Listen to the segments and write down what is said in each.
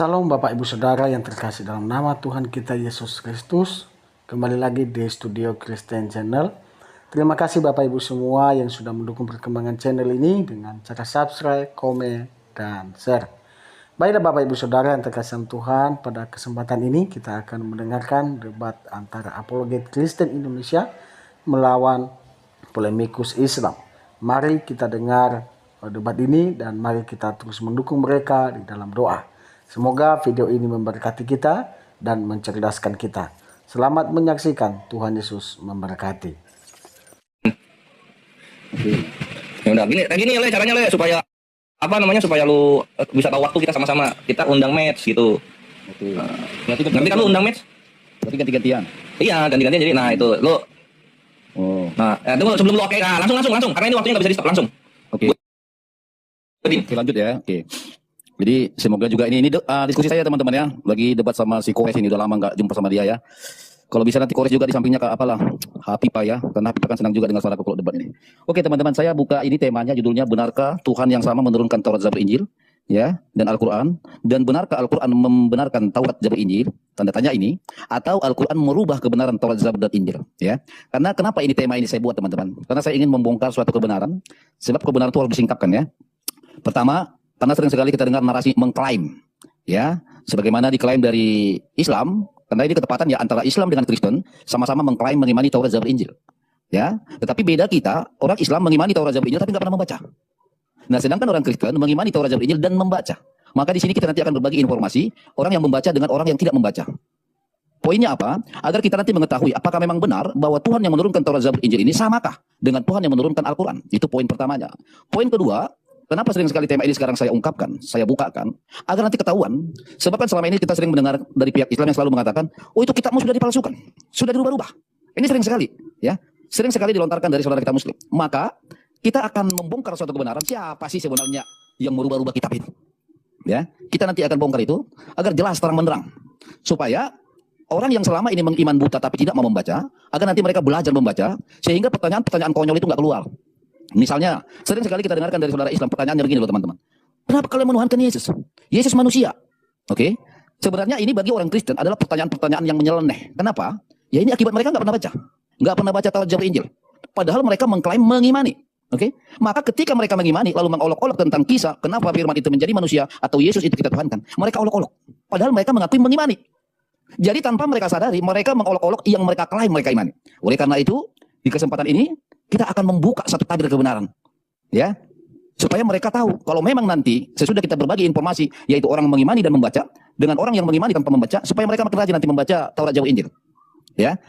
Salam Bapak Ibu Saudara yang terkasih dalam nama Tuhan kita Yesus Kristus. Kembali lagi di Studio Kristen Channel. Terima kasih Bapak Ibu semua yang sudah mendukung perkembangan channel ini dengan cara subscribe, komen, dan share. Baiklah Bapak Ibu Saudara yang terkasih dalam Tuhan, pada kesempatan ini kita akan mendengarkan debat antara apologet Kristen Indonesia melawan polemikus Islam. Mari kita dengar debat ini dan mari kita terus mendukung mereka di dalam doa. Semoga video ini memberkati kita dan mencerdaskan kita. Selamat menyaksikan. Tuhan Yesus memberkati. Ya udah gini Le, caranya Le, supaya supaya lu bisa tahu waktu kita sama-sama. Kita undang match gitu. Oke. Nanti kan lu undang match. Berarti ganti-gantian. Iya, ganti-gantian jadi. Nah, itu lu. Oh. Nah, tunggu sebelum lu oke. Nah, langsung karena ini waktunya enggak bisa di-stop langsung. Oke. Oke, lanjut ya. Oke. Jadi semoga juga ini diskusi saya teman-teman ya. Lagi debat sama si Kores ini, udah lama nggak jumpa sama dia ya. Kalau bisa nanti Kores juga di sampingnya ke apalah Hapipa ya. Karena Hapipa kan senang juga dengan suara kalau debat ini. Oke teman-teman, saya buka ini temanya, judulnya benarkah Tuhan yang sama menurunkan Taurat, Zabur, Injil ya dan Al-Quran, dan benarkah Al-Quran membenarkan Taurat, Zabur, Injil, tanda tanya ini, atau Al-Quran merubah kebenaran Taurat, Zabur, dan Injil ya. Karena kenapa ini tema ini saya buat teman-teman? Karena saya ingin membongkar suatu kebenaran, sebab kebenaran itu harus disingkapkan ya. Pertama, karena sering sekali kita dengar narasi mengklaim, ya, sebagaimana diklaim dari Islam, karena ini ketepatan ya antara Islam dengan Kristen, sama-sama mengklaim mengimani Taurat, Zabur, Injil, ya. Tetapi beda kita, orang Islam mengimani Taurat, Zabur, Injil, tapi nggak pernah membaca. Nah, sedangkan orang Kristen mengimani Taurat, Zabur, Injil dan membaca. Maka di sini kita nanti akan berbagi informasi orang yang membaca dengan orang yang tidak membaca. Poinnya apa? Agar kita nanti mengetahui apakah memang benar bahwa Tuhan yang menurunkan Taurat, Zabur, Injil ini samakah dengan Tuhan yang menurunkan Al-Quran. Itu poin pertamanya. Poin kedua, kenapa sering sekali tema ini sekarang saya ungkapkan, saya bukakan, agar nanti ketahuan. Sebab kan selama ini kita sering mendengar dari pihak Islam yang selalu mengatakan, oh itu kitabmu sudah dipalsukan, sudah dirubah-rubah. Ini sering sekali, ya, sering sekali dilontarkan dari saudara kita Muslim. Maka kita akan membongkar suatu kebenaran, siapa sih sebenarnya yang merubah-rubah kitab itu. Ya, kita nanti akan bongkar itu agar jelas terang benderang, supaya orang yang selama ini mengiman buta tapi tidak mau membaca, agar nanti mereka belajar membaca, sehingga pertanyaan-pertanyaan konyol itu nggak keluar. Misalnya, sering sekali kita dengarkan dari saudara Islam, pertanyaannya begini loh teman-teman. Kenapa kalian menuhankan Yesus? Yesus manusia. Oke? Sebenarnya ini bagi orang Kristen adalah pertanyaan-pertanyaan yang menyeleneh. Kenapa? Ya ini akibat mereka nggak pernah baca. Nggak pernah baca Taurat, Zabur, Injil. Padahal mereka mengklaim mengimani. Oke? Maka ketika mereka mengimani, lalu mengolok-olok tentang kisah, kenapa firman itu menjadi manusia, atau Yesus itu kita tuhankan. Mereka olok-olok. Padahal mereka mengakui mengimani. Jadi tanpa mereka sadari, mereka mengolok-olok yang mereka klaim mereka imani. Oleh karena itu, di kesempatan ini, kita akan membuka satu tabir kebenaran, ya, supaya mereka tahu kalau memang nanti sesudah kita berbagi informasi, yaitu orang mengimani dan membaca dengan orang yang mengimani tanpa membaca, supaya mereka makin rajin nanti membaca Taurat, Zabur, Injil, ya,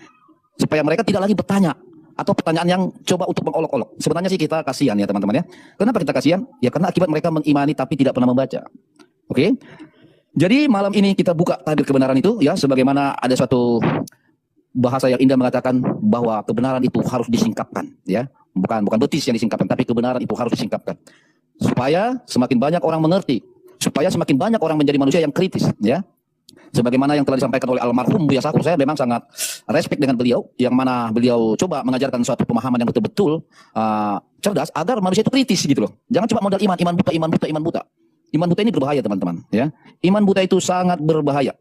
supaya mereka tidak lagi bertanya atau pertanyaan yang coba untuk mengolok-olok. Sebenarnya sih kita kasihan ya teman-teman ya. Kenapa kita kasihan? Ya karena akibat mereka mengimani tapi tidak pernah membaca. Oke? Jadi malam ini kita buka tabir kebenaran itu, ya, sebagaimana ada suatu bahasa yang indah mengatakan bahwa kebenaran itu harus disingkapkan, ya. Bukan betis yang disingkapkan, tapi kebenaran itu harus disingkapkan. Supaya semakin banyak orang mengerti, supaya semakin banyak orang menjadi manusia yang kritis, ya. Sebagaimana yang telah disampaikan oleh almarhum Buya Sakur, saya memang sangat respect dengan beliau, yang mana beliau coba mengajarkan suatu pemahaman yang betul-betul cerdas agar manusia itu kritis gitu loh. Jangan cuma modal iman buta. Iman buta ini berbahaya teman-teman, ya. Iman buta itu sangat berbahaya,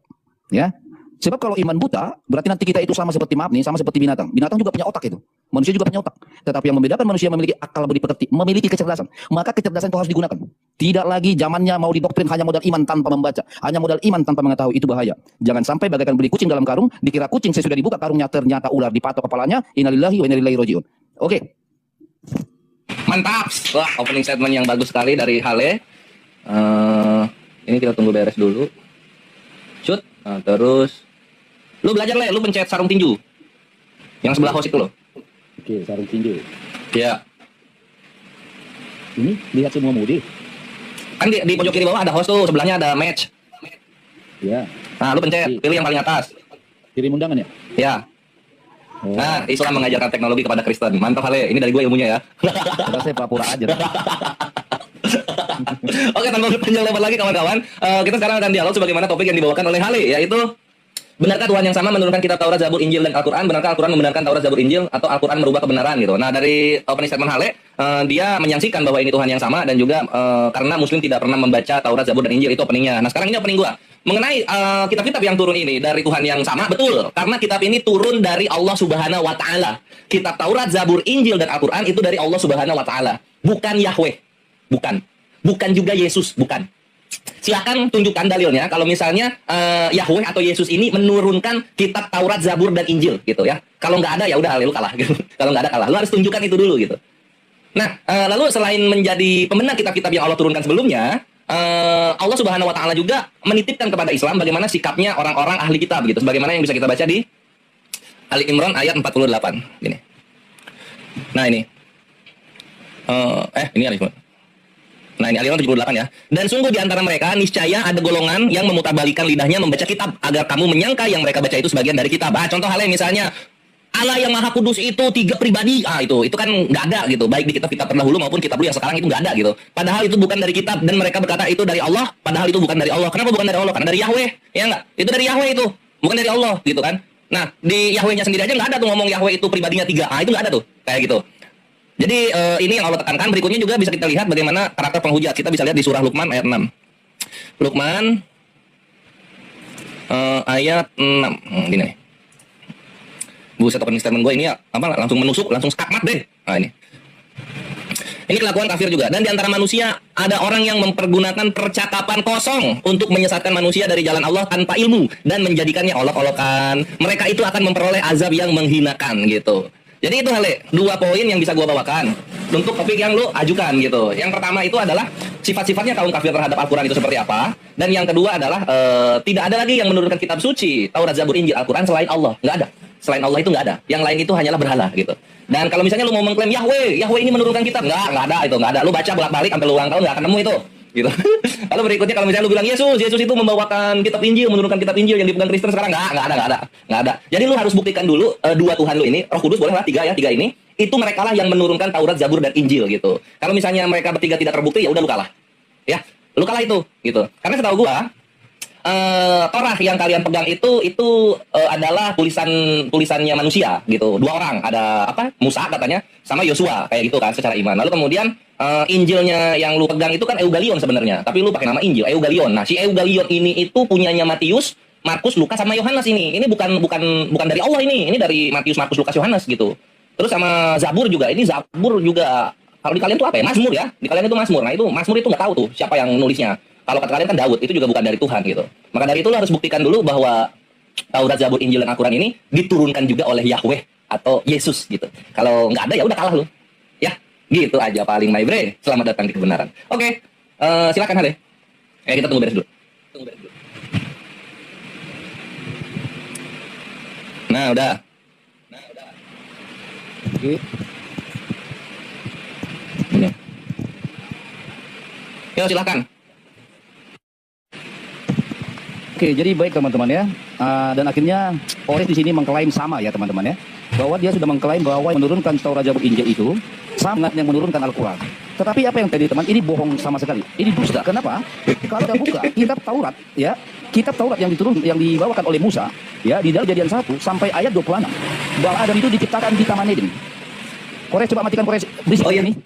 ya. Sebab kalau iman buta, berarti nanti kita itu sama seperti sama seperti binatang. Binatang juga punya otak itu. Manusia juga punya otak. Tetapi yang membedakan manusia memiliki akal budi pekerti, memiliki kecerdasan. Maka kecerdasan itu harus digunakan. Tidak lagi zamannya mau didoktrin hanya modal iman tanpa membaca, hanya modal iman tanpa mengetahui, itu bahaya. Jangan sampai bagaikan beli kucing dalam karung, dikira kucing sesudah dibuka karungnya ternyata ular dipatok kepalanya. Innalillahi wa inna ilaihi rajiun. Oke. Mantap. Wah, opening statement yang bagus sekali dari Hale. Ini kita tunggu beres dulu. Shoot. Nah, terus lu belajar Le, lu pencet sarung tinju. Yang sebelah host itu loh. Oke, sarung tinju. Ya. Ini lihat semua mudi. Kan di pojok kiri bawah ada host tuh, sebelahnya ada match. Ya. Nah, lu pencet, pilih yang paling atas. Kirim undangan ya? Ya. Oh. Nah, Islam mengajarkan teknologi kepada Kristen. Mantap Hale, ini dari gue ilmunya ya. Saya pura-pura aja. Oke, tanpa berpanjang lebar lagi kawan-kawan, kita sekarang akan dialog sebagaimana topik yang dibawakan oleh Hale, yaitu benarkah Tuhan yang sama menurunkan kitab Taurat, Zabur, Injil, dan Al-Quran? Benarkah Al-Quran membenarkan Taurat, Zabur, Injil, atau Al-Quran merubah kebenaran gitu? Nah, dari opening statement Hale, dia menyaksikan bahwa ini Tuhan yang sama, dan juga karena Muslim tidak pernah membaca Taurat, Zabur, dan Injil, itu openingnya. Nah, sekarang ini opening gua. mengenai kitab-kitab yang turun ini dari Tuhan yang sama, betul. Karena kitab ini turun dari Allah Subhanahu wa taala. Kitab Taurat, Zabur, Injil dan Al-Qur'an itu dari Allah Subhanahu wa taala, bukan Yahweh. Bukan. Bukan juga Yesus, bukan. Silakan tunjukkan dalilnya kalau misalnya Yahweh atau Yesus ini menurunkan kitab Taurat, Zabur dan Injil gitu ya. Kalau nggak ada ya udah lu kalah gitu. Kalau nggak ada kalah. Lu harus tunjukkan itu dulu gitu. Nah, lalu selain menjadi pembenar kitab-kitab yang Allah turunkan sebelumnya, Allah Subhanahu wa taala juga menitipkan kepada Islam bagaimana sikapnya orang-orang ahli kitab gitu. Sebagaimana yang bisa kita baca di Ali Imran ayat 48 gini. Nah, ini. Ini Ali Imran. Nah, ini Ali Imran 78 ya. Dan sungguh di antara mereka niscaya ada golongan yang memutarbalikan lidahnya membaca kitab agar kamu menyangka yang mereka baca itu sebagian dari kitab. Contoh halnya misalnya Allah yang Maha Kudus itu 3 pribadi. Itu kan nggak ada gitu. Baik di kitab-kitab terdahulu maupun kitab lu yang sekarang itu nggak ada gitu. Padahal itu bukan dari kitab dan mereka berkata itu dari Allah. Padahal itu bukan dari Allah. Kenapa bukan dari Allah? Karena dari Yahweh. Ya nggak? Itu dari Yahweh itu. Bukan dari Allah gitu kan. Nah, di Yahwehnya sendiri aja nggak ada tuh ngomong Yahweh itu pribadinya 3. Itu nggak ada tuh. Kayak gitu. Jadi ini yang Allah tekankan. Berikutnya juga bisa kita lihat bagaimana karakter penghujat. Kita bisa lihat di surah Luqman ayat 6. Luqman ayat 6. Gini nih. Buset, opening statement gue ini ya langsung menusuk, langsung skakmat deh. Nah, ini kelakuan kafir juga. Dan di antara manusia ada orang yang mempergunakan percakapan kosong untuk menyesatkan manusia dari jalan Allah tanpa ilmu dan menjadikannya olok-olokan. Mereka itu akan memperoleh azab yang menghinakan gitu. Jadi itu Hale, 2 poin yang bisa gue bawakan untuk topik yang lu ajukan gitu. Yang pertama itu adalah sifat-sifatnya kaum kafir terhadap Al-Quran itu seperti apa. Dan yang kedua adalah tidak ada lagi yang menurunkan kitab suci Taurat, Zabur, Injil, Al-Quran selain Allah. Nggak ada. Selain Allah itu nggak ada. Yang lain itu hanyalah berhala gitu. Dan kalau misalnya lu mau mengklaim Yahweh ini menurunkan kitab, nggak ada itu, nggak ada. Lu baca bolak-balik sampai lu ulang tahun nggak akan nemu itu. Gitu. Lalu berikutnya kalau misalnya lu bilang Yesus itu membawakan kitab Injil, menurunkan kitab Injil yang dipegang Kristen sekarang, nggak ada. Jadi lu harus buktikan dulu 2 Tuhan lu ini, Roh Kudus boleh lah 3 ini, itu mereka lah yang menurunkan Taurat, Zabur dan Injil gitu. Kalau misalnya mereka bertiga tidak terbukti ya udah lu kalah. Ya, lu kalah itu gitu. Karena setahu gua Torah yang kalian pegang itu adalah tulisannya manusia gitu. 2 orang, ada Musa katanya sama Yosua kayak gitu kan secara iman. Lalu kemudian Injilnya yang lu pegang itu kan Eugalion sebenarnya, tapi lu pakai nama Injil Eugalion. Nah, si Eugalion ini itu punyanya Matius, Markus, Lukas sama Yohanes ini. Ini bukan dari Allah ini dari Matius, Markus, Lukas, Yohanes gitu. Terus sama Zabur juga. Ini Zabur juga kalau di kalian tuh apa ya? Mazmur ya. Di kalian itu Mazmur. Nah, itu Mazmur itu nggak tahu tuh siapa yang nulisnya. Kalau kata kalian kan Daud, itu juga bukan dari Tuhan gitu. Maka dari itu lo harus buktikan dulu bahwa Taurat, Zabur, Injil dan Al-Quran ini diturunkan juga oleh Yahweh atau Yesus gitu. Kalau nggak ada ya udah kalah lu. Ya, gitu aja paling my bre. Selamat datang di kebenaran. Oke, silakan Hale. Kita tunggu beres dulu. Nah, udah. Oke. Ini. Yo, silakan. Oke, jadi baik teman-teman ya. Dan akhirnya Ores di sini mengklaim sama ya teman-teman ya, bahwa dia sudah mengklaim bahwa menurunkan Taurat, Zabur, Injil itu sangat yang menurunkan Al-Quran. Tetapi apa yang tadi teman, ini bohong sama sekali. Ini dusta. Kenapa? Kalau kita buka kitab Taurat ya, kitab Taurat yang dibawakan oleh Musa ya, di dalam Kejadian 1 sampai ayat 26 bahwa Adam itu diciptakan di Taman Eden. Kores, coba matikan Kores berisik ini.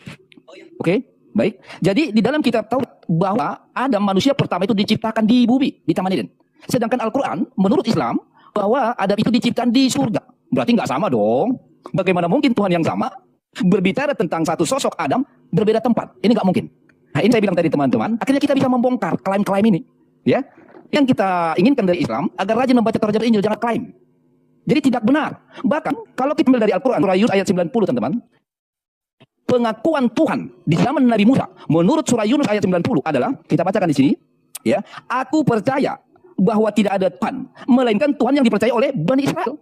Oke, baik. Jadi di dalam kitab Taurat bahwa Adam manusia pertama itu diciptakan di bumi, di Taman Eden. Sedangkan Al-Quran menurut Islam bahwa Adam itu diciptakan di surga. Berarti nggak sama dong. Bagaimana mungkin Tuhan yang sama berbicara tentang satu sosok Adam berbeda tempat? Ini nggak mungkin. Nah, ini saya bilang tadi teman-teman, akhirnya kita bisa membongkar klaim-klaim ini. Ya, yang kita inginkan dari Islam agar rajin membaca Taurat, Zabur, Injil, jangan klaim. Jadi tidak benar. Bahkan kalau kita ambil dari Al-Quran surah Yunus ayat 90 teman-teman, pengakuan Tuhan di zaman Nabi Musa menurut surah Yunus ayat 90 adalah, kita bacakan di sini ya, aku percaya bahwa tidak ada Tuhan melainkan Tuhan yang dipercaya oleh Bani Israel.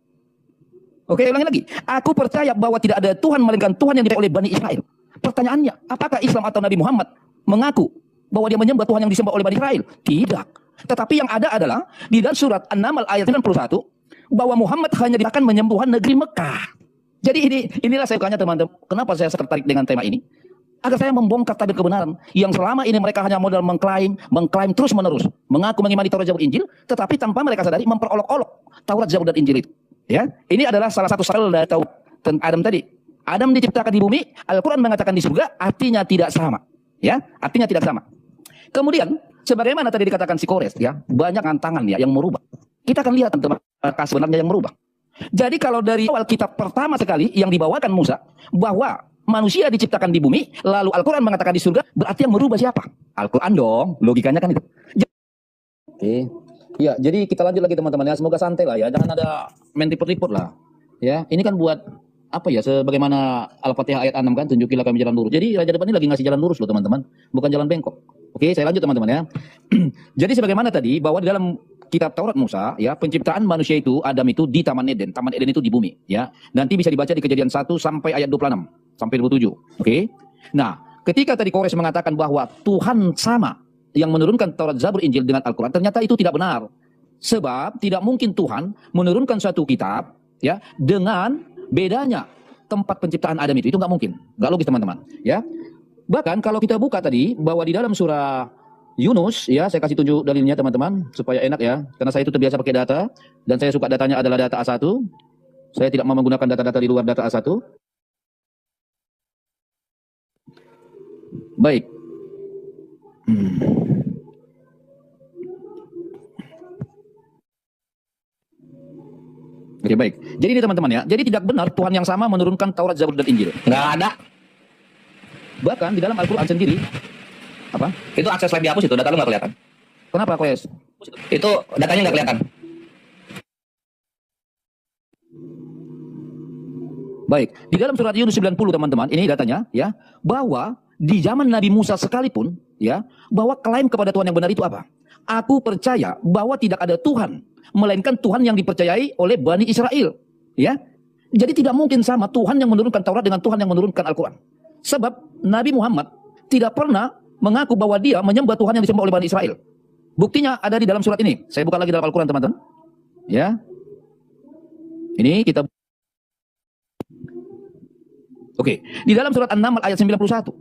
Oke, ulangi lagi. Aku percaya bahwa tidak ada Tuhan melainkan Tuhan yang dipercaya oleh Bani Israel. Pertanyaannya, apakah Islam atau Nabi Muhammad mengaku bahwa dia menyembah Tuhan yang disembah oleh Bani Israel? Tidak. Tetapi yang ada adalah di dalam surat An-Naml ayat 91 bahwa Muhammad hanya akan menyembuhkan negeri Mekah. Jadi inilah saya tanya teman-teman, kenapa saya tertarik dengan tema ini? Agar saya membongkar tabir kebenaran yang selama ini mereka hanya modal mengklaim terus menerus, mengaku mengimani Taurat, Zabur, Injil, tetapi tanpa mereka sadari memperolok-olok Taurat, Zabur dan Injil itu. Ya, ini adalah salah satu soal dari Adam tadi. Adam diciptakan di bumi, Al-Quran mengatakan di surga, artinya tidak sama. Ya, artinya tidak sama. Kemudian sebagaimana tadi dikatakan si Kores ya, banyak tantangan ya yang merubah. Kita akan lihat teman sebenarnya yang merubah. Jadi kalau dari awal kitab pertama sekali yang dibawakan Musa bahwa manusia diciptakan di bumi, lalu Al-Quran mengatakan di surga, berarti yang merubah siapa? Al-Quran dong, logikanya kan itu. Oke, ya jadi kita lanjut lagi teman-teman ya, semoga santai lah ya, jangan ada main ribut-ribut lah. Ya, ini kan buat apa ya, sebagaimana Al-Fatihah ayat 6 kan, tunjukilah kami jalan lurus. Jadi Raja Depan ini lagi ngasih jalan lurus loh teman-teman, bukan jalan bengkok. Oke, saya lanjut teman-teman ya. Jadi sebagaimana tadi bahwa di dalam kitab Taurat Musa ya, penciptaan manusia itu Adam itu di Taman Eden. Taman Eden itu di bumi ya. Nanti bisa dibaca di Kejadian 1 sampai ayat 26 sampai 27. Oke. Nah, ketika tadi Kores mengatakan bahwa Tuhan sama yang menurunkan Taurat, Zabur, Injil dengan Al-Quran, ternyata itu tidak benar. Sebab tidak mungkin Tuhan menurunkan suatu kitab ya dengan bedanya tempat penciptaan Adam itu nggak mungkin, nggak logis teman-teman ya. Bahkan kalau kita buka tadi bahwa di dalam surah Yunus ya, saya kasih tunjuk dalilnya teman-teman supaya enak ya, karena saya itu terbiasa pakai data dan saya suka datanya adalah data A1. Saya tidak mau menggunakan data-data di luar data A1. Baik. Oke, baik. Jadi ini teman-teman ya, jadi tidak benar Tuhan yang sama menurunkan Taurat, Zabur, dan Injil. Nggak ada. Bahkan di dalam Al-Quran sendiri, apa? Itu akses live dihapus, itu data lu nggak kelihatan. Kenapa, Koes? Itu datanya nggak kelihatan. Baik, di dalam surat Yunus 90 teman-teman, ini datanya ya, bahwa di zaman Nabi Musa sekalipun ya, bahwa klaim kepada Tuhan yang benar itu apa? Aku percaya bahwa tidak ada Tuhan, melainkan Tuhan yang dipercayai oleh Bani Israel. Ya, jadi tidak mungkin sama Tuhan yang menurunkan Taurat dengan Tuhan yang menurunkan Al-Quran. Sebab Nabi Muhammad tidak pernah mengaku bahwa dia menyembah Tuhan yang disembah oleh Bani Israel. Buktinya ada di dalam surat ini. Saya buka lagi dalam Al-Quran teman-teman. Ya, ini kita. Oke, di dalam surat An-Naml ayat 91.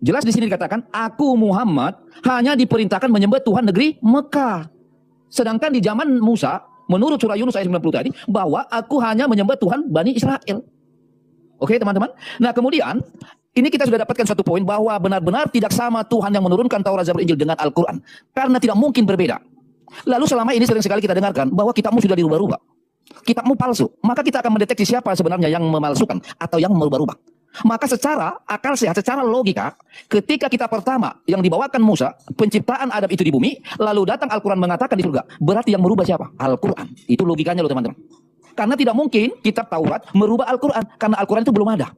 Jelas di sini dikatakan, aku Muhammad hanya diperintahkan menyembah Tuhan negeri Mekah. Sedangkan di zaman Musa, menurut surah Yunus ayat 90 tadi, bahwa aku hanya menyembah Tuhan Bani Israel. Oke teman-teman. Nah kemudian, ini kita sudah dapatkan satu poin bahwa benar-benar tidak sama Tuhan yang menurunkan Taurat, Zabur, Injil dengan Al-Quran. Karena tidak mungkin berbeda. Lalu selama ini sering sekali kita dengarkan bahwa kitabmu sudah dirubah-rubah. Kitabmu palsu. Maka kita akan mendeteksi siapa sebenarnya yang memalsukan atau yang merubah-rubah. Maka secara akal sehat, secara logika, ketika kita pertama yang dibawakan Musa, penciptaan Adam itu di bumi, lalu datang Al-Quran mengatakan di surga, berarti yang merubah siapa? Al-Quran. Itu logikanya loh teman-teman. Karena tidak mungkin kitab Taurat merubah Al-Quran, karena Al-Quran itu belum ada.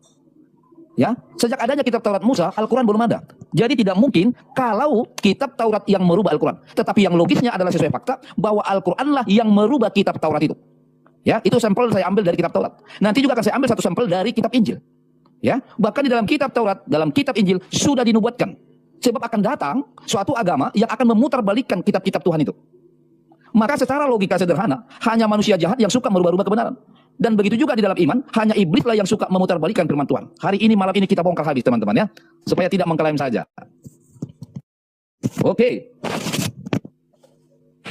Ya, sejak adanya kitab Taurat Musa, Al-Quran belum ada. Jadi tidak mungkin kalau kitab Taurat yang merubah Al-Quran. Tetapi yang logisnya adalah sesuai fakta bahwa Al-Quranlah yang merubah kitab Taurat itu. Ya, itu sampel saya ambil dari kitab Taurat. Nanti juga akan saya ambil satu sampel dari kitab Injil. Ya, bahkan di dalam kitab Taurat, dalam kitab Injil sudah dinubuatkan. Sebab akan datang suatu agama yang akan memutarbalikkan kitab-kitab Tuhan itu. Maka secara logika sederhana, hanya manusia jahat yang suka merubah-rubah kebenaran. Dan begitu juga di dalam iman, hanya iblislah yang suka memutarbalikkan firman Tuhan. Hari ini, malam ini kita bongkar habis teman-teman ya. Supaya tidak mengklaim saja. Oke.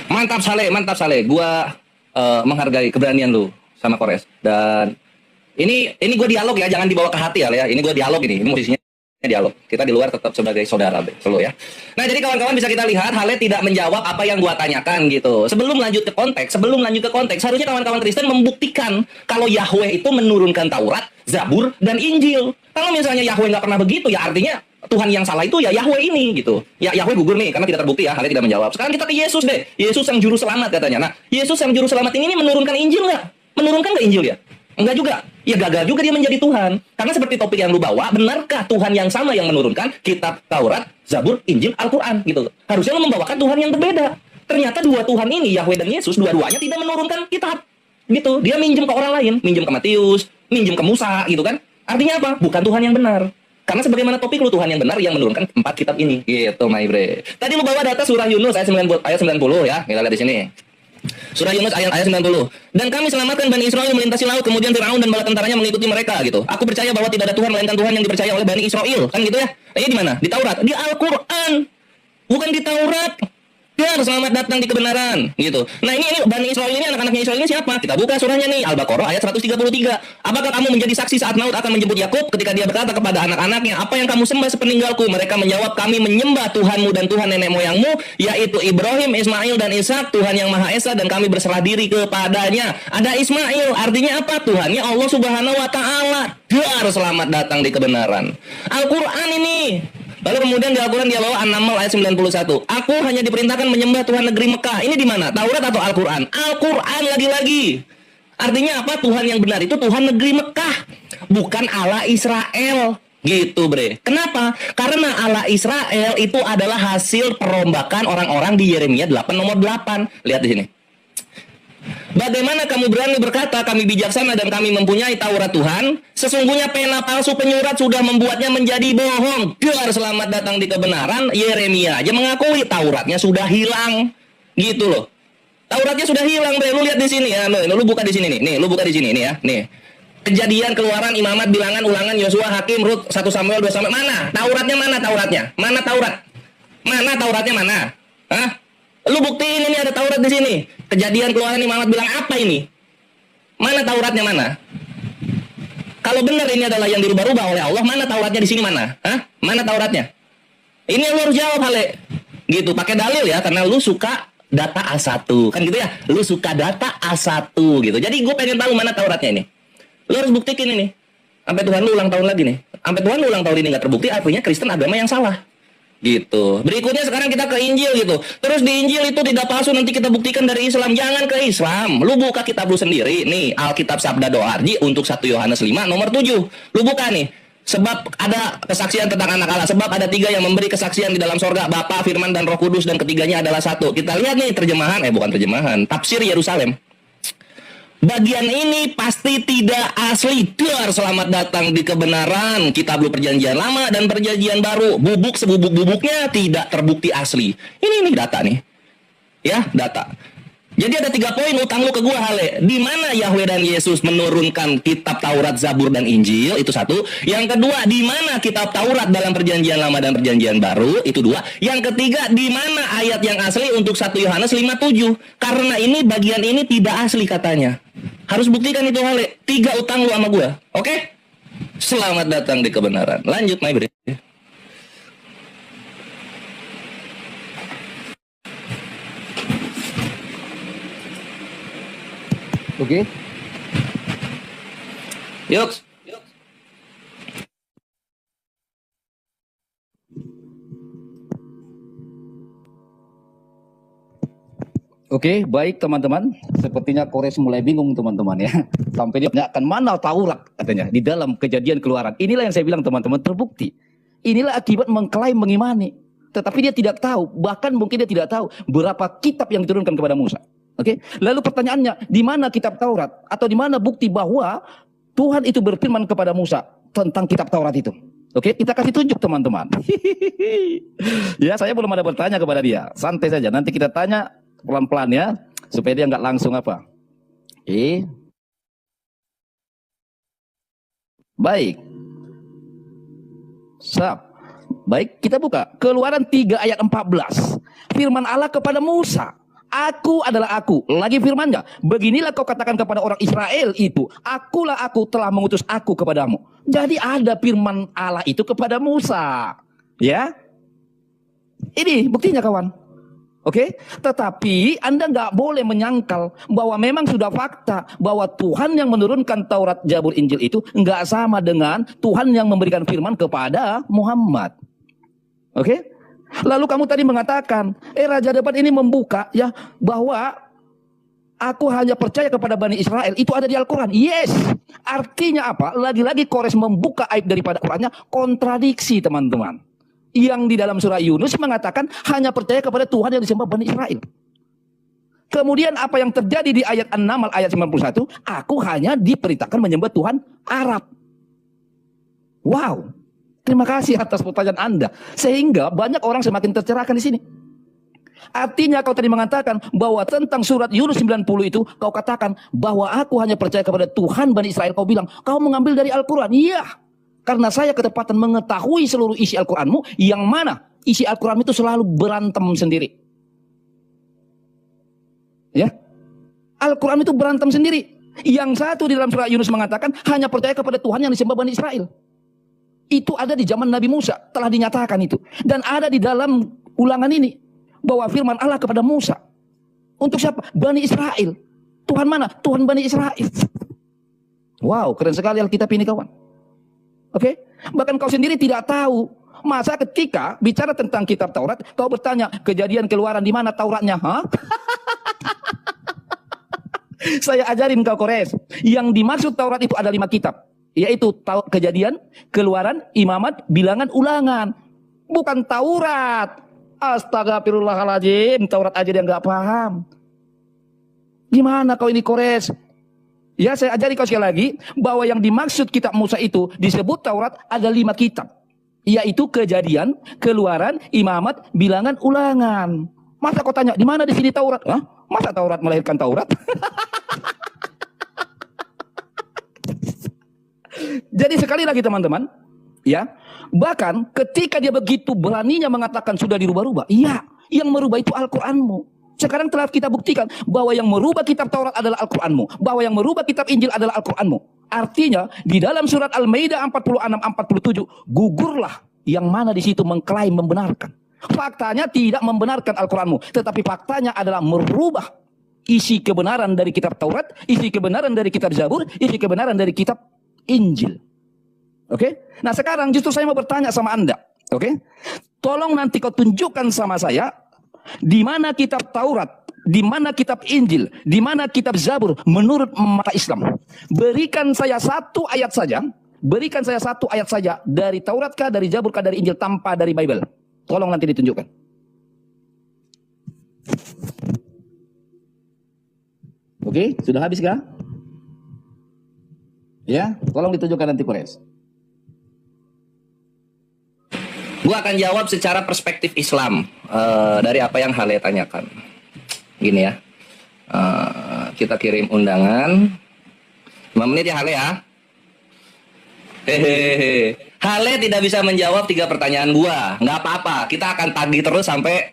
Mantap Saleh. Gua menghargai keberanian lu sama Kores. Dan ini gue dialog ya, jangan dibawa ke hati ya. Ini gue dialog ini posisinya dialog. Kita di luar tetap sebagai saudara dulu ya. Nah jadi kawan-kawan bisa kita lihat Hale tidak menjawab apa yang gue tanyakan gitu. Sebelum lanjut ke konteks, harusnya kawan-kawan Kristen membuktikan kalau Yahweh itu menurunkan Taurat, Zabur, dan Injil. Kalau misalnya Yahweh nggak pernah begitu ya artinya Tuhan yang salah itu ya Yahweh ini gitu. Ya Yahweh gugur nih karena tidak terbukti ya, Hale tidak menjawab. Sekarang kita ke Yesus deh. Yesus yang juru selamat katanya. Nah Yesus yang juru selamat ini menurunkan Injil nggak? Menurunkan nggak Injil ya? Enggak juga. Ya gagal juga dia menjadi Tuhan. Karena seperti topik yang lu bawa, benarkah Tuhan yang sama yang menurunkan kitab Taurat, Zabur, Injil, Al-Quran gitu. Harusnya lu membawakan Tuhan yang berbeda. Ternyata dua Tuhan ini, Yahweh dan Yesus, dua-duanya tidak menurunkan kitab. Gitu. Dia minjem ke orang lain, minjem ke Matius, minjem ke Musa gitu kan. Artinya apa? Bukan Tuhan yang benar. Karena sebagaimana topik lu Tuhan yang benar yang menurunkan 4 kitab ini. Gitu, my bre. Tadi lu bawa data surah Yunus ayat 90 ya. Kita lihat di sini. Surah Yunus ayat 90. Dan kami selamatkan Bani Israel melintasi laut, kemudian Firaun dan bala tentaranya mengikuti mereka gitu. Aku percaya bahwa tidak ada Tuhan melainkan Tuhan yang dipercaya oleh Bani Israel. Kan gitu ya. Ini di mana? Di Taurat, di Al-Qur'an. Bukan di Taurat. Biar selamat datang di kebenaran, gitu. Nah ini Bani Israel ini, anak-anaknya Israel ini siapa? Kita buka surahnya nih, Al-Baqarah ayat 133. Apakah kamu menjadi saksi saat Maut akan menjemput Yakub ketika dia berkata kepada anak-anaknya, apa yang kamu sembah sepeninggalku? Mereka menjawab, kami menyembah Tuhanmu dan Tuhan nenek moyangmu, yaitu Ibrahim, Ismail, dan Ishak, Tuhan yang Maha Esa, dan kami berserah diri kepadanya. Ada Ismail, artinya apa? Tuhannya Allah Subhanahu wa Ta'ala. Biar selamat datang di kebenaran. Al-Quran ini. Lalu kemudian di Al-Quran dia bawa An-Naml ayat 91. Aku hanya diperintahkan menyembah Tuhan negeri Mekah. Ini di mana? Taurat atau Al-Quran? Al-Quran lagi-lagi. Artinya apa? Tuhan yang benar itu Tuhan negeri Mekah, bukan Allah Israel. Gitu bre. Kenapa? Karena Allah Israel itu adalah hasil perombakan orang-orang di Yeremia 8 nomor 8. Lihat di sini. Bagaimana kamu berani berkata kami bijaksana dan kami mempunyai Taurat Tuhan? Sesungguhnya pena palsu penyurat sudah membuatnya menjadi bohong. Biar selamat datang di kebenaran. Yeremia aja mengakui Tauratnya sudah hilang. Gitu loh. Tauratnya sudah hilang, bre. Lu lihat di sini ya. Lu buka di sini nih. Nih, lu buka di sini nih ya. Nih. Kejadian, Keluaran, Imamat, Bilangan, Ulangan, Yosua, Hakim, Rut, 1 Samuel, 2 Samuel. Mana? Tauratnya mana Tauratnya? Mana Taurat? Mana Tauratnya mana? Hah? Lu buktiin ini ada Taurat di sini. Kejadian, Keluaran, Imamat, bilang apa ini? Mana Tauratnya mana? Kalau benar ini adalah yang dirubah-rubah oleh Allah, mana Tauratnya di sini mana? Hah? Mana Tauratnya? Ini yang lu harus jawab, Hale. Gitu, pakai dalil ya, karena lu suka data A1. Kan gitu ya? Lu suka data A1 gitu. Jadi gue pengen tahu mana Tauratnya ini. Lu harus buktikin ini. Sampai Tuhan lu ulang tahun lagi nih. Sampai Tuhan lu ulang tahun ini nggak terbukti, artinya Kristen agama yang salah. Gitu. Berikutnya sekarang kita ke Injil gitu. Terus di Injil itu tidak palsu, nanti kita buktikan dari Islam. Jangan ke Islam. Lu buka kitab lu sendiri. Nih, Alkitab Sabda Doarji untuk 1 Yohanes 5 nomor 7. Lu buka nih. Sebab ada kesaksian tentang anak Allah. Sebab ada 3 yang memberi kesaksian di dalam sorga. Bapa, Firman, dan Roh Kudus. Dan ketiganya adalah satu. Kita lihat nih terjemahan. Bukan terjemahan. Tafsir Yerusalem. Bagian ini pasti tidak asli. Dar selamat datang di kebenaran. Kitab lu Perjanjian Lama dan Perjanjian Baru. Bubuk sebubuk-bubuknya tidak terbukti asli. Ini data nih. Ya, data. Jadi ada 3 poin utang lu ke gua, Hale. Di mana Yahweh dan Yesus menurunkan kitab Taurat, Zabur, dan Injil? Itu 1. Yang kedua, di mana kitab Taurat dalam Perjanjian Lama dan Perjanjian Baru? Itu 2. Yang ketiga, di mana ayat yang asli untuk 1 Yohanes 5:7? Karena ini bagian ini tidak asli katanya. Harus buktikan itu, Hale. 3 utang lu sama gua. Oke? Selamat datang di kebenaran. Lanjut, my bre. Oke. Yuk. Oke, baik teman-teman. Sepertinya Kores mulai bingung teman-teman ya. Sampai dia tanyakan mana Taurat katanya di dalam Kejadian Keluaran. Inilah yang saya bilang teman-teman, terbukti. Inilah akibat mengklaim mengimani. Tetapi dia tidak tahu, bahkan mungkin dia tidak tahu berapa kitab yang diturunkan kepada Musa. Oke, lalu pertanyaannya, di mana kitab Taurat atau di mana bukti bahwa Tuhan itu berfirman kepada Musa tentang kitab Taurat itu? Oke, kita kasih tunjuk teman-teman. Ya, saya belum ada bertanya kepada dia. Santai saja, nanti kita tanya pelan-pelan ya, supaya dia nggak langsung apa. Oke. Baik. Baik, kita buka Keluaran 3 ayat 14. Firman Allah kepada Musa, Aku adalah aku. Lagi firman-Nya, beginilah kau katakan kepada orang Israel itu, akulah aku telah mengutus aku kepadamu. Jadi ada firman Allah itu kepada Musa. Ya. Ini buktinya kawan. Oke, tetapi Anda nggak boleh menyangkal bahwa memang sudah fakta bahwa Tuhan yang menurunkan Taurat, Zabur, Injil itu nggak sama dengan Tuhan yang memberikan firman kepada Muhammad. Oke? Lalu kamu tadi mengatakan, Raja Debat ini membuka ya bahwa aku hanya percaya kepada Bani Israel. Itu ada di Al-Quran. Yes. Artinya apa? Lagi-lagi Kores membuka aib daripada Qurannya, kontradiksi teman-teman. Yang di dalam surah Yunus mengatakan hanya percaya kepada Tuhan yang disembah Bani Israel. Kemudian apa yang terjadi di ayat 6 ayat 91? Aku hanya diperintahkan menyembah Tuhan Arab. Wow. Terima kasih atas pertanyaan Anda. Sehingga banyak orang semakin tercerahkan di sini. Artinya kau tadi mengatakan bahwa tentang surat Yunus 90 itu kau katakan bahwa aku hanya percaya kepada Tuhan Bani Israel. Kau bilang kau mengambil dari Al-Quran. Iya. Karena saya ketepatan mengetahui seluruh isi Al-Quranmu, yang mana isi Al-Quran itu selalu berantem sendiri. Ya. Al-Quran itu berantem sendiri. Yang satu di dalam surah Yunus mengatakan hanya percaya kepada Tuhan yang disembah Bani Israel. Itu ada di zaman Nabi Musa, telah dinyatakan itu. Dan ada di dalam ulangan ini, bahwa firman Allah kepada Musa. Untuk siapa? Bani Israel. Tuhan mana? Tuhan Bani Israel. Wow, keren sekali Alkitab ini kawan. Oke? Bahkan kau sendiri tidak tahu. Masa ketika bicara tentang kitab Taurat, kau bertanya, Kejadian Keluaran di mana Tauratnya? Hah? Saya ajarin kau Kores. Yang dimaksud Taurat itu ada 5 kitab. Yaitu Kejadian, Keluaran, Imamat, Bilangan, Ulangan. Bukan Taurat. Astagfirullahaladzim. Taurat aja dia nggak paham. Gimana kau ini Kores? Ya saya ajari kau sekali lagi. Bahwa yang dimaksud kitab Musa itu disebut Taurat ada 5 kitab. Yaitu Kejadian, Keluaran, Imamat, Bilangan, Ulangan. Masa kau tanya, di mana di sini Taurat? Hah? Masa Taurat melahirkan Taurat? Jadi sekali lagi teman-teman, ya, bahkan ketika dia begitu beraninya mengatakan sudah dirubah-rubah, iya, yang merubah itu Al-Quranmu. Sekarang telah kita buktikan bahwa yang merubah kitab Taurat adalah Al-Quranmu, bahwa yang merubah kitab Injil adalah Al-Quranmu. Artinya di dalam surat Al-Maidah 46-47 gugurlah yang mana di situ mengklaim membenarkan. Faktanya tidak membenarkan Al-Quranmu, tetapi faktanya adalah merubah isi kebenaran dari kitab Taurat, isi kebenaran dari kitab Zabur, isi kebenaran dari kitab Injil. Oke? Nah sekarang justru saya mau bertanya sama Anda. Oke? Tolong nanti kau tunjukkan sama saya di mana kitab Taurat, di mana kitab Injil, di mana kitab Zabur menurut mata Islam. Berikan saya satu ayat saja. Berikan saya satu ayat saja dari Taurat kah, dari Zabur kah, dari Injil tanpa dari Bible. Tolong nanti ditunjukkan. Oke, sudah habis kah? Ya, tolong ditunjukkan nanti Kores. Gua akan jawab secara perspektif Islam dari apa yang Hale tanyakan. Gini ya, kita kirim undangan 5 menit ya Hale ya. Hehehe. Hale tidak bisa menjawab 3 pertanyaan gua. Nggak apa-apa, kita akan tagih terus sampai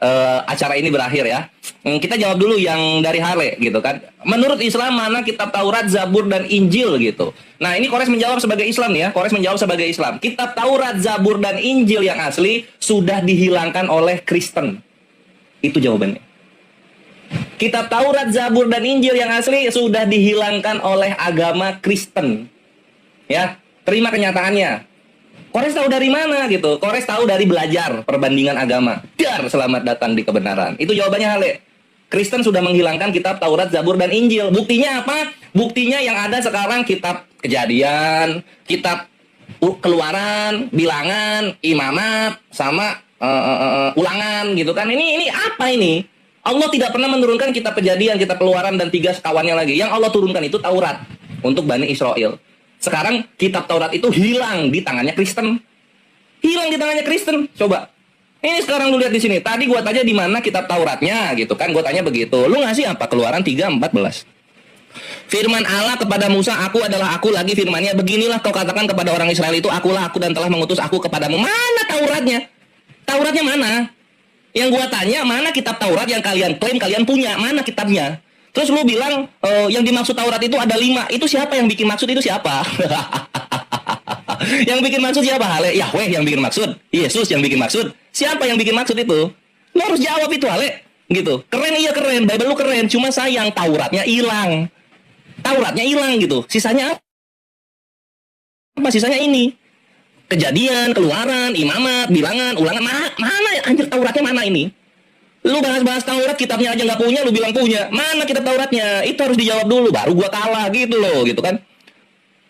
acara ini berakhir ya. Kita jawab dulu yang dari Hale gitu kan. Menurut Islam mana kitab Taurat, Zabur dan Injil gitu. Nah ini Kores menjawab sebagai Islam nih ya. Kores menjawab sebagai Islam. Kitab Taurat, Zabur dan Injil yang asli sudah dihilangkan oleh Kristen. Itu jawabannya. Kitab Taurat, Zabur dan Injil yang asli sudah dihilangkan oleh agama Kristen. Ya, terima kenyataannya. Kores tahu dari mana gitu? Kores tahu dari belajar perbandingan agama. Dar, selamat datang di kebenaran. Itu jawabannya Hale. Kristen sudah menghilangkan kitab Taurat, Zabur dan Injil. Buktinya apa? Buktinya yang ada sekarang kitab Kejadian, kitab Keluaran, Bilangan, Imamat, sama Ulangan gitu kan. Ini apa ini? Allah tidak pernah menurunkan kitab Kejadian, kitab Keluaran dan 3 sekawannya lagi. Yang Allah turunkan itu Taurat untuk Bani Israel. Sekarang kitab Taurat itu hilang di tangannya Kristen. Hilang di tangannya Kristen. Coba. Ini sekarang lu lihat di sini. Tadi gua tanya di mana kitab Tauratnya gitu kan. Gua tanya begitu. Lu ngasih apa? Keluaran 3:14. Firman Allah kepada Musa, aku adalah aku lagi firmannya. Beginilah kau katakan kepada orang Israel itu, akulah aku dan telah mengutus aku kepadamu. Mana Tauratnya? Tauratnya mana? Yang gua tanya, mana kitab Taurat yang kalian klaim kalian punya? Mana kitabnya? Terus lu bilang yang dimaksud Taurat itu ada 5. Itu siapa yang bikin maksud itu siapa? Yang bikin maksud siapa? Hale? Yahweh yang bikin maksud. Yesus yang bikin maksud. Siapa yang bikin maksud itu? Lu harus jawab itu Hale. Gitu. Keren iya keren. Bible lu keren. Cuma sayang Tauratnya hilang. Tauratnya hilang gitu. Sisanya apa? Sisanya ini. Kejadian, Keluaran, Imamat, Bilangan, Ulangan. Mana anjir Tauratnya mana ini? Lu bahas-bahas Taurat, kitabnya aja nggak punya, lu bilang punya. Mana kitab Tauratnya? Itu harus dijawab dulu, baru gua kalah gitu loh, gitu kan.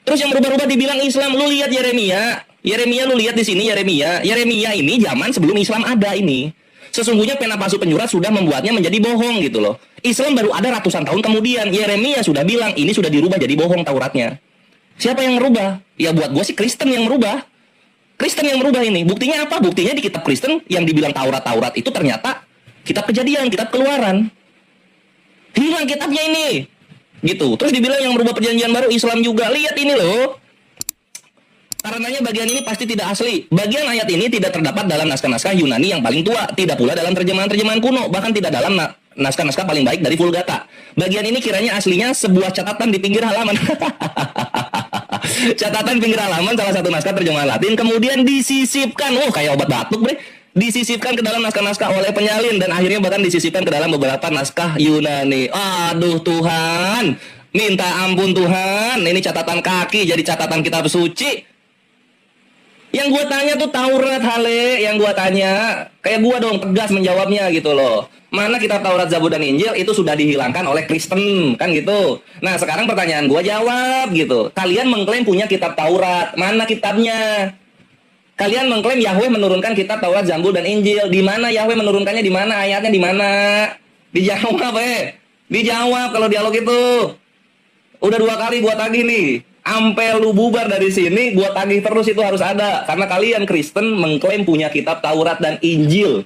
Terus yang berubah-ubah dibilang Islam, lu lihat Yeremia. Yeremia lu lihat di sini Yeremia. Yeremia ini zaman sebelum Islam ada ini. Sesungguhnya pena palsu penyurat sudah membuatnya menjadi bohong gitu loh. Islam baru ada ratusan tahun kemudian. Yeremia sudah bilang ini sudah dirubah jadi bohong Tauratnya. Siapa yang merubah? Ya buat gua sih Kristen yang merubah. Kristen yang merubah ini. Buktinya apa? Buktinya di kitab Kristen yang dibilang Taurat itu ternyata kitab Kejadian, kitab Keluaran. Hilang kitabnya ini. Gitu. Terus dibilang yang merubah perjanjian baru Islam juga. Lihat ini loh. Karenanya bagian ini pasti tidak asli. Bagian ayat ini tidak terdapat dalam naskah-naskah Yunani yang paling tua. Tidak pula dalam terjemahan-terjemahan kuno. Bahkan tidak dalam naskah-naskah paling baik dari Vulgata. Bagian ini kiranya aslinya sebuah catatan di pinggir halaman. Catatan pinggir halaman salah satu naskah terjemahan Latin, kemudian disisipkan, kayak obat batuk bre, disisipkan ke dalam naskah-naskah oleh penyalin, dan akhirnya bahkan disisipkan ke dalam beberapa naskah Yunani. Aduh Tuhan, minta ampun Tuhan, ini catatan kaki jadi catatan kitab suci. Yang gue tanya tuh Taurat, Hale. Yang gue tanya, kayak gue dong tegas menjawabnya gitu loh. Mana kitab Taurat, Zabur, dan Injil itu sudah dihilangkan oleh Kristen, kan gitu. Nah sekarang pertanyaan gue jawab gitu. Kalian mengklaim punya kitab Taurat, mana kitabnya? Kalian mengklaim Yahweh menurunkan kitab Taurat, Zabur, dan Injil. Di mana Yahweh menurunkannya? Di mana ayatnya? Di mana? Dijawab dijawab kalau dialog itu. Udah 2 kali gue tagih nih. Ampe lu bubar dari sini, gua tagih terus itu harus ada. Karena kalian Kristen mengklaim punya kitab Taurat dan Injil.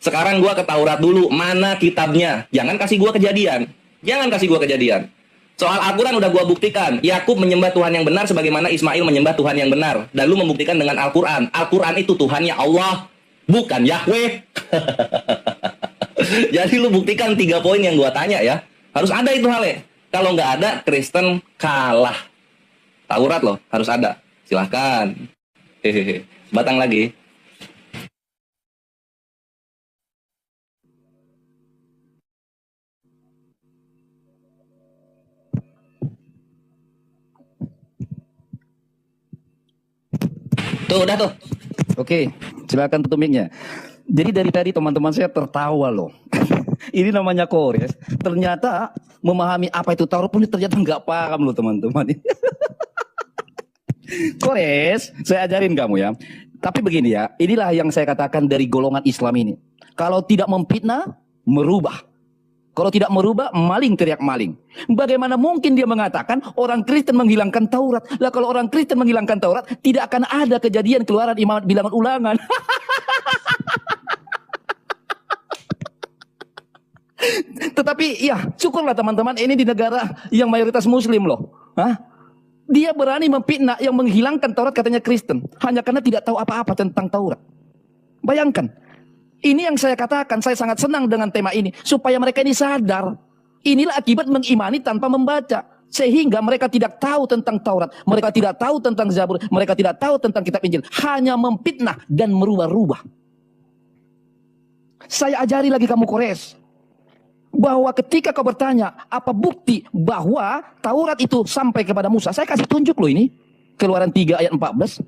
Sekarang gua ke Taurat dulu, mana kitabnya? Jangan kasih gua kejadian. Jangan kasih gua kejadian. Soal Al-Quran udah gua buktikan. Yakub menyembah Tuhan yang benar sebagaimana Ismail menyembah Tuhan yang benar. Dan lu membuktikan dengan Al-Quran. Al-Quran itu Tuhannya Allah, bukan Yahweh. Jadi lu buktikan 3 poin yang gua tanya ya. Harus ada itu Hale. Kalau nggak ada, Kristen kalah. Taurat loh, harus ada. Silahkan. Hehehe. Batang lagi. Tuh, udah tuh. Oke, silakan tutup mic-nya. Jadi dari tadi teman-teman saya tertawa loh. Ini namanya Kores. Ternyata memahami apa itu Taurat pun ternyata nggak paham loh teman-teman. Kores, saya ajarin kamu ya. Tapi begini ya, inilah yang saya katakan dari golongan Islam ini. Kalau tidak memfitnah, merubah. Kalau tidak merubah, maling teriak maling. Bagaimana mungkin dia mengatakan orang Kristen menghilangkan Taurat? Lah kalau orang Kristen menghilangkan Taurat, tidak akan ada kejadian keluaran imamat bilangan ulangan. Tetapi ya syukurlah teman-teman, ini di negara yang mayoritas muslim loh. Dia berani memfitnah yang menghilangkan Taurat katanya Kristen. Hanya karena tidak tahu apa-apa tentang Taurat. Bayangkan. Ini yang saya katakan, saya sangat senang dengan tema ini. Supaya mereka ini sadar. Inilah akibat mengimani tanpa membaca. Sehingga mereka tidak tahu tentang Taurat. Mereka tidak tahu tentang Zabur. Mereka tidak tahu tentang kitab Injil. Hanya memfitnah dan merubah-rubah. Saya ajari lagi kamu Kores. Bahwa ketika kau bertanya, apa bukti bahwa Taurat itu sampai kepada Musa? Saya kasih tunjuk loh ini. Keluaran 3 ayat 14.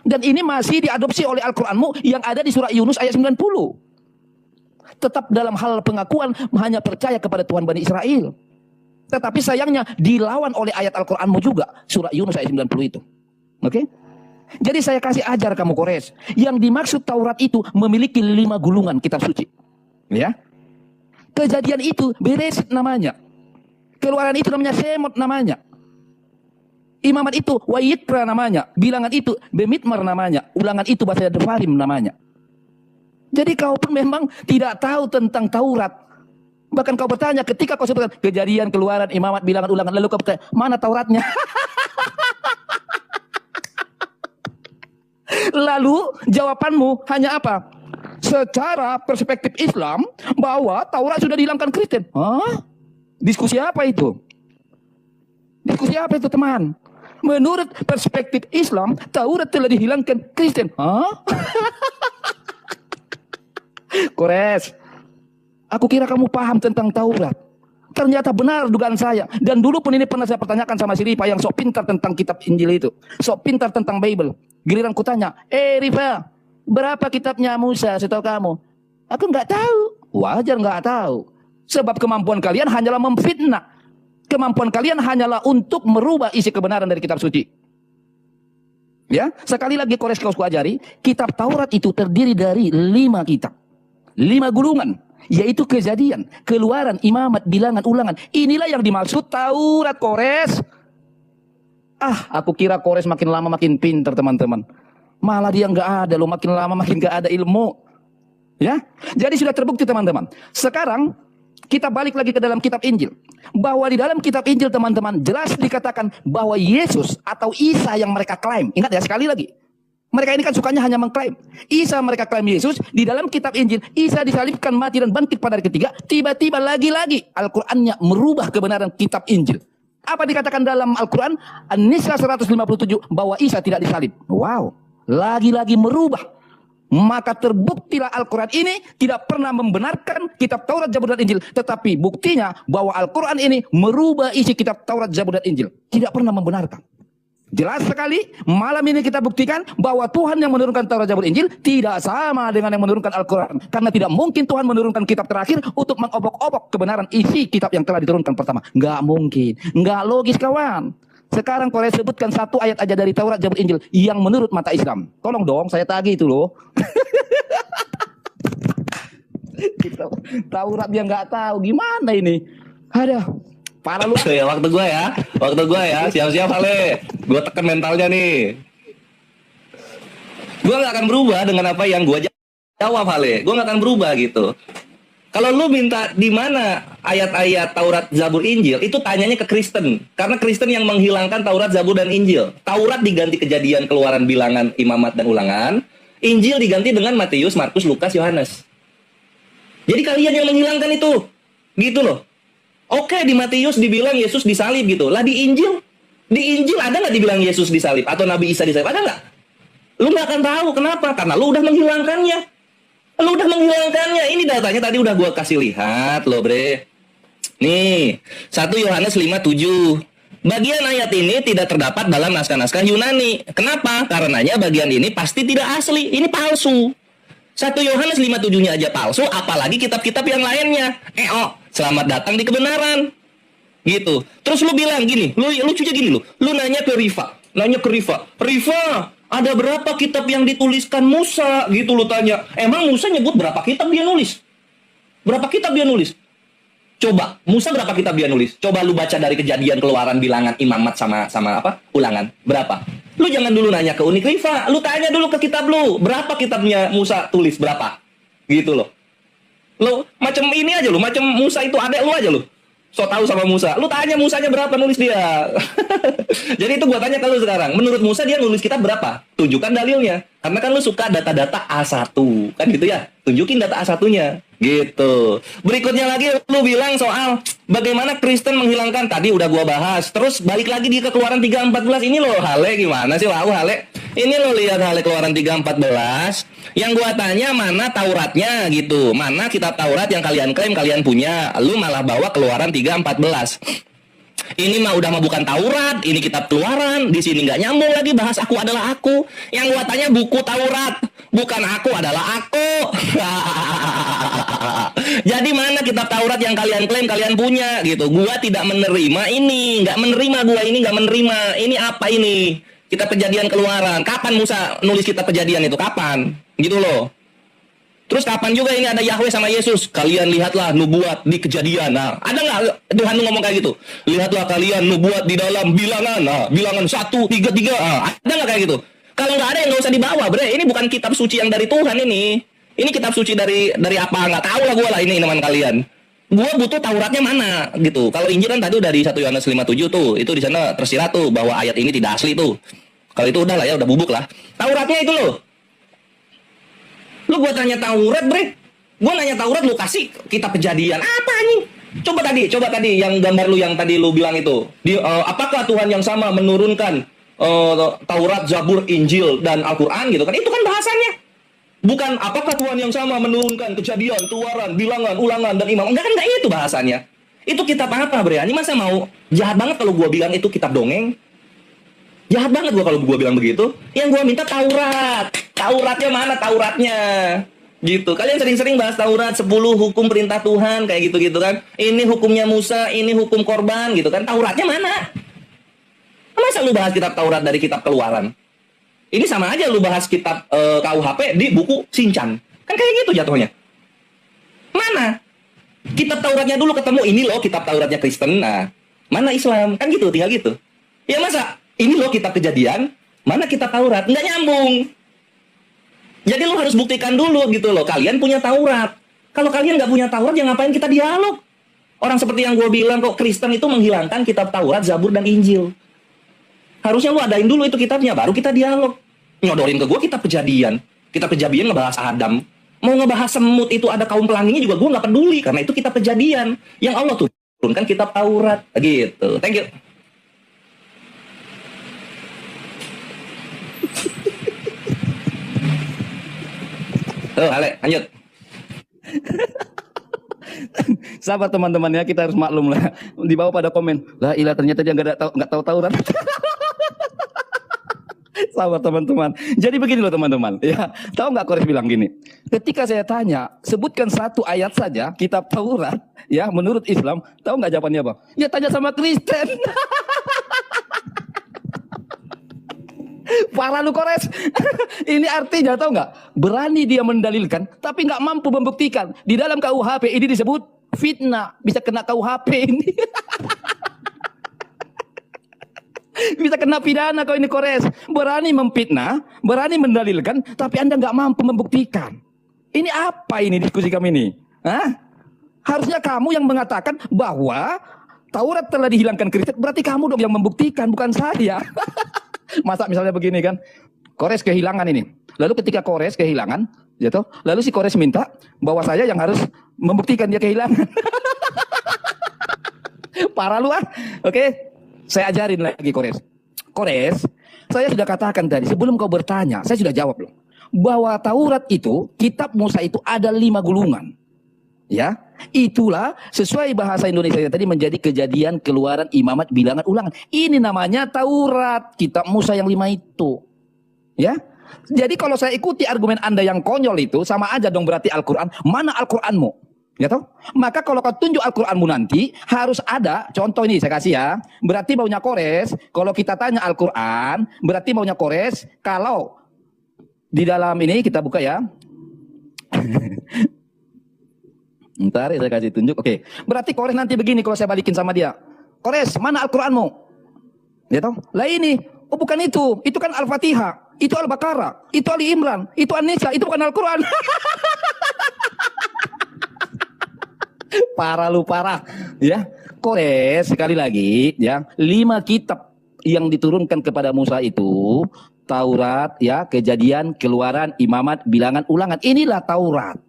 Dan ini masih diadopsi oleh Al-Quranmu yang ada di surah Yunus ayat 90. Tetap dalam hal pengakuan hanya percaya kepada Tuhan Bani Israel. Tetapi sayangnya dilawan oleh ayat Al-Quranmu juga. Surah Yunus ayat 90 itu. Oke? Jadi saya kasih ajar kamu Kores. Yang dimaksud Taurat itu memiliki 5 gulungan kitab suci. Ya? Kejadian itu Beresit namanya. Keluaran itu namanya Semot namanya. Imamat itu Wayitra namanya. Bilangan itu Bemidmar namanya. Ulangan itu bahasa Devarim namanya. Jadi kau pun memang tidak tahu tentang Taurat. Bahkan kau bertanya ketika kau sebutkan Kejadian, Keluaran, Imamat, Bilangan, Ulangan. Lalu kau bertanya, mana Tauratnya? Lalu jawabanmu hanya apa? Secara perspektif Islam bahwa Taurat sudah dihilangkan Kristen. Hah? Diskusi apa itu? Diskusi apa itu teman? Menurut perspektif Islam, Taurat telah dihilangkan Kristen. Hah? Kores, aku kira kamu paham tentang Taurat. Ternyata benar dugaan saya. Dan dulu pun ini pernah saya pertanyakan sama si Rifa yang sok pintar tentang kitab Injil itu. Sok pintar tentang Bible. Giliran ku tanya, Rifa, berapa kitabnya Musa setahu kamu? Aku nggak tahu. Wajar nggak tahu. Sebab kemampuan kalian hanyalah memfitnah. Kemampuan kalian hanyalah untuk merubah isi kebenaran dari kitab suci. Ya, sekali lagi Kores kau ajari, kitab Taurat itu terdiri dari 5 kitab. 5 gulungan. Yaitu Kejadian, Keluaran, Imamat, Bilangan, Ulangan. Inilah yang dimaksud Taurat Kores. Aku kira Kores makin lama makin pintar teman-teman. Malah dia nggak ada loh, makin lama makin nggak ada ilmu. Ya, jadi sudah terbukti teman-teman. Sekarang kita balik lagi ke dalam kitab Injil. Bahwa di dalam kitab Injil teman-teman jelas dikatakan bahwa Yesus atau Isa yang mereka klaim. Ingat ya sekali lagi. Mereka ini kan sukanya hanya mengklaim. Isa mereka klaim Yesus. Di dalam kitab Injil, Isa disalibkan, mati, dan bangkit pada hari ketiga. Tiba-tiba lagi-lagi Al-Qurannya merubah kebenaran kitab Injil. Apa dikatakan dalam Al-Quran? An-Nisa 157 bahwa Isa tidak disalib. Wow. Lagi-lagi merubah. Maka terbuktilah Al-Quran ini tidak pernah membenarkan kitab Taurat, Zabur, dan Injil. Tetapi buktinya bahwa Al-Quran ini merubah isi kitab Taurat, Zabur, dan Injil. Tidak pernah membenarkan. Jelas sekali, malam ini kita buktikan bahwa Tuhan yang menurunkan Taurat, Zabur, Injil tidak sama dengan yang menurunkan Al-Quran. Karena tidak mungkin Tuhan menurunkan kitab terakhir untuk mengobok-obok kebenaran isi kitab yang telah diturunkan pertama. Nggak mungkin. Nggak logis, kawan. Sekarang kalau saya sebutkan satu ayat aja dari Taurat, Zabur, Injil yang menurut mata Islam. Tolong dong, saya tagih itu loh. Taurat dia nggak tahu gimana ini. Ada. Parah lu. Ya, waktu gua ya. Siap-siap Ale. Gua tekan mentalnya nih. Gua nggak akan berubah dengan apa yang gua jawab Ale. Gua nggak akan berubah gitu. Kalau lu minta di mana ayat-ayat Taurat, Zabur, Injil, itu tanyanya ke Kristen. Karena Kristen yang menghilangkan Taurat, Zabur, dan Injil. Taurat diganti Kejadian, Keluaran, Bilangan, Imamat, dan Ulangan. Injil diganti dengan Matius, Markus, Lukas, Yohanes. Jadi kalian yang menghilangkan itu. Gitu loh. Oke, di Matius dibilang Yesus disalib gitu. Lah di Injil ada nggak dibilang Yesus disalib? Atau Nabi Isa disalib? Ada nggak? Lu nggak akan tahu. Kenapa? Karena lu udah menghilangkannya. Ini datanya tadi udah gua kasih lihat loh, bre. Nih, 1 Yohanes 5:7. Bagian ayat ini tidak terdapat dalam naskah-naskah Yunani. Kenapa? Karenanya bagian ini pasti tidak asli. Ini palsu. 1 Yohanes 5:7-nya aja palsu, apalagi kitab-kitab yang lainnya. Selamat datang di kebenaran. Gitu. Terus lu bilang gini, lucunya gini lu. Lu nanya ke Rifa. Rifa, ada berapa kitab yang dituliskan Musa? Gitu lu tanya. Emang Musa nyebut berapa kitab dia nulis? Coba, Musa berapa kitab dia nulis? Coba lu baca dari Kejadian, Keluaran, Bilangan, Imamat sama apa? Ulangan. Berapa? Lu jangan dulu nanya ke Unik Rifa, lu tanya dulu ke kitab lu. Berapa kitabnya Musa tulis berapa? Gitu loh. Lu macam ini aja lu, macam Musa itu adek lu aja lu. So tahu sama Musa. Lu tanya Musanya berapa nulis dia. Jadi itu gua tanya ke lu sekarang. Menurut Musa dia nulis kitab berapa? Tunjukkan dalilnya. Karena kan lu suka data-data A1. Kan gitu ya? Tunjukin data A1-nya. Gitu. Berikutnya lagi lu bilang soal bagaimana Kristen menghilangkan. Tadi udah gua bahas. Terus balik lagi di ke Keluaran 3:14. Ini loh Hale gimana sih? Wow Hale. Ini lo lihat Hale Keluaran 3:14. Yang gua tanya mana Tauratnya gitu. Mana kitab Taurat yang kalian klaim kalian punya. Lu malah bawa Keluaran 3:14. Ini mah udah mah bukan Taurat, ini kitab Keluaran. Di sini nggak nyambung lagi bahas aku adalah aku. Yang gua tanya buku Taurat, bukan aku adalah aku. Jadi mana kitab Taurat yang kalian klaim kalian punya gitu. Gua tidak menerima ini, nggak menerima gua ini nggak menerima. Ini apa ini? Kitab Kejadian, Keluaran. Kapan Musa nulis kitab Kejadian itu? Kapan? Gitu loh. Terus kapan juga ini ada Yahweh sama Yesus? Kalian lihatlah nubuat di Kejadian. Nah, ada nggak Tuhan ngomong kayak gitu? Lihatlah kalian nubuat di dalam Bilangan. Nah, Bilangan 1:3:3. Ada nggak kayak gitu? Kalau nggak ada yang nggak usah dibawa, bre. Ini bukan kitab suci yang dari Tuhan ini. Ini kitab suci dari apa? Nggak tahu lah gue lah ini teman kalian. Gue butuh Tauratnya mana gitu. Kalau Injil kan tadi udah di 1 Yohanes 5:7 tuh. Itu di sana tersirat tuh bahwa ayat ini tidak asli tuh. Kalau itu udah lah ya, udah bubuk lah. Tauratnya itu loh. Lu gua tanya Taurat, bre. Gua nanya Taurat, lu kasih kitab Kejadian. Apa anjing? Coba tadi yang gambar lu yang tadi lu bilang itu. Apakah Tuhan yang sama menurunkan Taurat, Zabur, Injil dan Al-Qur'an gitu kan? Itu kan bahasannya. Bukan apakah Tuhan yang sama menurunkan Kejadian, Keluaran, Bilangan, Ulangan dan Imam. Enggak itu bahasannya. Itu kitab apa, bre? Ini masa mau jahat banget kalau gua bilang itu kitab dongeng? Jahat banget gua kalau gua bilang begitu. Yang gua minta Taurat. Tauratnya mana Tauratnya? Gitu. Kalian sering-sering bahas Taurat 10 hukum perintah Tuhan kayak gitu-gitu kan. Ini hukumnya Musa, ini hukum korban gitu kan. Tauratnya mana? Masa lu bahas kitab Taurat dari kitab Keluaran? Ini sama aja lu bahas kitab KUHP di buku Sinchan. Kan kayak gitu jatuhnya. Mana? Kitab Tauratnya dulu ketemu, ini loh kitab Tauratnya Kristen. Nah, mana Islam? Kan gitu, tinggal gitu. Ya masa ini loh kitab Kejadian, mana kitab Taurat? Nggak nyambung. Jadi lo harus buktikan dulu gitu loh. Kalian punya Taurat. Kalau kalian nggak punya Taurat, ya ngapain kita dialog? Orang seperti yang gue bilang kok Kristen itu menghilangkan kitab Taurat, Zabur, dan Injil. Harusnya lo adain dulu itu kitabnya, baru kita dialog. nyodorin ke gue kitab Kejadian. Kitab Kejadian ngebahas Adam. Mau ngebahas semut itu ada kaum pelanginya juga gue nggak peduli karena itu kitab Kejadian yang Allah turunkan kitab Taurat gitu. Thank you. Ale, lanjut. Sabar teman-teman ya, kita harus maklum lah. Di bawah pada komen, lah ilah ternyata dia nggak tahu Taurat. Sabar teman-teman. Jadi begini loh teman-teman. Ya, tahu nggak Kores bilang gini? Ketika saya tanya, sebutkan satu ayat saja kitab Taurat, ya menurut Islam, tahu nggak jawabannya apa? Ya tanya sama Kristen. Parah lu Kores. Ini artinya tahu nggak? Berani dia mendalilkan, tapi nggak mampu membuktikan. Di dalam KUHP ini disebut fitnah, bisa kena KUHP ini. Bisa kena pidana kau ini Kores. Berani memfitnah, berani mendalilkan, tapi Anda nggak mampu membuktikan. Ini apa ini diskusi kami ini? Hah? Harusnya kamu yang mengatakan bahwa Taurat telah dihilangkan Kristen, berarti kamu dong yang membuktikan, bukan saya. Masa misalnya begini kan, Kores kehilangan ini. Lalu ketika Kores kehilangan, gitu, lalu si Kores minta bahwa saya yang harus membuktikan dia kehilangan. Parah lu ah. Oke, saya ajarin lagi Kores. Kores, saya sudah katakan tadi sebelum kau bertanya, saya sudah jawab loh. Bahwa Taurat itu, kitab Musa itu ada 5 gulungan. Ya, itulah sesuai bahasa Indonesia tadi menjadi Kejadian, Keluaran, Imamat, Bilangan, Ulangan. Ini namanya Taurat, kitab Musa yang 5 itu. Ya. Jadi kalau saya ikuti argumen Anda yang konyol itu, sama aja dong berarti Al-Qur'an. Mana Al-Qur'anmu? Ya toh? Maka kalau kau tunjuk Al-Qur'anmu nanti harus ada contoh ini saya kasih ya. Berarti maunya Kores, kalau kita tanya Al-Qur'an, berarti maunya Kores kalau di dalam ini kita buka ya. Ntar saya kasih tunjuk. Oke. Berarti Kores nanti begini kalau saya balikin sama dia. Kores, mana Al-Qur'anmu? Ya toh? Lah ini, oh bukan itu. Itu kan Al-Fatihah, itu Al-Baqarah, itu Ali Imran, itu An-Nisa, itu bukan Al-Qur'an. Parah lu parah. Ya. Kores sekali lagi ya, 5 kitab yang diturunkan kepada Musa itu Taurat ya, Kejadian, Keluaran, Imamat, Bilangan, Ulangan. Inilah Taurat.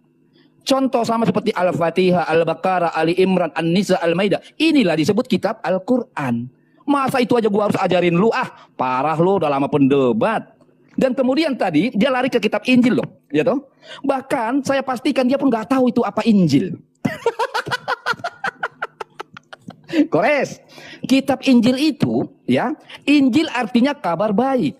Contoh sama seperti Al-Fatihah, Al-Baqarah, Ali Imran, An-Nisa, Al-Maidah. Inilah disebut kitab Al-Quran. Masa itu aja gua harus ajarin lu? Ah, parah lu, udah lama pendebat. Dan kemudian tadi dia lari ke kitab Injil loh, ya toh? Bahkan saya pastikan dia pun nggak tahu itu apa Injil. Kores, kitab Injil itu ya, Injil artinya kabar baik.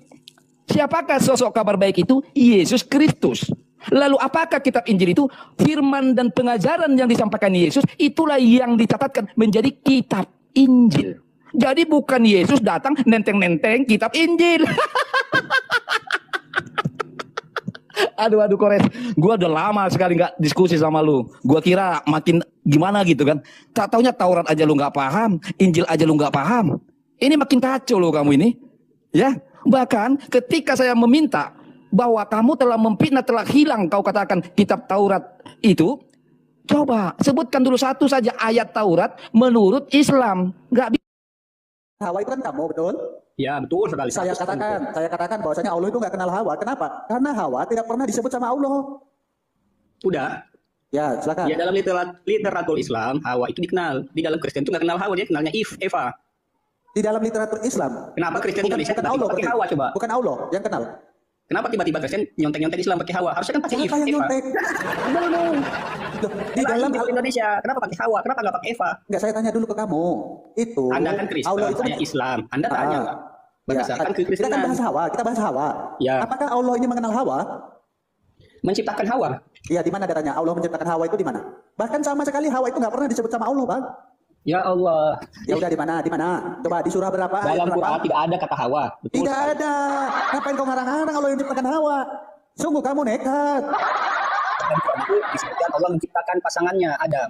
Siapakah sosok kabar baik itu? Yesus Kristus. Lalu apakah kitab Injil itu? Firman dan pengajaran yang disampaikan Yesus, itulah yang dicatatkan menjadi kitab Injil. Jadi bukan Yesus datang nenteng-nenteng kitab Injil. Aduh Kores, gua udah lama sekali nggak diskusi sama lu. Gua kira makin gimana gitu kan. Tak taunya Taurat aja lu nggak paham, Injil aja lu nggak paham. Ini makin kacau lo kamu ini. Ya, bahkan ketika saya meminta bahwa kamu telah memfitnah, telah hilang kau katakan kitab Taurat itu, coba sebutkan dulu satu saja ayat Taurat menurut Islam. Nggak bisa. Hawa itu kan kamu, betul? Ya betul sekali. Saya katakan bahwasanya Allah itu nggak kenal Hawa. Kenapa? Karena Hawa tidak pernah disebut sama Allah. Udah. Ya, silakan. Ya dalam literatur Islam, Hawa itu dikenal. Di dalam Kristen itu nggak kenal Hawa, dia kenalnya Eva. Di dalam literatur Islam. Kenapa Kristen Indonesia bukan Allah pakai Hawa coba? Bukan Allah yang kenal. Kenapa tiba-tiba Kristen nyontek-nyontek Islam pakai Hawa? Harusnya kan pakai Siapa yang Eva. nyontek? Di dalam Indonesia, kenapa pakai Hawa? Kenapa nggak pakai Eva? Enggak, saya tanya dulu ke kamu. Itu Anda kan Kristen, Allah itu saya Islam. Anda tanya nggak? Berdasarkan kita kan kekristenan. kita bahas Hawa. Ya. Apakah Allah ini mengenal Hawa? Menciptakan Hawa. Iya, di mana datanya Allah menciptakan Hawa itu di mana? Bahkan sama sekali Hawa itu nggak pernah disebut sama Allah, Bang. Ya Allah. Ya udah di mana? Di mana? Coba di surah berapa? Dalam ayat berapa? Quran tidak ada kata Hawa. Betul Tidak sekali. ada. Ngapain kau ngarang-ngarang Allah yang menciptakan Hawa? Sungguh kamu nekat. Dalam Quran itu disebutkan Allah menciptakan pasangannya Adam.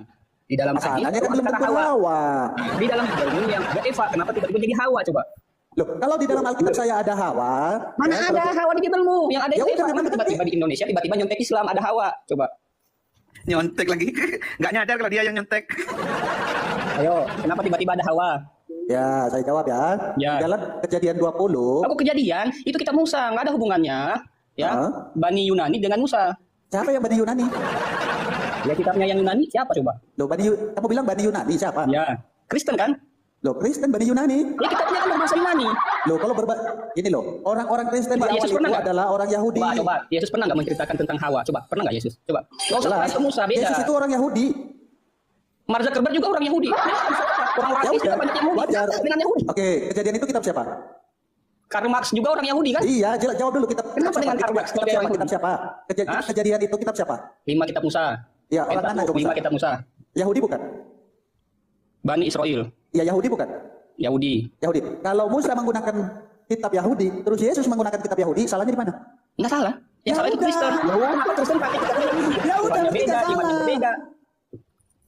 Di dalam hadis Pasangannya kan Allah belum kata tentu Hawa. Di dalam Quran yang ada Eva, kenapa tiba-tiba jadi Hawa coba? Loh, kalau di dalam Alkitab saya ada Hawa. Mana ya, ada terus- Hawa di Biblemu? Yang ada Ya itu udah, Eva. Kenapa berarti- tiba-tiba di Indonesia tiba-tiba nyontek Islam ada Hawa? Coba. Nyontek lagi. Nggak nyadar kalau dia yang nyontek. Ayo, kenapa tiba-tiba ada Hawa? Ya, saya jawab ya. Ya. Dalam Kejadian 20, Aku kejadian, itu kitab Musa, nggak ada hubungannya. Ya, Hah? Bani Yunani dengan Musa. siapa yang Bani Yunani? Ya kitabnya yang Yunani siapa coba? Loh, kamu bilang Bani Yunani siapa? Ya, Kristen kan? Loh, Kristen Bani Yunani. Ya kitabnya kan berbahasa Yunani. Loh, kalau ini loh, orang-orang Kristen di Coba, awal Yesus itu pernah nggak? adalah orang Yahudi. Coba, Yesus pernah nggak menceritakan tentang Hawa? Coba, pernah nggak Yesus? Coba. Nggak usah Jelas. bahas ke Musa, beda. Yesus itu orang Yahudi. Mark Zuckerberg juga orang Yahudi. Orang Ya rasis juga udah, banyak Yahudi. wajar. Dengan Yahudi. Oke, Kejadian itu kitab siapa? Karl Marx juga orang Yahudi kan? Iya, jawab dulu kitab Kenapa siapa? dengan Karl Marx Kitab sebagai siapa? orang Kitab Yahudi? siapa? Hah? Kejadian itu kitab siapa? 5 kitab Musa. Ya, orang mana itu 5 Musa? kitab Musa. Yahudi bukan? Bani Israel. Ya, Yahudi bukan? Yahudi. Yahudi. Kalau Musa menggunakan kitab Yahudi, terus Yesus menggunakan kitab Yahudi, salahnya di mana? Enggak salah. Yang Ya salah itu udah. Kristen. Kenapa Kristen pakai kitab Yahudi? Ya udah, Tuhannya berarti beda, nggak imannya salah. beda.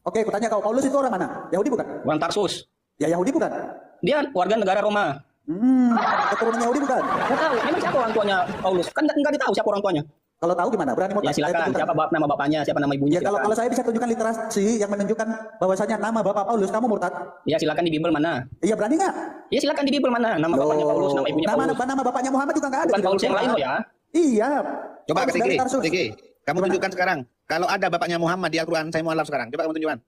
Oke, aku tanya kau, Paulus itu orang mana? Yahudi bukan? Orang Tarsus. Ya, Yahudi bukan? Dia warga negara Roma. Keturunan Yahudi bukan? Nggak tahu. Memang siapa orang tuanya Paulus? Kan nggak ditahu siapa orang tuanya. Kalau tahu gimana? Berani mau Ya silakan. tunjukkan. Siapa nama bapaknya? Siapa nama ibunya? Ya, kalau silakan. saya bisa tunjukkan literasi yang menunjukkan bahwasanya nama Bapak Paulus, kamu murtad. Ya silakan di Bible mana? Iya, berani nggak? Ya silakan di Bible mana? Nama bapaknya Paulus, nama ibunya nama, Paulus. nama bapaknya Muhammad juga nggak ada. Bukan di Paulus yang Alkitab. lain loh ya. Iya. Coba Paulus Kak dari Tiki, Tarsus. Tiki, kamu Gimana? tunjukkan sekarang. Kalau ada bapaknya Muhammad di Al-Quran, saya mualaf sekarang. Coba kamu tunjukkan.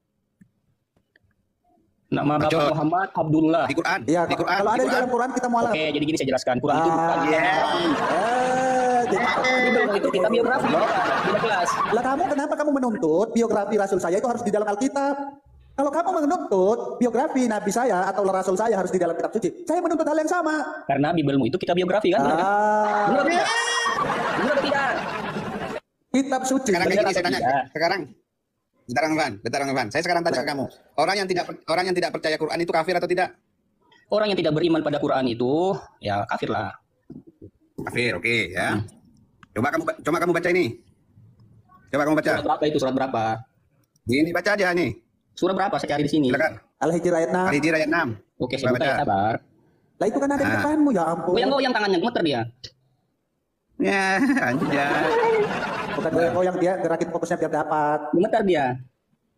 Nama bapak Bacot. Muhammad Abdullah. Di Quran. Iya, di Quran. kalau ada di Quran. dalam Quran kita mualaf. Oke, jadi gini saya jelaskan. Quran itu bukan Bible itu kitab biografi. Tidak kelas. Lah kamu kenapa kamu menuntut biografi Rasul saya itu harus di dalam Alkitab? Kalau kamu menuntut biografi Nabi saya atau Rasul saya harus di dalam kitab suci, saya menuntut hal yang sama. Karena Biblemu itu kitab biografi kan? Benar kan? Benar atau tidak? Benar atau tidak? Kitab suci. Sekarang kayak gini Benar saya atau tanya. tidak? Sekarang. Bentar Bang. Saya sekarang tanya ke kamu. Orang yang tidak percaya Quran itu kafir atau tidak? Orang yang tidak beriman pada Quran itu ya kafir lah. Kafir, oke ya. Coba kamu baca ini. Coba kamu baca. Surat berapa itu? Surat berapa? Ini baca aja nih. Surat berapa? Saya cari di sini. Silakan. Al-Hijr ayat 6. Al-Hijr ayat 6. Oke, Coba saya buka ya, baca. sabar. Lah itu kan ada di Ah. depanmu, ya ampun. Goyang-goyang tangannya, gemeter dia. Ya, anjay. Bukan goyang dia, gerakin fokusnya biar dapat. Gemeter dia.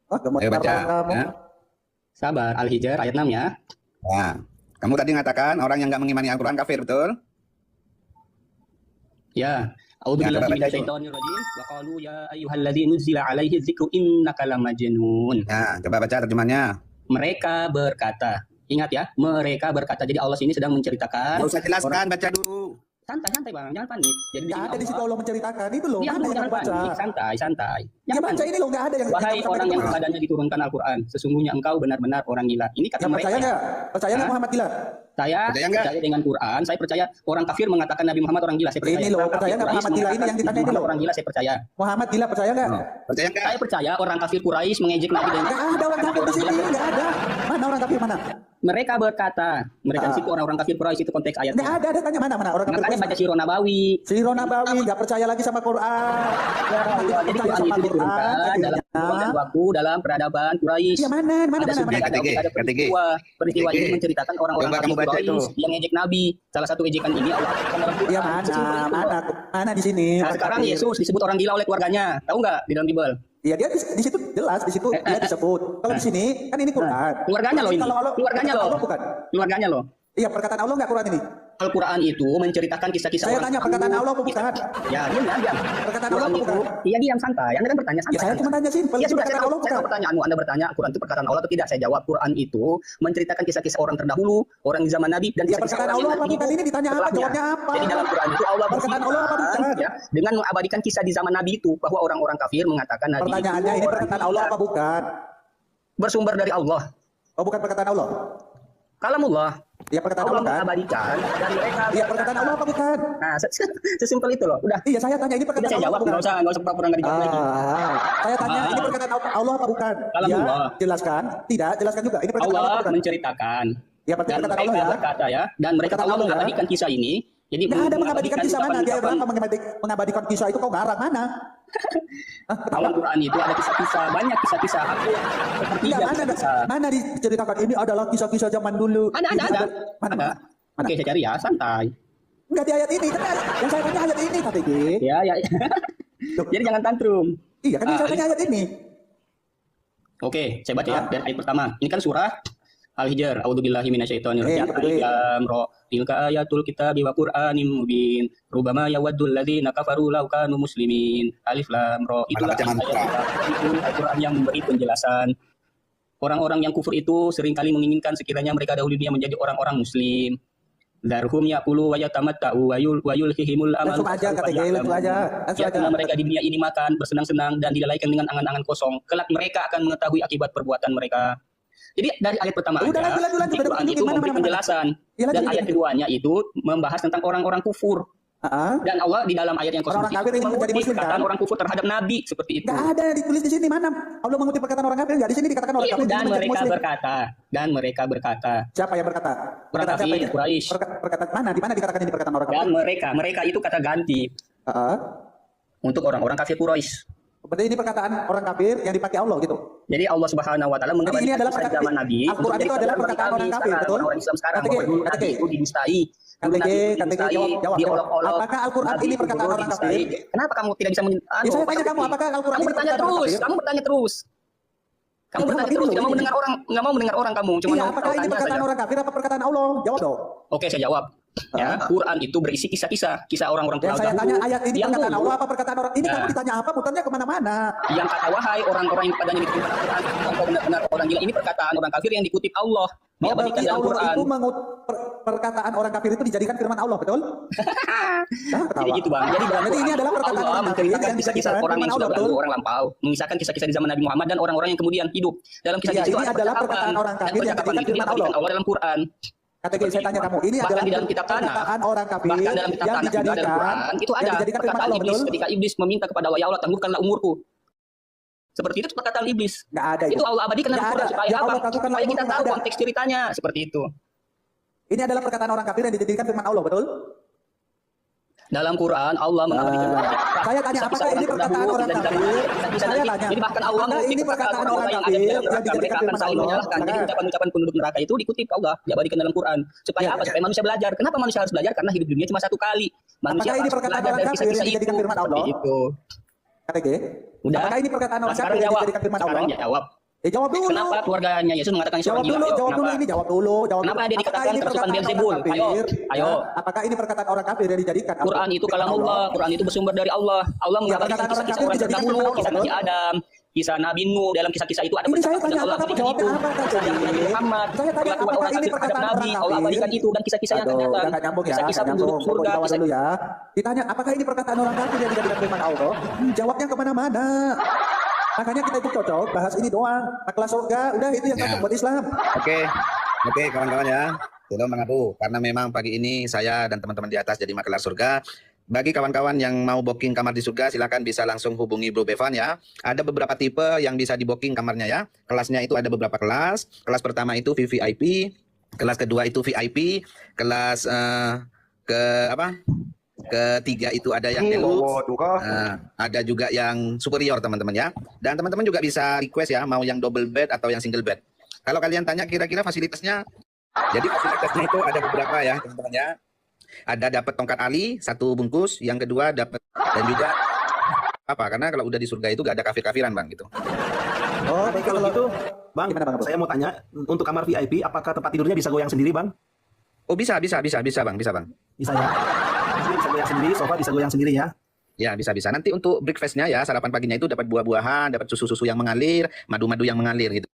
Oh, gemetar Ayo baca. kamu. Ya. Sabar, Al-Hijr ayat 6 ya. Nah, kamu tadi mengatakan orang yang nggak mengimani Al-Quran kafir, betul? Ya. Ya, A'udzubillahi coba baca minasyaitonir rajim. Wa qalu ya ayyuhalladzina nuzila 'alaihi dzikru innaka lamajnun. Ya, coba baca terjemahannya. Mereka berkata, ingat ya, mereka berkata. Jadi Allah sini sedang menceritakan. Nggak usah jelaskan, baca dulu. Santai-santai Bang, jangan panik. Jadi Nggak ada di situ Allah menceritakan itu loh. Diam Mana dulu, yang jangan kamu baca? panik, santai. Ya Jangan baca panik. ini loh, nggak ada yang Wahai sampai orang di yang Quran. kepadanya diturunkan Al-Quran, sesungguhnya engkau benar-benar orang gila. Ini kata Ya mereka. percaya nggak? Percaya nggak Hah? Muhammad gila? Saya Percaya nggak? percaya dengan Quran. Saya percaya orang kafir mengatakan Nabi Muhammad orang gila. Saya percaya. Ini loh, Orang percaya kafir nggak Quraisy Muhammad gila? Ini mengatakan yang ditanya Nabi ini Muhammad loh. orang gila. Saya percaya. Muhammad gila, percaya nggak? Percaya nggak? Saya percaya orang kafir Quraisy mengejek Nabi dengan Nggak ada orang kafir di sini, nggak ada. Mana orang kafir mana? mereka berkata, mereka di situ orang-orang kafir Quraisy itu konteks Nggak ayatnya. ada tanya mana orang kafir. Makanya baca Sirah Nabawi. Sirah Nabawi nggak percaya lagi sama Quran. Ya, Jadi tidak Quran percaya sama itu diturunkan dalam akhirnya. waktu dalam peradaban Quraisy. Ya mana Ada Kata peristiwa Kata ini menceritakan orang-orang Coba kafir kamu baca Quraisy itu. yang ngejek Nabi. Salah satu ejekan ini Allah katakan dalam Quran. Ya Sesimpel itu, mana Bro. mana di sini. Nah, orang sekarang kafir. Yesus disebut orang gila oleh keluarganya. Tahu nggak di dalam Bible? Iya dia di situ jelas di situ dia disebut. Kalau di sini kan ini Quran. Keluarganya loh ini. Kalau Allah, Keluarganya loh. Allah bukan. Keluarganya loh. Iya perkataan Allah nggak Quran ini. Al-Quran itu menceritakan kisah-kisah Saya orang tanya perkataan Allah apa bukan? Ya, diam. Perkataan Quran Allah apa itu, bukan? iya diam santai. Anda kan bertanya santai. Ya saya cuma tanya simpel. Ya Itu sudah, saya perkataan tahu, Allah saya tahu bukan. pertanyaanmu. Anda bertanya Quran itu perkataan Allah atau tidak? Saya jawab Quran itu menceritakan kisah-kisah orang terdahulu, orang di zaman Nabi dan Ya, kisah-kisah perkataan orang Allah yang apa nanti bukan? hidup Ini ditanya apa? setelahnya. Jawabnya apa? Jadi dalam Quran itu Allah Perkataan Allah apa berfirman, bukan? ya, dengan mengabadikan kisah di zaman Nabi itu bahwa orang-orang kafir mengatakan Nabi Pertanyaannya itu ini orang perkataan gila. Allah apa bukan? Bersumber dari Allah. Oh bukan perkataan Allah. Kalamullah. Ya perkataan Allah Allah kan? mengabadikan dan mereka Iya perkataan Allah apa bukan? Nah, sesimpel itu loh. Udah. Iya saya tanya ini Udah perkataan saya Allah jawab, apa bukan? nggak usah pura-pura nggak dijawab lagi. Saya tanya ini perkataan Allah apa bukan? Kalau Ya, Allah. jelaskan. Tidak, jelaskan juga. Ini perkataan Allah Allah apa bukan? menceritakan Ya, berarti dan perkataan mereka Allah ya. berkata ya, dan mereka Perkataan Allah Allah ya. mengabadikan kisah ini. Jadi Nggak ada mengabadikan kisah mana? Dia ungkapan-ungkapan. berapa mengabadikan kisah itu kau garang mana? Dalam Quran itu ada kisah-kisah, banyak kisah-kisah. Aku seperti Iya, dia mana kisah. mana diceritakan ini adalah kisah-kisah zaman dulu. Ada. Ini Ada. Mana? Oke, saya cari ya, santai. Enggak di ayat ini, kan yang saya tanya ayat ini kata G. Ya. Jadi jangan tantrum. Iya, kan yang saya tanya ayat ini. Oke, saya baca ya dari ayat pertama. Ini kan surah Al-Hijr, a'udzubillahi minasyaitonir rajim. betul. Alif lam ra. Tilka ayatul kitabi wa qur'anin mubin. Rubama yawaddul ladzina kafaru law kanu muslimin. Alif lam ra. Itulah Malah baca mantra. itu Al-Qur'an yang memberi penjelasan. Orang-orang yang kufur itu seringkali menginginkan sekiranya mereka dahulu dunia menjadi orang-orang muslim. Darhum yaqulu wa yatamatta'u wa yulhihimul amal. Langsung aja KTG, langsung aja. Langsung aja. Biarkanlah mereka di dunia ini makan, bersenang-senang dan dilalaikan dengan angan-angan kosong. Kelak mereka akan mengetahui akibat perbuatan mereka. Jadi dari ayat pertama Udah, aja, lanjut, di Quran lanjut. itu Mana, memberi mana, mana. penjelasan. Ya, lanjut, Dan lanjut. ayat keduanya itu membahas tentang orang-orang kufur. Dan Allah di dalam ayat yang Orang-orang kafir itu ingin menjadi mengutip muslim, kan? perkataan orang kufur terhadap Nabi seperti itu. Nggak ada ditulis di sini, mana? Allah mengutip perkataan orang kafir, nggak di sini dikatakan orang Iya, kafir dan ingin menjadi mereka muslim. berkata, Siapa yang berkata? Orang Berkata kafir, siapa ini? Quraisy. Perkataan mana? Di mana dikatakan ini perkataan orang kafir? dan mereka itu kata ganti Heeh. untuk orang-orang kafir Quraisy. Berarti ini perkataan orang kafir yang dipakai Allah gitu. Jadi Allah Subhanahu wa taala Jadi ini mengabadikan adalah kisah perkataan zaman Nabi. Al-Quran itu adalah perkataan orang kafir, betul? Orang Islam sekarang KTG, bahwa dulu Nabi KTG. itu didustai. Dulu KTG, Nabi itu KTG, didustai, jawab. diolok-olok. Apakah Al-Quran Nabi ini itu perkataan dulu orang didustai. kafir? Kenapa kamu tidak bisa Ya, saya tanya kamu, apakah Al-Quran kamu ini bertanya perkataan orang terus, kafir? kamu bertanya terus. Kamu Jawab bertanya ini terus, dulu, nggak mau ini. mendengar orang, nggak mau mendengar orang kamu. Cuma Iya, mau apakah ini tanya perkataan saja. orang kafir apa perkataan Allah? Jawab dong. Oke, saya jawab. Ya, Quran itu berisi kisah orang-orang Dan saya terdahulu tanya ayat ini yang perkataan dulu Allah apa perkataan orang? Ini Nah. kamu ditanya apa? Putarnya kemana-mana. yang kata wahai orang-orang yang padanya diturunkan Al-Quran, engkau benar-benar orang gila. Ini perkataan orang kafir yang dikutip Allah, Oh, diabadikan berarti dalam Allah Quran. itu perkataan orang kafir itu dijadikan firman Allah, betul? Nah, Jadi gitu bang. Jadi dalam Berarti ini Quran, adalah perkataan Allah orang kafir menceritakan yang kisah-kisah dijadikan orang yang firman sudah Allah, berlalu, betul? orang lampau, mengisahkan kisah-kisah di zaman Nabi Muhammad dan orang-orang yang kemudian hidup. Dalam kisah-kisah Iya, itu ini ada adalah percakapan. perkataan orang Dan kafir yang percakapan dijadikan itu firman diabadikan Allah. Allah dalam Quran. KTG, saya tanya kamu, ini Bahkan adalah di dalam kitab Tanah, perkataan orang kafir bahkan dalam kitab yang Tanah juga ada Quran, itu ada yang dijadikan firman perkataan Allah, iblis betul? ketika iblis meminta kepada Allah, ya Allah tangguhkanlah umurku. Seperti itu perkataan iblis. Nggak ada Itu Allah abadikan dalam Nggak Quran ada. supaya Ya apa? Allah, tangguhkanlah Supaya kita umurku, tahu nggak ada. konteks ceritanya seperti itu. Ini adalah perkataan orang kafir yang dijadikan firman Allah, betul? Dalam Quran Allah mengabadikan Saya tanya, apakah ini perkataan orang kafir? Saya tanya, Jadi bahkan Allah apakah ini perkataan orang yang kafir ada di yang neraka, dijadikan mereka akan firman saling Allah? menyalahkan. Jadi Maka- ucapan-ucapan penduduk neraka itu dikutip Allah, diabadikan dalam Quran. Supaya Ya, apa? ya. Supaya manusia belajar. Kenapa manusia harus belajar? Karena hidup dunia cuma satu kali. Manusia Apakah ini harus perkataan belajar orang dari kafir yang kisah-kisah dijadikan itu. firman Allah? Seperti itu. KTG, Udah. apakah ini perkataan Nah, orang sekarang kafir yang jawab. dijadikan firman Allah? Sekarang jawab. Jawab dulu. Kenapa keluarganya Yesus mengatakan Jawab seorang gila? dulu, Ayo, jawab dulu kenapa? ini, jawab dulu, jawab Kenapa dulu. dia dikatakan Apakah ini kerasukan perkataan Beelzebul? orang kafir? Ayo. Ya, apakah ini perkataan orang kafir yang dijadikan? Quran itu firman kalamullah, Quran itu bersumber dari Allah. Allah mengabadikan perkataan orang kisah-kisah kafir orang dijadikan terdahulu, firman kisah Allah, Nabi Adam, kisah Nabi Nuh. Dalam kisah-kisah itu ada Ini saya percakapan tanya, Allah apa kamu seperti jawabnya itu. apa, Kak Kisah Jadi? Nabi Muhammad, Saya tanya, perlakuan apakah orang ini kafir terhadap perkataan Nabi, orang Allah kafir? abadikan itu dan kisah-kisah yang akan Aduh, datang. nggak nyambung ya, Kisah-kisah nggak penduduk nyambung. surga, Jawab kisah dulu ya. Ditanya, apakah ini perkataan orang kafir yang dijadikan firman Allah? Jawabnya kemana-mana. Makanya kita itu cocok bahas ini doang. Kelas surga, udah itu yang Ya. cocok buat Islam. Oke, oke kawan-kawan ya. Tolong Bang Abu, karena memang pagi ini saya dan teman-teman di atas jadi makelar surga. Bagi kawan-kawan yang mau booking kamar di surga, silakan bisa langsung hubungi Bro Bevan ya. Ada beberapa tipe yang bisa di booking kamarnya ya. Kelasnya itu ada beberapa kelas. Kelas pertama itu VVIP, kelas kedua itu VIP, kelas ketiga itu ada yang deluxe. Ada juga yang superior teman-teman ya. Dan teman-teman juga bisa request ya, mau yang double bed atau yang single bed. Kalau kalian tanya kira-kira fasilitasnya, jadi fasilitasnya itu ada beberapa ya teman-teman ya. Ada dapat tongkat ali 1 bungkus, yang kedua dapat, dan juga apa? Karena kalau udah di surga itu gak ada kafir-kafiran bang gitu. Oh, Tapi kalau gitu, Bang, Gimana, Bang Abu? saya mau tanya, untuk kamar VIP, apakah tempat tidurnya bisa goyang sendiri, Bang? Oh bisa bang, bisa bang. Bisa ya? Jadi bisa goyang sendiri, sofa bisa goyang sendiri ya? Ya bisa. Nanti untuk breakfastnya ya, sarapan paginya itu dapat buah-buahan, dapat susu-susu yang mengalir, madu-madu yang mengalir gitu.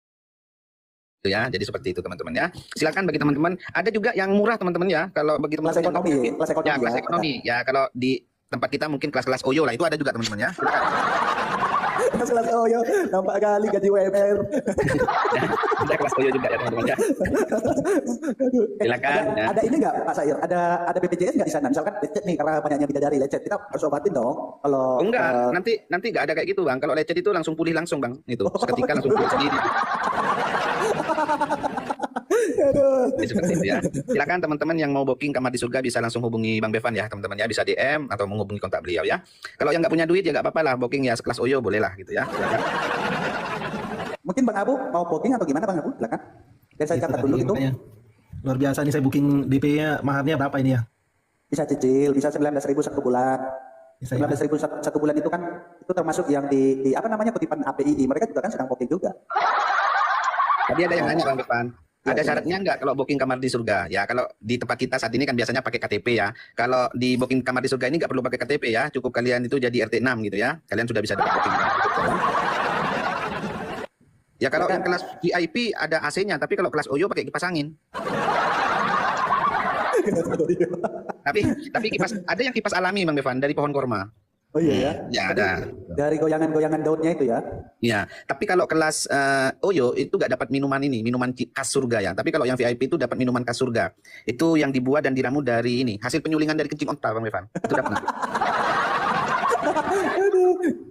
Ya, jadi seperti itu teman-teman ya. Silakan bagi teman-teman. Ada juga yang murah teman-teman ya. Kalau bagi Kelas teman-teman ekonomi, yang- kelas ekonomi ya, kelas ya. ekonomi. Ya kalau di tempat kita mungkin kelas-kelas Oyo lah itu ada juga teman-teman ya. kelas oh yo, nampak kali gaji UMR. Ada kelas Oyo juga ya teman-teman ya. Silakan, ya. Ada ini nggak Pak Sair? Ada BPJS nggak di sana? Misalkan lecet nih karena banyaknya bidadari lecet, kita harus obatin dong. Kalau Oh, enggak, nanti enggak ada kayak gitu bang. Kalau lecet itu langsung pulih langsung bang. Itu seketika langsung pulih sendiri. Jadi seperti itu ya. Silakan teman-teman yang mau booking kamar di surga bisa langsung hubungi Bang Bevan ya teman-teman ya. Bisa DM atau menghubungi kontak beliau ya. Kalau yang nggak punya duit ya nggak apa-apa lah, booking ya sekelas Oyo boleh lah gitu ya. Silakan. mungkin Bang Abu mau booking atau gimana Bang Abu? Silakan. Dan saya catat dulu itu. Makanya, luar biasa nih saya booking DP-nya, maharnya berapa ini ya? Bisa cicil, bisa 19.000 1 bulan. Bisa ya? 19.000 1 bulan itu kan itu termasuk yang di apa namanya kutipan APII. Mereka juga kan sedang booking juga. Tadi ada yang nanya Bang Bevan. Ada syaratnya nggak kalau booking kamar di surga? Ya, kalau di tempat kita saat ini kan biasanya pakai KTP ya. Kalau di booking kamar di surga ini nggak perlu pakai KTP ya. Cukup kalian itu jadi RT 6 gitu ya. Kalian sudah bisa dapat booking. Ya kalau yang kelas VIP ada AC-nya, tapi kalau kelas Oyo pakai kipas angin. tapi kipas ada yang kipas alami Bang Bevan dari pohon korma. Oh iya ya. Ya ada. Dari goyangan-goyangan daunnya itu ya. Ya, tapi kalau kelas Oyo itu nggak dapat minuman ini, minuman khas surga ya. Tapi kalau yang VIP itu dapat minuman khas surga. Itu yang dibuat dan diramu dari ini, hasil penyulingan dari kencing onta, Bang Bevan. Itu dapat nanti.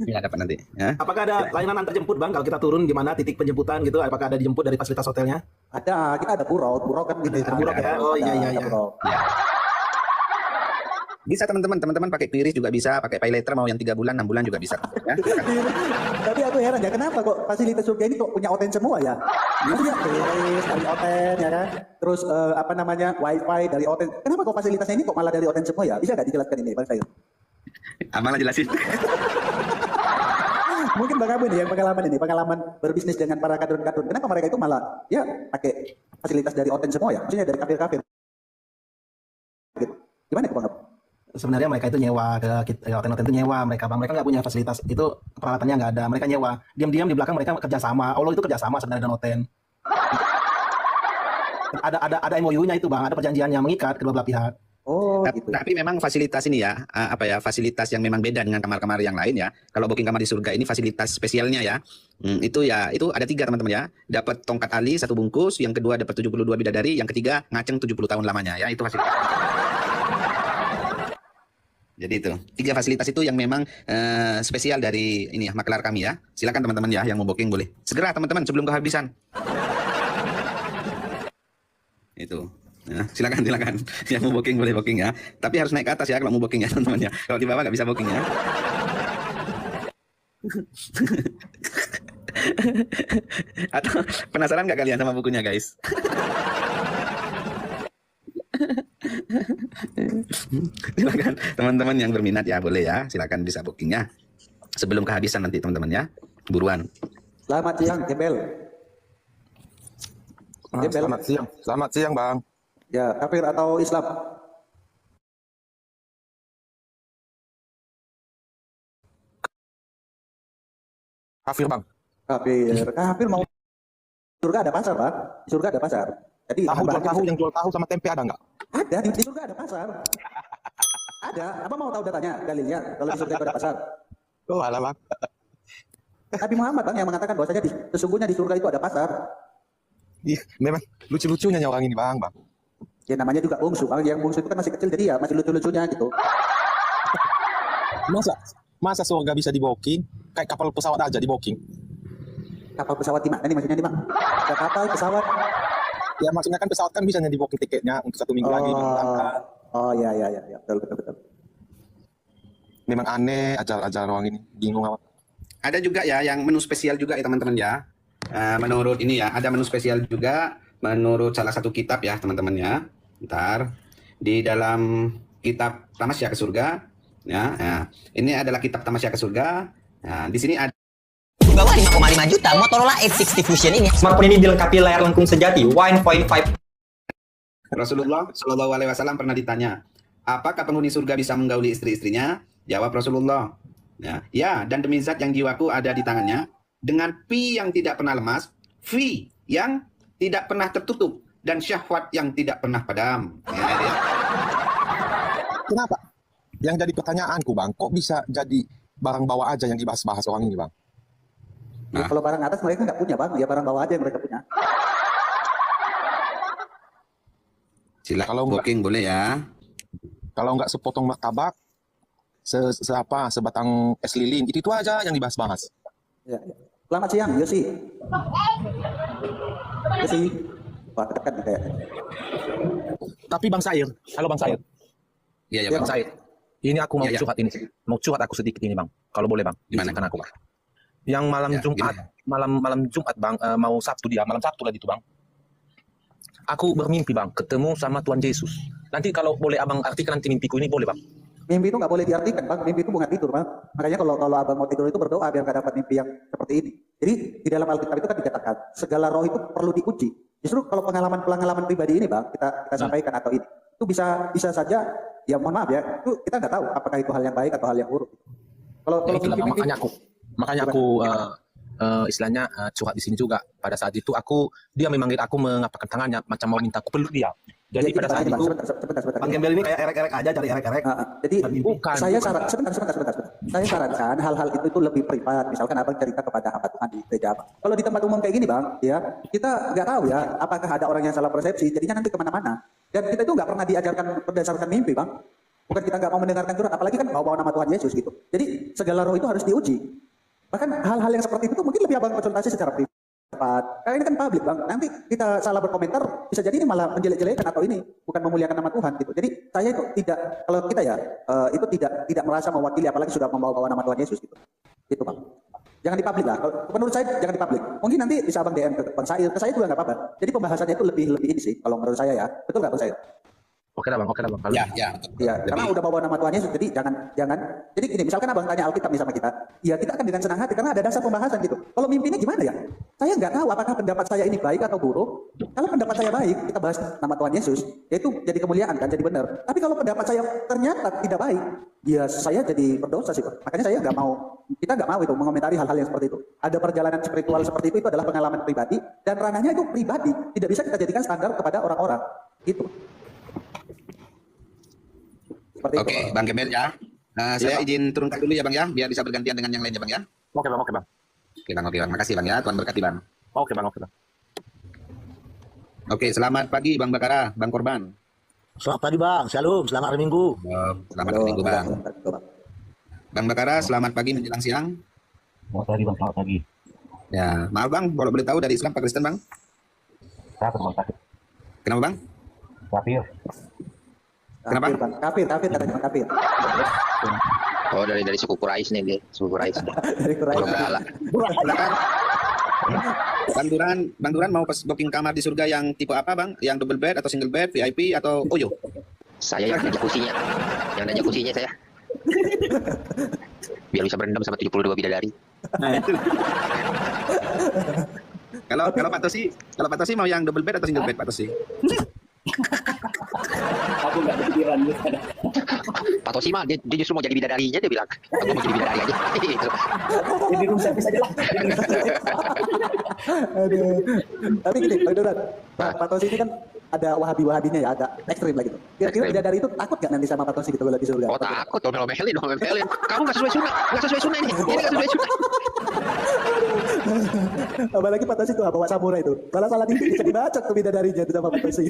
Ya, dapat nanti. Ya. Apakah ada layanan antar jemput Bang kalau kita turun di mana titik penjemputan gitu? Apakah ada dijemput dari fasilitas hotelnya? Ada, kita ada buruk kan gitu. Buruk ya. Oh iya iya. Ya. Bisa teman-teman pakai QRIS juga bisa, pakai pay later mau yang 3 bulan, 6 bulan juga bisa. Ya. Tapi aku heran ya, kenapa kok fasilitas surga ini kok punya oten semua ya? Maksudnya QRIS dari oten ya kan? Terus apa namanya, wifi dari oten. Kenapa kok fasilitasnya ini kok malah dari oten semua ya? Bisa nggak dijelaskan ini Bang Said? Malah jelasin. Mungkin Bang Abu nih yang pengalaman berbisnis dengan para kadrun-kadrun. Kenapa mereka itu malah ya pakai fasilitas dari oten semua ya? Maksudnya dari kafir-kafir. Gitu. Gimana itu Bang Abu? Sebenarnya mereka itu nyewa ke hotel-hotel itu nyewa mereka Bang. Mereka nggak punya fasilitas itu, peralatannya nggak ada. Mereka nyewa. Diam-diam di belakang mereka kerjasama. Allah itu kerjasama sebenarnya dengan hotel. Ada MOU-nya itu Bang. Ada perjanjiannya mengikat kedua belah pihak. Oh, gitu. Tapi memang fasilitas ini ya, fasilitas yang memang beda dengan kamar-kamar yang lain ya. Kalau booking kamar di surga ini fasilitas spesialnya ya. Itu ada 3 teman-teman ya. Dapat tongkat ali 1 bungkus, yang kedua dapat 72 bidadari, yang ketiga ngaceng 70 tahun lamanya ya. Itu fasilitas. Jadi itu 3 fasilitas itu yang memang spesial dari ini ya, makelar kami ya. Silakan teman-teman ya yang mau booking boleh. Segera teman-teman sebelum kehabisan. Itu. Ya, silakan yang mau booking boleh booking ya, tapi harus naik ke atas ya kalau mau booking ya teman-teman ya. Kalau di bawah nggak bisa booking ya. Atau penasaran nggak kalian sama bukunya guys? Silakan teman-teman yang berminat ya boleh ya, silakan bisa bookingnya sebelum kehabisan nanti teman-teman ya, buruan. Selamat siang, Gembel. Selamat siang Bang. Ya, kafir atau Islam? Kafir Bang. Kafir mau surga ada pasar, Pak. Di surga ada pasar. Jadi Yang jual tahu sama tempe ada nggak? ada di surga ada pasar. Ada. Apa mau tahu datanya, dalilnya? Kalau di surga ada pasar. Oh alah Bang. Nabi Muhammad Bang yang mengatakan bahwasanya sesungguhnya di surga itu ada pasar. Iya, memang lucu-lucunya orang ini Bang. Ya namanya juga bungsu, Bang. Yang bungsu itu kan masih kecil jadi ya masih lucu-lucunya gitu. Masa surga bisa di booking? Kayak kapal pesawat aja di booking. Kapal pesawat di mana nih maksudnya nih Bang? Ada kapal pesawat. Ya maksudnya kan pesawat kan bisa di booking tiketnya untuk 1 minggu lagi. Oh ya betul. Memang aneh ajar orang ini, bingung apa. Ada juga ya yang menu spesial juga ya teman-teman ya. Menurut ini ya, ada menu spesial juga menurut salah satu kitab ya teman-teman ya. Ntar di dalam kitab Tamasya ke Surga ya. Ini adalah kitab Tamasya ke Surga. Nah, di sini ada Di bawah 5,5 juta Motorola Edge 60 Fusion ini. Smartphone ini dilengkapi layar lengkung sejati 1.5. Rasulullah Shallallahu Alaihi Wasallam pernah ditanya, apakah penghuni surga bisa menggauli istri-istrinya? Jawab Rasulullah, ya, dan demi zat yang jiwaku ada di tangannya, dengan pi yang tidak pernah lemas, fi yang tidak pernah tertutup, dan syahwat yang tidak pernah padam. Ya. Kenapa? Yang jadi pertanyaanku Bang, kok bisa jadi barang bawah aja yang dibahas-bahas orang ini Bang? Ya, kalau barang atas mereka nggak punya Bang, ya barang bawah aja yang mereka punya. Silakan Kalau booking boleh ya. Kalau nggak sepotong martabak, sebatang es lilin, itu aja yang dibahas-bahas. Ya. Selamat siang, Yosi. Wah, tekan kayak. Tapi Bang Said, halo Bang Said. Iya, Bang Said. Ini aku mau Ya. curhat ini. Mau curhat aku sedikit ini Bang. Kalau boleh Bang. Gimana? Izinkan aku Bang. Yang malam Ya, Jumat, malam Jumat Bang, mau Sabtu dia, malam Sabtu lagi itu Bang. Aku bermimpi Bang, ketemu sama Tuhan Yesus. Nanti kalau boleh Abang artikan nanti mimpiku ini boleh Bang. Mimpi itu nggak boleh diartikan, Bang. Mimpi itu bukan tidur, Bang. Makanya kalau abang mau tidur itu berdoa biar nggak dapat mimpi yang seperti ini. Jadi di dalam Alkitab itu kan dikatakan segala roh itu perlu diuji. Justru kalau pengalaman pribadi ini bang, kita sampaikan atau ini, itu bisa saja, ya mohon maaf ya, itu kita nggak tahu apakah itu hal yang baik atau hal yang buruk. Kalau Ya itulah, Bang. mimpi-mimpi, Makanya aku istilahnya curhat di sini juga. Pada saat itu dia memanggil aku mengapakkan tangannya macam mau minta aku peluk dia. Jadi ya, pada saat Bang, itu sebentar. Bang Gembel ini kayak erek-erek aja, cari erek-erek. Jadi bukan. saya sebentar. Saya sarankan hal-hal itu lebih privat. Misalkan abang cerita kepada hamba Tuhan di gereja abang. Kalau di tempat umum kayak gini bang, ya kita nggak tahu ya apakah ada orang yang salah persepsi. Jadinya nanti kemana-mana. Dan kita itu nggak pernah diajarkan berdasarkan mimpi bang. Bukan kita nggak mau mendengarkan curhat, apalagi kan bawa nama Tuhan Yesus gitu. Jadi segala roh itu harus diuji. Bahkan hal-hal yang seperti itu mungkin lebih abang konsultasi secara privat. Karena ini kan publik bang, nanti kita salah berkomentar bisa jadi ini malah menjelek-jelekan atau ini bukan memuliakan nama Tuhan gitu. Jadi saya itu tidak, kalau kita ya itu tidak merasa mewakili apalagi sudah membawa nama Tuhan Yesus gitu. Itu bang. Jangan di publik lah. Kalau menurut saya jangan di publik. Mungkin nanti bisa abang DM ke Bang Sail, ke saya juga nggak apa-apa. Jadi pembahasannya itu lebih ini sih kalau menurut saya ya. Betul nggak Bang Sail? Oke lah bang. Kalau Ya. Iya, karena udah bawa nama Tuhan Yesus, jadi jangan. Jadi gini, misalkan abang tanya Alkitab nih sama kita, ya kita akan dengan senang hati karena ada dasar pembahasan gitu. Kalau mimpinya gimana ya? Saya nggak tahu apakah pendapat saya ini baik atau buruk. Kalau pendapat saya baik, kita bahas nama Tuhan Yesus, yaitu jadi kemuliaan kan, jadi benar. Tapi kalau pendapat saya ternyata tidak baik, ya saya jadi berdosa sih, Pak. Makanya saya kita nggak mau itu mengomentari hal-hal yang seperti itu. Ada perjalanan spiritual seperti itu adalah pengalaman pribadi dan ranahnya itu pribadi, tidak bisa kita jadikan standar kepada orang-orang. Gitu. Oke, Bang Gembel ya. Saya izin turunkan dulu ya Bang ya, biar bisa bergantian dengan yang lain ya Bang ya. Oke bang. Oke Bang. Makasih Bang ya, Tuhan berkati Bang. Oke bang. Oke, selamat pagi Bang Bakara, Bang Korban. Selamat pagi Bang, shalom, selamat hari Minggu. Selamat hari Minggu Bang. Bang Bakara, selamat pagi menjelang siang. Selamat pagi Bang, selamat pagi. Ya, maaf Bang, kalau boleh tahu dari Islam apa Kristen Bang? Kafir Bang, kafir. Kenapa Bang? Kafir. Kenapa? Kafir katanya Bang, kafir. Oh, dari suku Quraisy nih dia, suku Quraisy. Dari Quraisy. Silakan. Bang Duran mau booking kamar di surga yang tipe apa Bang? Yang double bed atau single bed, VIP atau Oyo? Saya yang ada jacuzzinya. Yang ada jacuzzinya saya. Biar bisa berendam sama 72 bidadari. Nah, itu. Kalau Pak Tosi mau yang double bed atau single bed Pak Tosi? Aku nggak kepikiran gitu. Pak Tosi mah dia justru mau jadi bidadarinya, dia bilang aku mau jadi bidadari aja. Gitu. Jadi room service aja lah. Aduh. Tapi gini, Pak Duran, Pak Tosi ini kan ada wahabi-wahabinya ya, agak ekstrim lah gitu. Kira-kira bidadari itu takut nggak nanti sama Pak Tosi gitu kalau di surga? Oh takut, domelin. Kamu nggak sesuai sunnah ini. Ini nggak sesuai sunnah. Apalagi Pak Tosi tuh bawa samurai itu. Kalau salah dikit bisa dibacok tuh bidadarinya itu sama Pak Tosi.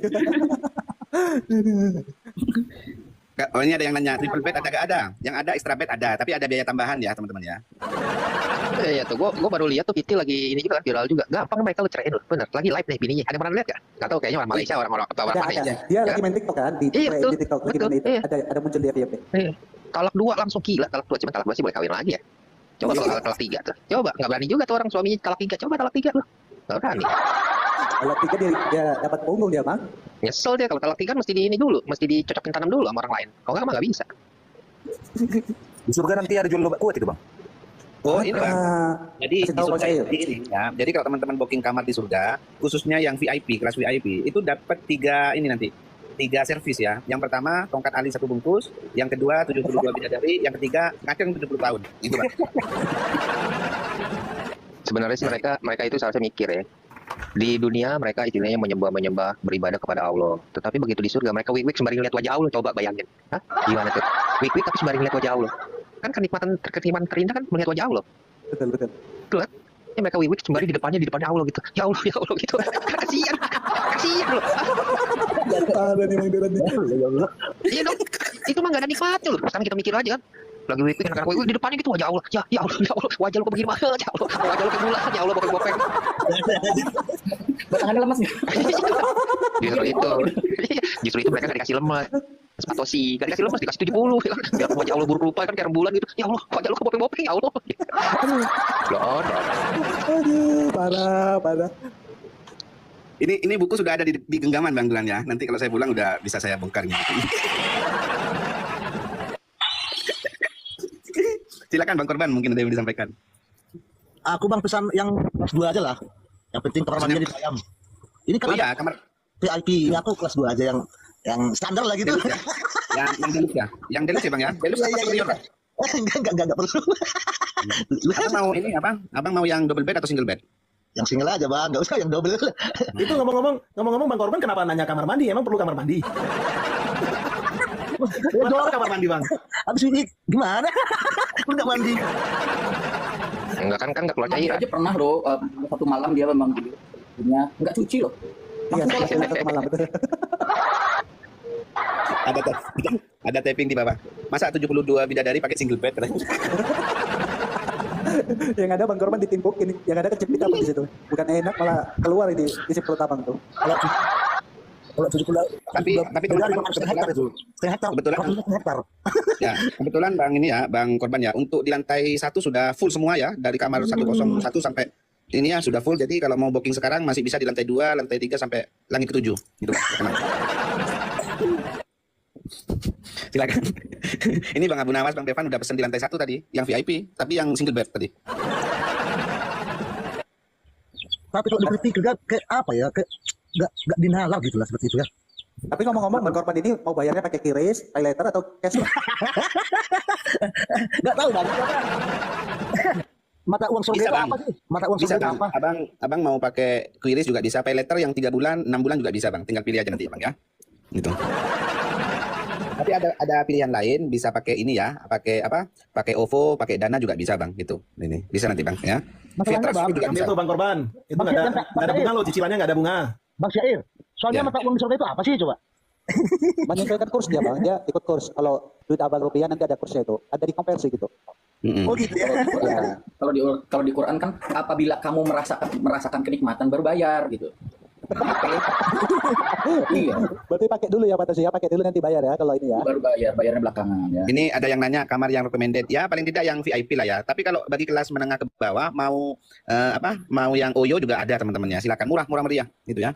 Oh ini ada yang nanya, triple bed ada gak ada? Yang ada extra bed ada, tapi ada biaya tambahan ya teman-teman ya. Iya tuh, gua baru lihat tuh Piti lagi ini juga kan viral juga. Gampang mereka lu ceraiin loh, bener. Lagi live nih bininya. Ada yang pernah lihat gak? Gak tau kayaknya orang Malaysia, orang apa orang mana ya. Dia lagi main TikTok kan, di TikTok lagi main itu. Ada muncul di FYP. Talak 2 langsung gila, talak 2 cuma talak 2 sih boleh kawin lagi ya. Coba kalau talak 3 tuh. Coba, nggak berani juga tuh orang suaminya talak 3. Coba talak 3 loh. Nggak berani. Kalau 3 dia dapat punggung dia, Bang. Nyesel dia kalau talak 3 mesti di ini dulu, mesti dicocokin tanam dulu sama orang lain. Kalau nggak mah nggak bisa. Di surga nanti ada jual obat kuat itu Bang. Oh ini Bang. Jadi di tahu surga saya. ini ya. Jadi kalau teman-teman booking kamar di surga, khususnya yang VIP, kelas VIP, itu dapat 3 ini nanti. 3 servis ya. Yang pertama tongkat ali 1 bungkus, yang kedua 72 bidadari, yang ketiga ngaceng 70 tahun. Itu Bang. Sebenarnya sih mereka itu seharusnya mikir ya. Di dunia mereka istilahnya menyembah beribadah kepada Allah. Tetapi begitu di surga mereka wik-wik sembari ngeliat wajah Allah. Coba bayangin. Hah? Gimana tuh? Wik-wik tapi sembari ngeliat wajah Allah. Kan kenikmatan terindah kan melihat wajah Allah. Betul. Betul kan? Ya mereka wik-wik sembari di depannya Allah gitu. Ya Allah gitu. Kasihan loh. Ada nih Bang Duran. Iya dong. Itu mah gak ada nikmatnya loh. Sekarang kita mikir aja kan. Lagi wik-wik anak-anak wik di depannya gitu wajah Allah. Ya Allah. Wajah lu kok begini banget. Ya Allah. Wajah lu kayak bulan. Ya Allah bopeng-bopeng. Tangannya lemas nih. Justru itu mereka gak dikasih lemas. Spatosi, gak dikasih lemas, dikasih 70 ya kan. Biar wajah Allah buruk rupa kan kayak rembulan gitu. Ya Allah, wajah lu kebopeng-bopeng ya Allah. Aduh, parah. Ini buku sudah ada di genggaman Bang Duran ya. Nanti kalau saya pulang udah bisa saya bongkar gitu. Silakan Bang Korban, mungkin ada yang disampaikan. Aku Bang pesan yang 2 aja lah. Yang penting kamar mandinya di ayam. Ini kan Oh iya, kamar VIP, aku kelas 2 aja yang standar lah gitu. deluxe ya. Yang deluxe ya. Yang deluxe ya Bang ya. Deluxe Iya, apa iya, superior? iya. Enggak perlu. Abang mau ini apa? Abang mau yang double bed atau single bed? Yang single aja bang, nggak usah yang double. Itu ngomong-ngomong Bang Korban kenapa nanya kamar mandi? Emang perlu kamar mandi? Kenapa kamar mandi Bang? Habis ini gimana? Lu nggak mandi? Enggak kan nggak keluar Mandi cairan. aja pernah loh, satu malam dia memang punya nggak cuci loh. Iya, satu malam betul. Ada taping di bawah. Masa 72 bidadari pakai single bed katanya. Yang ada Bang Korban ditimpukin, yang ada kejepit apa di situ. Bukan enak malah keluar di isi perut abang tuh. Kalau 70 Tapi dari setengah hektar itu. Setengah hektar. Kebetulan. Setengah hektar. Ya, kebetulan Bang ini ya, Bang Korban ya, untuk di lantai 1 sudah full semua ya, dari kamar 101 sampai ini ya sudah full. Jadi kalau mau booking sekarang masih bisa di lantai 2, lantai 3 sampai langit ke-7 gitu. Silakan. Ini Bang Abu Nawas, Bang Bevan udah pesen di lantai 1 tadi, yang VIP, tapi yang single bed tadi. Tapi kalau dipikir kayak apa ya? Kayak nggak dinalar gitu lah seperti itu ya. Tapi ngomong-ngomong Bang Korban ini mau bayarnya pakai QRIS, pay later atau cash? Nggak tahu bang. Mata uang surga Bisa, itu Bang. apa sih? Mata uang Bisa surga itu Bang. apa? Abang mau pakai QRIS juga bisa, pay letter yang 3 bulan, 6 bulan juga bisa Bang. Tinggal pilih aja nanti Bang ya. Gitu. Tapi ada pilihan lain, bisa pakai ini ya, pakai apa? Pakai OVO, pakai Dana juga bisa Bang, gitu. Ini bisa nanti Bang ya. Masalahnya, Via Transfer Bang, juga Ambil bisa. tuh Bang Korban. Itu Bang, nggak Bang, ada bunga Bang, loh, cicilannya nggak ada bunga. Bang Syair. Soalnya Ya. mata uang surga itu apa sih coba? Menyesuaikan kurs dia Bang, dia ikut kurs. Kalau duit abang rupiah nanti ada kursnya itu, ada dikonversi gitu. Mm-mm. Oh gitu ya. Kalau di Quran kan apabila kamu merasakan kenikmatan baru bayar gitu. Iya, Berarti pakai dulu ya Pak Tasya, pakai dulu nanti bayar ya kalau ini ya. baru bayarnya belakangan ya. Ini ada yang nanya kamar yang recommended ya, paling tidak yang VIP lah ya. Tapi kalau bagi kelas menengah ke bawah mau mau yang Oyo juga ada teman-teman ya. Silakan, murah meriah gitu ya.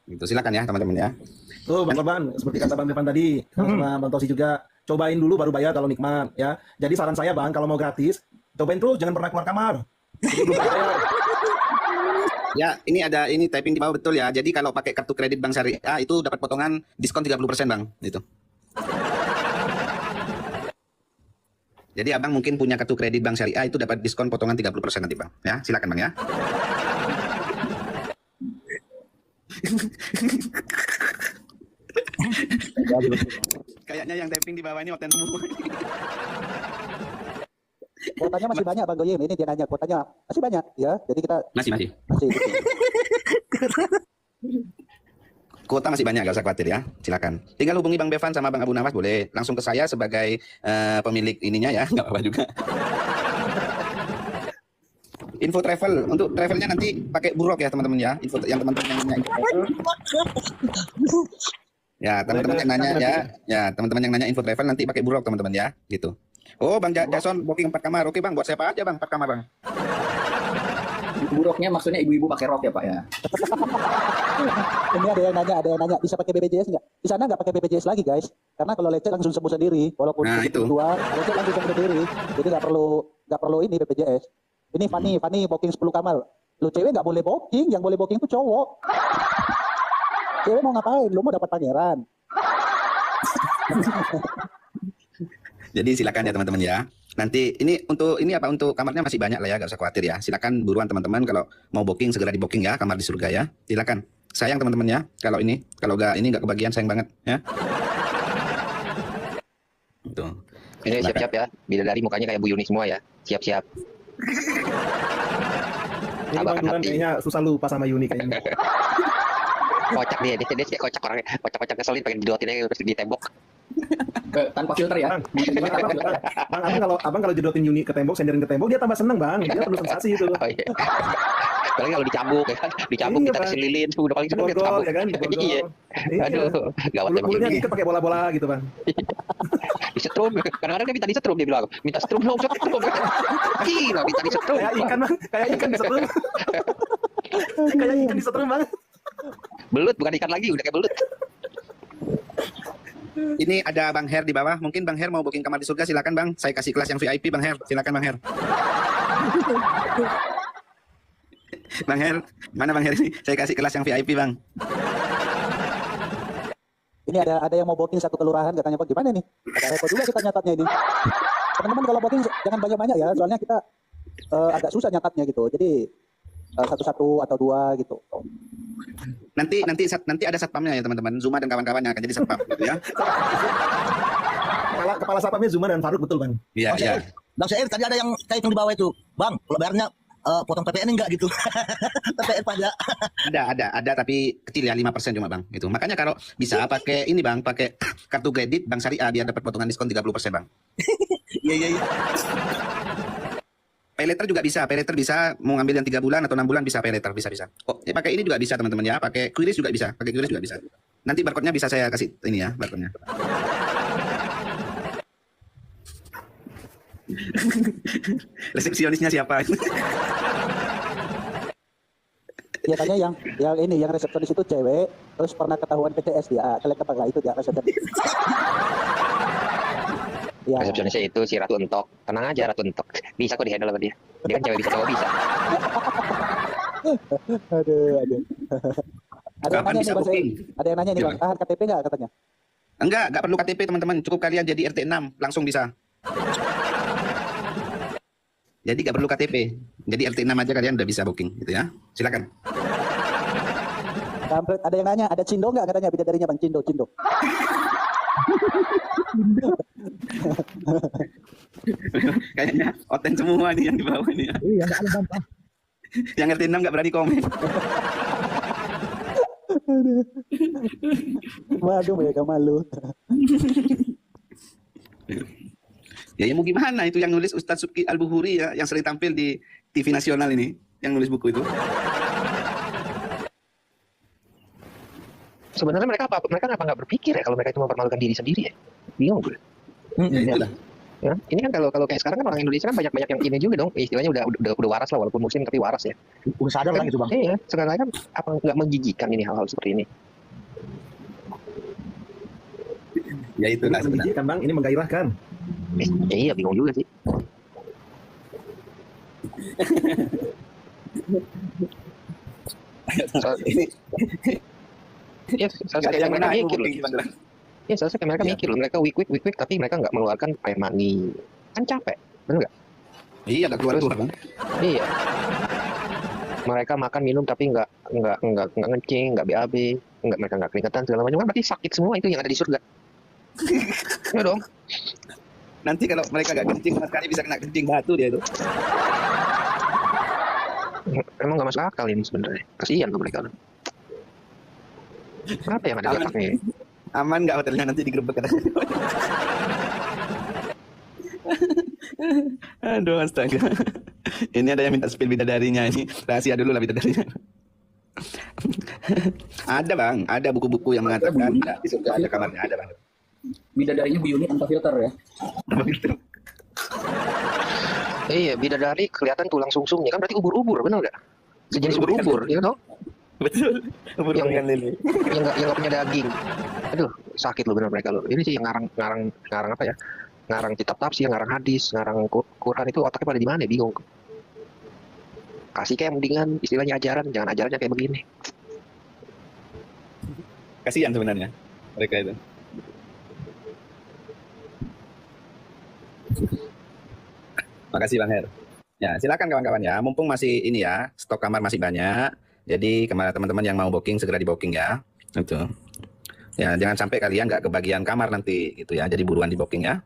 Gitu, silakan ya teman-teman ya. Tuh Bang Korban, seperti kata Bang Devan tadi, sama Bang Tosi juga, cobain dulu baru bayar kalau nikmat ya. Jadi saran saya Bang, kalau mau gratis, cobain terus, jangan pernah keluar kamar. Jadi belum bayar. Ya, ini typing di bawah betul ya. Jadi kalau pakai kartu kredit Bank Syariah itu dapat potongan diskon 30% Bang, gitu. Jadi Abang mungkin punya kartu kredit Bank Syariah itu dapat diskon potongan 30% nanti Bang. Ya, silakan Bang ya. Kayaknya yang typing di bawah ini oten semua. Kuotanya masih banyak Bang Goyim, ini dia nanya kuotanya masih banyak ya. Jadi kita Masih. masih Kuota masih banyak, gak usah khawatir ya. Silakan. Tinggal hubungi Bang Bevan sama Bang Abu Nawas boleh. Langsung ke saya sebagai pemilik ininya ya, nggak apa-apa juga. Info travel, untuk travelnya nanti pakai Buruk ya teman-teman ya. Info yang teman-teman yang nanya info travel. Ya teman-teman yang nanya ya teman-teman yang nanya info travel nanti pakai Buruk teman-teman ya, gitu. Oh Bang Jason booking 4 kamar, oke Bang, buat siapa aja Bang 4 kamar Bang? Buruknya maksudnya ibu-ibu pakai rok ya Pak ya. ini ada yang nanya bisa pakai BPJS nggak? Di sana nggak pakai BPJS lagi guys, karena kalau lecet langsung sembuh sendiri, walaupun Nah, itu. keluar lecet langsung sembuh sendiri, jadi nggak perlu ini BPJS. Ini Fanny booking 10 kamar, lu cewek nggak boleh booking, yang boleh booking itu cowok. Cewek mau ngapain? Lu mau dapat pangeran. Jadi silakan ya teman-teman ya. Nanti untuk kamarnya masih banyak lah ya, gak usah khawatir ya. Silakan buruan teman-teman kalau mau booking segera di booking ya kamar di surga ya. Silakan. Sayang teman-teman ya. Kalau nggak kebagian sayang banget ya. Tuh. Ini siap-siap ya. Bidadari mukanya kayak Bu Yuni semua ya. Siap-siap. Ini Abang Bang Duran hati. kayaknya susah lupa sama Yuni kayaknya. Kocak dia kayak kocak orangnya. Kocak-kocak keselin pengen didotin aja terus di tembok. Tanpa filter ya. Bang, abang kalau jedotin Yuni ke tembok, senderin ke tembok, dia tambah seneng Bang. Dia penuh sensasi itu. Oh iya. Apalagi kalau dicambuk ya kan. Dicambuk Iya, kita Bang. kasih lilin, udah paling seneng dia Borgol cambuk. ya kan, borgol. Iya. Iya. Aduh, gawat emang Kulitnya ini. diikat pakai bola-bola gitu Bang. Disetrum. Kadang-kadang dia minta disetrum, dia bilang, minta setrum dong, setrum. Gila, minta disetrum. Kayak ikan Bang, kayak ikan disetrum. Kayak ikan disetrum Bang. Belut, bukan ikan lagi, udah kayak belut. Ini ada Bang Her di bawah. Mungkin Bang Her mau booking kamar di surga, silakan Bang. Saya kasih kelas yang VIP Bang Her. Silakan Bang Her. Bang Her, mana Bang Her ini? Saya kasih kelas yang VIP Bang. Ini ada yang mau booking satu kelurahan katanya Bang, gimana nih? Agak repot juga kita nyatatnya ini. Teman-teman kalau booking jangan banyak-banyak ya, soalnya kita agak susah nyatatnya gitu. Jadi satu-satu atau dua gitu. Nanti ada satpamnya ya teman-teman. Zuma dan kawan-kawannya akan jadi satpam gitu ya. Kepala satpamnya Zuma dan Faruk, betul Bang? Iya, iya. Bang Syair, tadi ada yang kayak yang di bawah itu. Bang, kalau bayarnya potong PPN enggak gitu? PPN pajak. Ada tapi kecil ya, 5% cuma Bang. Gitu. Makanya kalau bisa pakai ini Bang, pakai kartu kredit Bank Syariah biar dapat potongan diskon 30% Bang. Iya. Paylater juga bisa, paylater bisa mau ngambil yang 3 bulan atau 6 bulan bisa paylater, bisa. Oh, ya pakai ini juga bisa teman-teman ya, pakai QRIS juga bisa, Nanti barcode-nya bisa saya kasih ini ya, barcode-nya. Resepsionisnya siapa? Ya tanya yang resepsionis itu cewek, terus pernah ketahuan PTS dia, kalian kepala itu dia resepsionis. Ya. Resepsionisnya itu si Ratu Entok. Tenang aja Ratu Entok. Bisa kok di-handle sama dia. Dia kan cewek bisa, cowok bisa. Aduh. Ada yang Kapan nanya bisa nih Bang booking? Ada yang nanya nih Bang, tahan KTP nggak katanya? Enggak perlu KTP teman-teman, cukup kalian jadi RT 6 langsung bisa. Jadi nggak perlu KTP, jadi RT 6 aja kalian udah bisa booking gitu ya. Silakan. Kampret, ada yang nanya, ada Cindo nggak katanya bidadarinya Bang? Cindo. Kayaknya oten semua nih yang di bawah nih ya. Iya, enggak ada Bang. Yang RT 6 nggak berani komen. Waduh, mereka malu. Ya mau gimana, itu yang nulis Ustadz Subki Al-Buhuri ya, yang sering tampil di TV nasional ini, yang nulis buku itu. Sebenarnya mereka kenapa nggak berpikir ya kalau mereka itu mempermalukan diri sendiri ya? Bingung gue. Ya, ini kan kalau kayak sekarang kan orang Indonesia kan banyak yang ini juga dong, istilahnya udah waras lah, walaupun muslim tapi waras ya. Udah sadar lah gitu Bang. Iya, sekarang kan apa nggak menjijikan ini hal-hal seperti ini? Ya itulah sebenarnya. Kan Bang, ini menggairahkan. Iya, bingung juga sih. Ya, seharusnya mereka mikir loh. Ya, seharusnya mereka mikir loh. Mereka week, tapi mereka nggak mengeluarkan air mani. Kan capek, bener nggak? Iya, nggak keluar Bang. Iya. Mereka makan minum tapi nggak ngecing, nggak BAB, mereka nggak keringetan segala macam. Kan berarti sakit semua itu yang ada di surga. Ya dong. Nanti kalau mereka nggak kencing sama sekali bisa kena kencing batu dia itu. Emang nggak masuk akal ini sebenarnya. Kasihan tuh mereka. Apa yang ada di otaknya? Aman nggak hotelnya nanti digerebek katanya. Aduh astaga. Ini ada yang minta spill bidadarinya ini. Rahasia dulu lah bidadarinya. Ada Bang, ada buku-buku yang mengatakan di surga ada kamarnya, ada Bang. Bidadarinya Bu Yuni tanpa filter ya. Iya, bidadari kelihatan tulang sumsumnya kan berarti ubur-ubur, benar nggak? Sejenis ubur-ubur, ya dong? Betul. Ubur-ubur ikan lele. Yang nggak punya daging. Aduh, sakit loh benar mereka loh. Ini sih yang ngarang apa ya? Ngarang kitab tafsir, ngarang hadis, ngarang Quran itu otaknya pada di mana? Bingung. Kasih kayak mendingan istilahnya ajaran, jangan ajarannya kayak begini. Kasihan sebenarnya mereka itu. Makasih Bang Her. Ya, silakan kawan-kawan ya. Mumpung masih ini ya, stok kamar masih banyak. Jadi kemana teman-teman yang mau booking segera di booking ya. Itu. Ya, jangan sampai kalian nggak kebagian kamar nanti gitu ya. Jadi buruan di booking ya.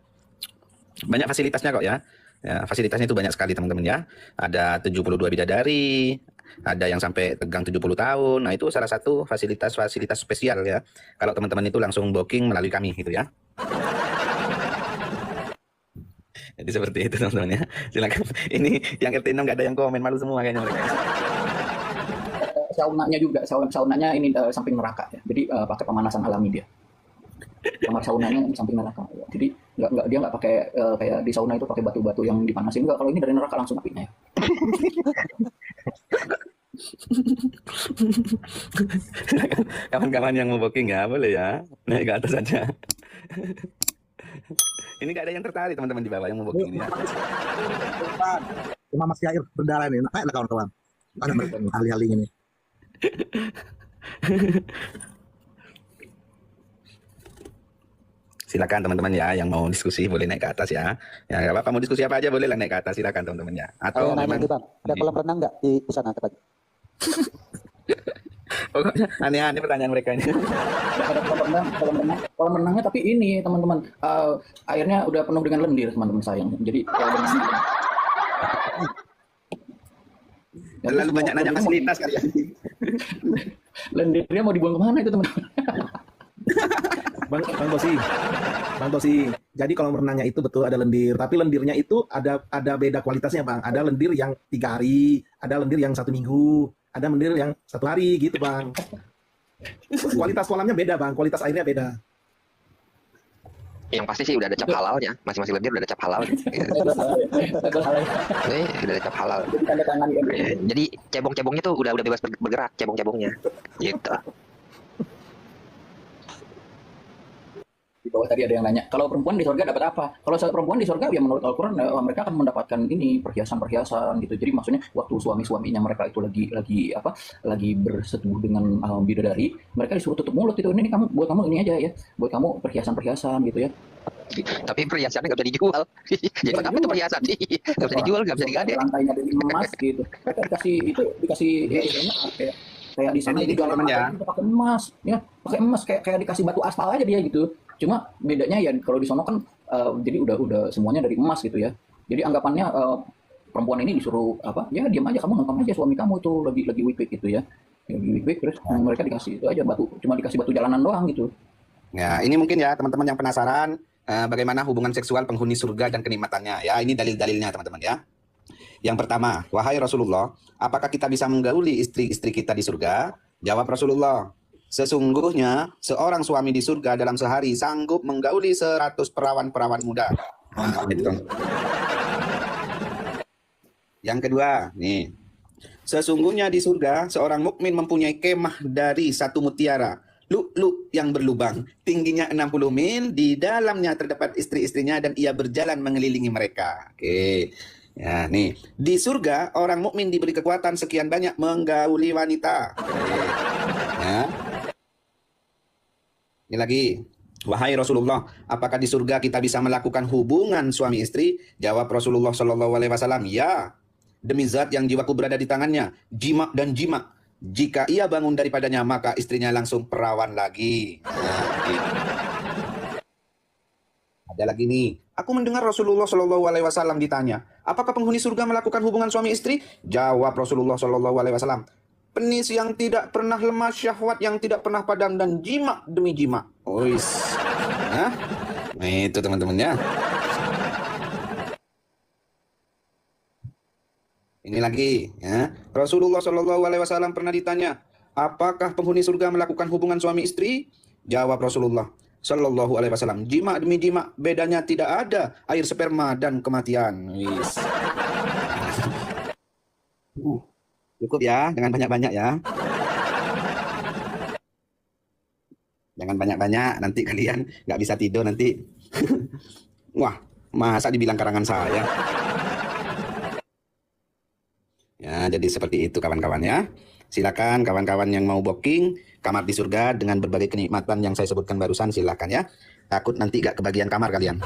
Banyak fasilitasnya kok ya. Ya, fasilitasnya itu banyak sekali teman-teman ya. Ada 72 bidadari, ada yang sampai tegang 70 tahun. Nah, itu salah satu fasilitas spesial ya. Kalau teman-teman itu langsung booking melalui kami gitu ya. Jadi seperti itu teman-teman ya. Silakan. Ini yang RT 6 nggak ada yang komen, malu semua kayaknya mereka. Saunanya juga, saunanya ini samping neraka ya. Jadi pakai pemanasan alami dia. Kamar saunanya di samping neraka. Ya. Jadi dia nggak pakai kayak di sauna itu pakai batu-batu yang dipanasin. Enggak, kalau ini dari neraka langsung apinya ya. Kawan-kawan yang mau booking ya boleh ya. Naik ke atas saja. Ini nggak ada yang tertarik teman-teman di bawah yang mau booking ini ya. Cuma masih air berdarah ini, naik lah kawan-kawan. Mana mereka nih, ahli-ahli ini? Silakan teman-teman ya, yang mau diskusi boleh naik ke atas ya. Ya nggak apa-apa, mau diskusi apa aja boleh lah naik ke atas, silakan teman-teman ya. Atau Saya nanya memang nih bang, ada kolam renang nggak di sana katanya? pokoknya aneh-aneh pertanyaan mereka ini. Ada kolam renangnya tapi ini teman-teman airnya udah penuh dengan lendir teman-teman sayang. Jadi Terlalu banyak nanya fasilitas kali ya. lendirnya mau dibuang kemana itu teman-teman? Bang Bosi. Jadi kolam renangnya itu betul ada lendir, tapi lendirnya itu ada beda kualitasnya bang. Ada lendir yang 3 hari, ada lendir yang 1 minggu, ada lendir yang 1 hari gitu bang. Kualitas kolamnya beda bang, kualitas airnya beda. Yang pasti sih udah ada cap halalnya, masing-masing lendir udah ada cap halalnya. Udah ada cap halal. Jadi cebong-cebongnya tuh udah bebas bergerak, cebong-cebongnya. Gitu. Di bawah tadi ada yang nanya, kalau perempuan di surga dapat apa? Kalau perempuan di surga ya menurut Al-Quran mereka akan mendapatkan ini perhiasan-perhiasan gitu. Jadi maksudnya waktu suami-suaminya mereka itu lagi bersetubuh dengan bidadari, mereka disuruh tutup mulut itu. Ini kamu buat kamu ini aja ya, buat kamu perhiasan-perhiasan gitu ya. Tapi perhiasannya nggak bisa dijual. Jadi apa itu perhiasan sih? Nggak bisa dijual, nggak bisa digadai. Lantainya dari emas gitu. Mereka dikasih kayak di sana ini di dalam ya. pakai emas ya, pakai emas kayak dikasih batu aspal aja dia gitu. Cuma bedanya ya kalau di sono kan jadi udah semuanya dari emas gitu ya. Jadi anggapannya perempuan ini disuruh ya diam aja, kamu nonton aja suami kamu itu lagi wik-wik gitu ya. Lagi wik-wik terus mereka dikasih itu aja cuma dikasih batu jalanan doang gitu. Ya, ini mungkin ya teman-teman yang penasaran bagaimana hubungan seksual penghuni surga dan kenikmatannya. Ya, ini dalil-dalilnya teman-teman ya. Yang pertama, wahai Rasulullah, apakah kita bisa menggauli istri-istri kita di surga? Jawab Rasulullah, sesungguhnya seorang suami di surga dalam sehari sanggup menggauli 100 perawan-perawan muda. Nah, gitu. Yang kedua, nih. Sesungguhnya di surga seorang mukmin mempunyai kemah dari 1 mutiara, lu'lu' yang berlubang, tingginya 60 mil, di dalamnya terdapat istri-istrinya dan ia berjalan mengelilingi mereka. Oke. Ya, nih. Di surga orang mukmin diberi kekuatan sekian banyak menggauli wanita. Oke. Ya. Ini lagi, wahai Rasulullah, apakah di surga kita bisa melakukan hubungan suami istri? Jawab Rasulullah Shallallahu Alaihi Wasallam, ya. Demi zat yang jiwaku berada di tangannya, jima dan jima. Jika ia bangun daripadanya, maka istrinya langsung perawan lagi. Ada lagi nih. Aku mendengar Rasulullah Shallallahu Alaihi Wasallam ditanya, apakah penghuni surga melakukan hubungan suami istri? Jawab Rasulullah Shallallahu Alaihi Wasallam, penis yang tidak pernah lemah, syahwat yang tidak pernah padam, dan jima demi jima. Ois. Nah, itu teman-teman ya. Ini lagi ya. Rasulullah Shallallahu Alaihi Wasallam pernah ditanya, apakah penghuni surga melakukan hubungan suami istri? Jawab Rasulullah Shallallahu Alaihi Wasallam, jima demi jima, bedanya tidak ada, air sperma dan kematian. Wis. Cukup ya, jangan banyak-banyak ya. Jangan banyak-banyak, nanti kalian nggak bisa tidur nanti. Wah, masa dibilang karangan saya. Ya, jadi seperti itu kawan-kawan ya. Silakan kawan-kawan yang mau booking kamar di surga dengan berbagai kenikmatan yang saya sebutkan barusan, silakan ya. Takut nanti gak kebagian kamar kalian.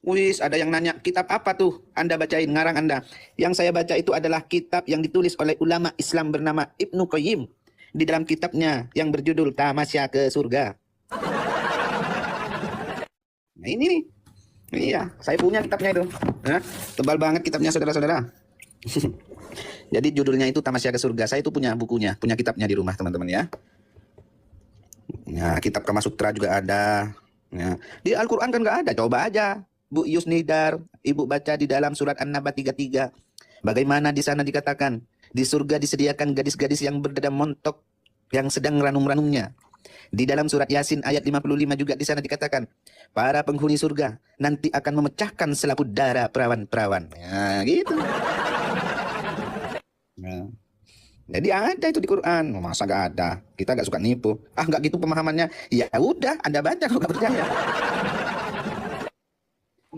Wis, ada yang nanya, kitab apa tuh Anda bacain, ngarang Anda? Yang saya baca itu adalah kitab yang ditulis oleh ulama Islam bernama Ibnu Qayyim. Di dalam kitabnya yang berjudul Tamasya ke Surga. Nah ini nih. Iya, saya punya kitabnya itu. Tebal banget kitabnya saudara-saudara. Jadi judulnya itu Tamasya ke Surga. Saya itu punya bukunya, punya kitabnya di rumah teman-teman ya. Nah, kitab Kama Sutra juga ada. Ya. Di Al-Quran kan nggak ada, coba aja. Bu Yusnidar, ibu baca di dalam surat An-Naba 33. Bagaimana di sana dikatakan, di surga disediakan gadis-gadis yang berdada montok, yang sedang ranum-ranumnya. Di dalam surat Yasin ayat 55 juga di sana dikatakan, para penghuni surga nanti akan memecahkan selaput darah perawan-perawan. Ya, gitu. Nah, jadi ada itu di Quran. Masa gak ada? Kita gak suka nipu. Ah, gak gitu pemahamannya. Ya udah, Anda baca kalau gak percaya.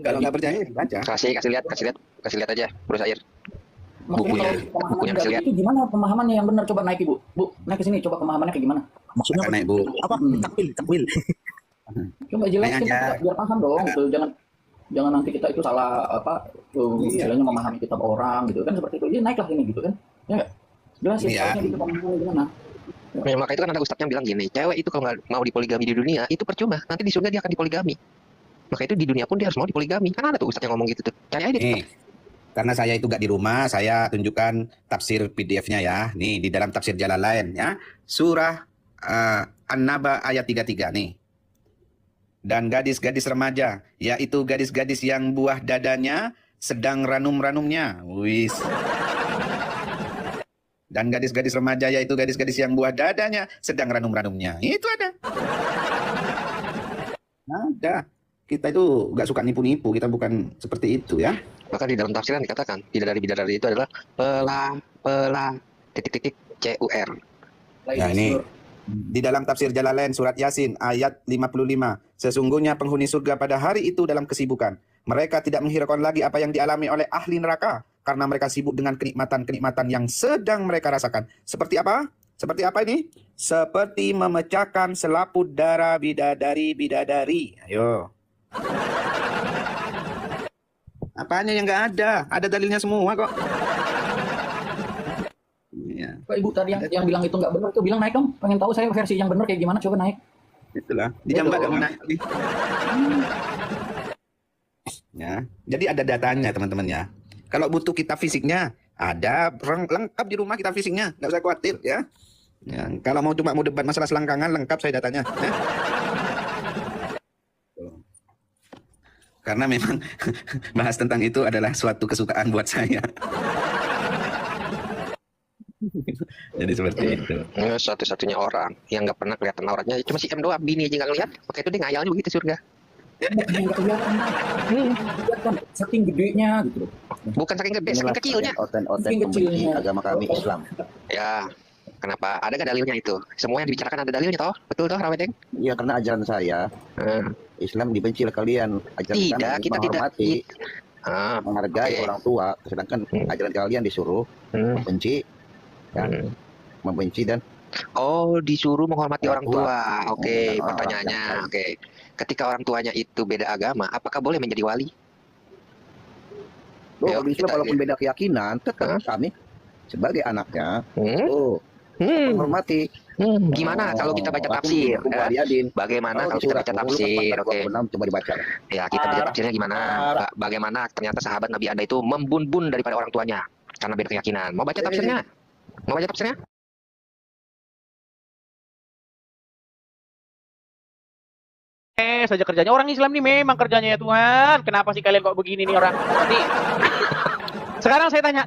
Kalau nggak percaya baca. Kasih lihat aja, Bro Sair. Maksudnya kalau pemahaman gabi itu gimana pemahamannya yang benar? Coba naik Ibu. Bu, naik ke sini coba pemahamannya kayak gimana? Maksudnya naik Bu. apa? Takwil. Coba jelasin biar paham dong. Tuh, jangan nanti kita itu salah apa istilahnya memahami kitab orang gitu kan seperti itu. Jadi naiklah ini gitu kan. Ya enggak? Jelasin harusnya gitu pemahamannya gimana. Ya, maka itu kan ada ustadznya bilang gini, cewek itu kalau nggak mau dipoligami di dunia itu percuma, nanti di surga dia akan dipoligami. Maka itu di dunia pun dia harus mau dipoligami. Kan ada tuh ustadz yang ngomong gitu tuh. Cari aja di Karena saya itu gak di rumah, saya tunjukkan tafsir PDF-nya ya. Nih di dalam tafsir Jalalain ya. Surah An-Naba ayat 33 nih. Dan gadis-gadis remaja, yaitu gadis-gadis yang buah dadanya sedang ranum-ranumnya. Wis. Dan gadis-gadis remaja, yaitu gadis-gadis yang buah dadanya sedang ranum-ranumnya. Itu ada. Ada. Kita itu gak suka nipu-nipu, kita bukan seperti itu ya. Maka di dalam tafsiran dikatakan bidadari itu adalah CUR. Ya ini di dalam tafsir Jalalain surat Yasin ayat 55. Sesungguhnya penghuni surga pada hari itu dalam kesibukan. Mereka tidak menghiraukan lagi apa yang dialami oleh ahli neraka karena mereka sibuk dengan kenikmatan-kenikmatan yang sedang mereka rasakan. Seperti apa? Seperti apa ini? Seperti memecahkan selaput darah bidadari-bidadari. Ayo. Apanya yang nggak ada? Ada dalilnya semua kok. Ya. Pak Ibu tadi yang bilang itu nggak benar itu bilang naik dong. Pengen tahu saya versi yang benar kayak gimana? Coba naik. Itulah. Di Jambat nggak mau naik. Ya. Jadi ada datanya teman-teman ya. Kalau butuh kitab fisiknya ada lengkap di rumah kitab fisiknya. Nggak usah khawatir ya. Ya. Kalau mau debat masalah selangkangan lengkap saya datanya. Ya. Karena memang bahas tentang itu adalah suatu kesukaan buat saya. Jadi seperti itu. Satu-satunya orang yang nggak pernah kelihatan auratnya cuma si M doang, bini aja nggak ngeliat. Maka itu dia ngayalnya begitu surga. Nggak kelihatan. Saking gedenya gitu. Bukan saking gede, saking kecilnya. Saking kecilnya agama kami Islam. Ya, kenapa? Ada nggak dalilnya itu? Semua yang dibicarakan ada dalilnya toh? Betul toh, Rawedeng? Iya, karena ajaran saya Islam dibenci oleh kalian. Ajaran tidak, kita menghormati, menghargai orang tua. Sedangkan ajaran kalian disuruh membenci, membenci dan disuruh menghormati orang tua. Oke, pertanyaannya. Oke, ketika orang tuanya itu beda agama, apakah boleh menjadi wali? Islam walaupun beda keyakinan, tetap kami sebagai anaknya menghormati. Gimana kalau kita baca tafsir? Bagaimana kalau kita baca tafsir? Oke. Coba dibaca. Ya, kita baca tafsirnya gimana? Bagaimana ternyata sahabat Nabi Anda itu membun-bun daripada orang tuanya karena beda keyakinan. Mau baca tafsirnya? Mau baca tafsirnya? Saja kerjanya orang Islam nih memang kerjanya ya Tuhan. Kenapa sih kalian kok begini nih orang? Nih. Sekarang saya tanya,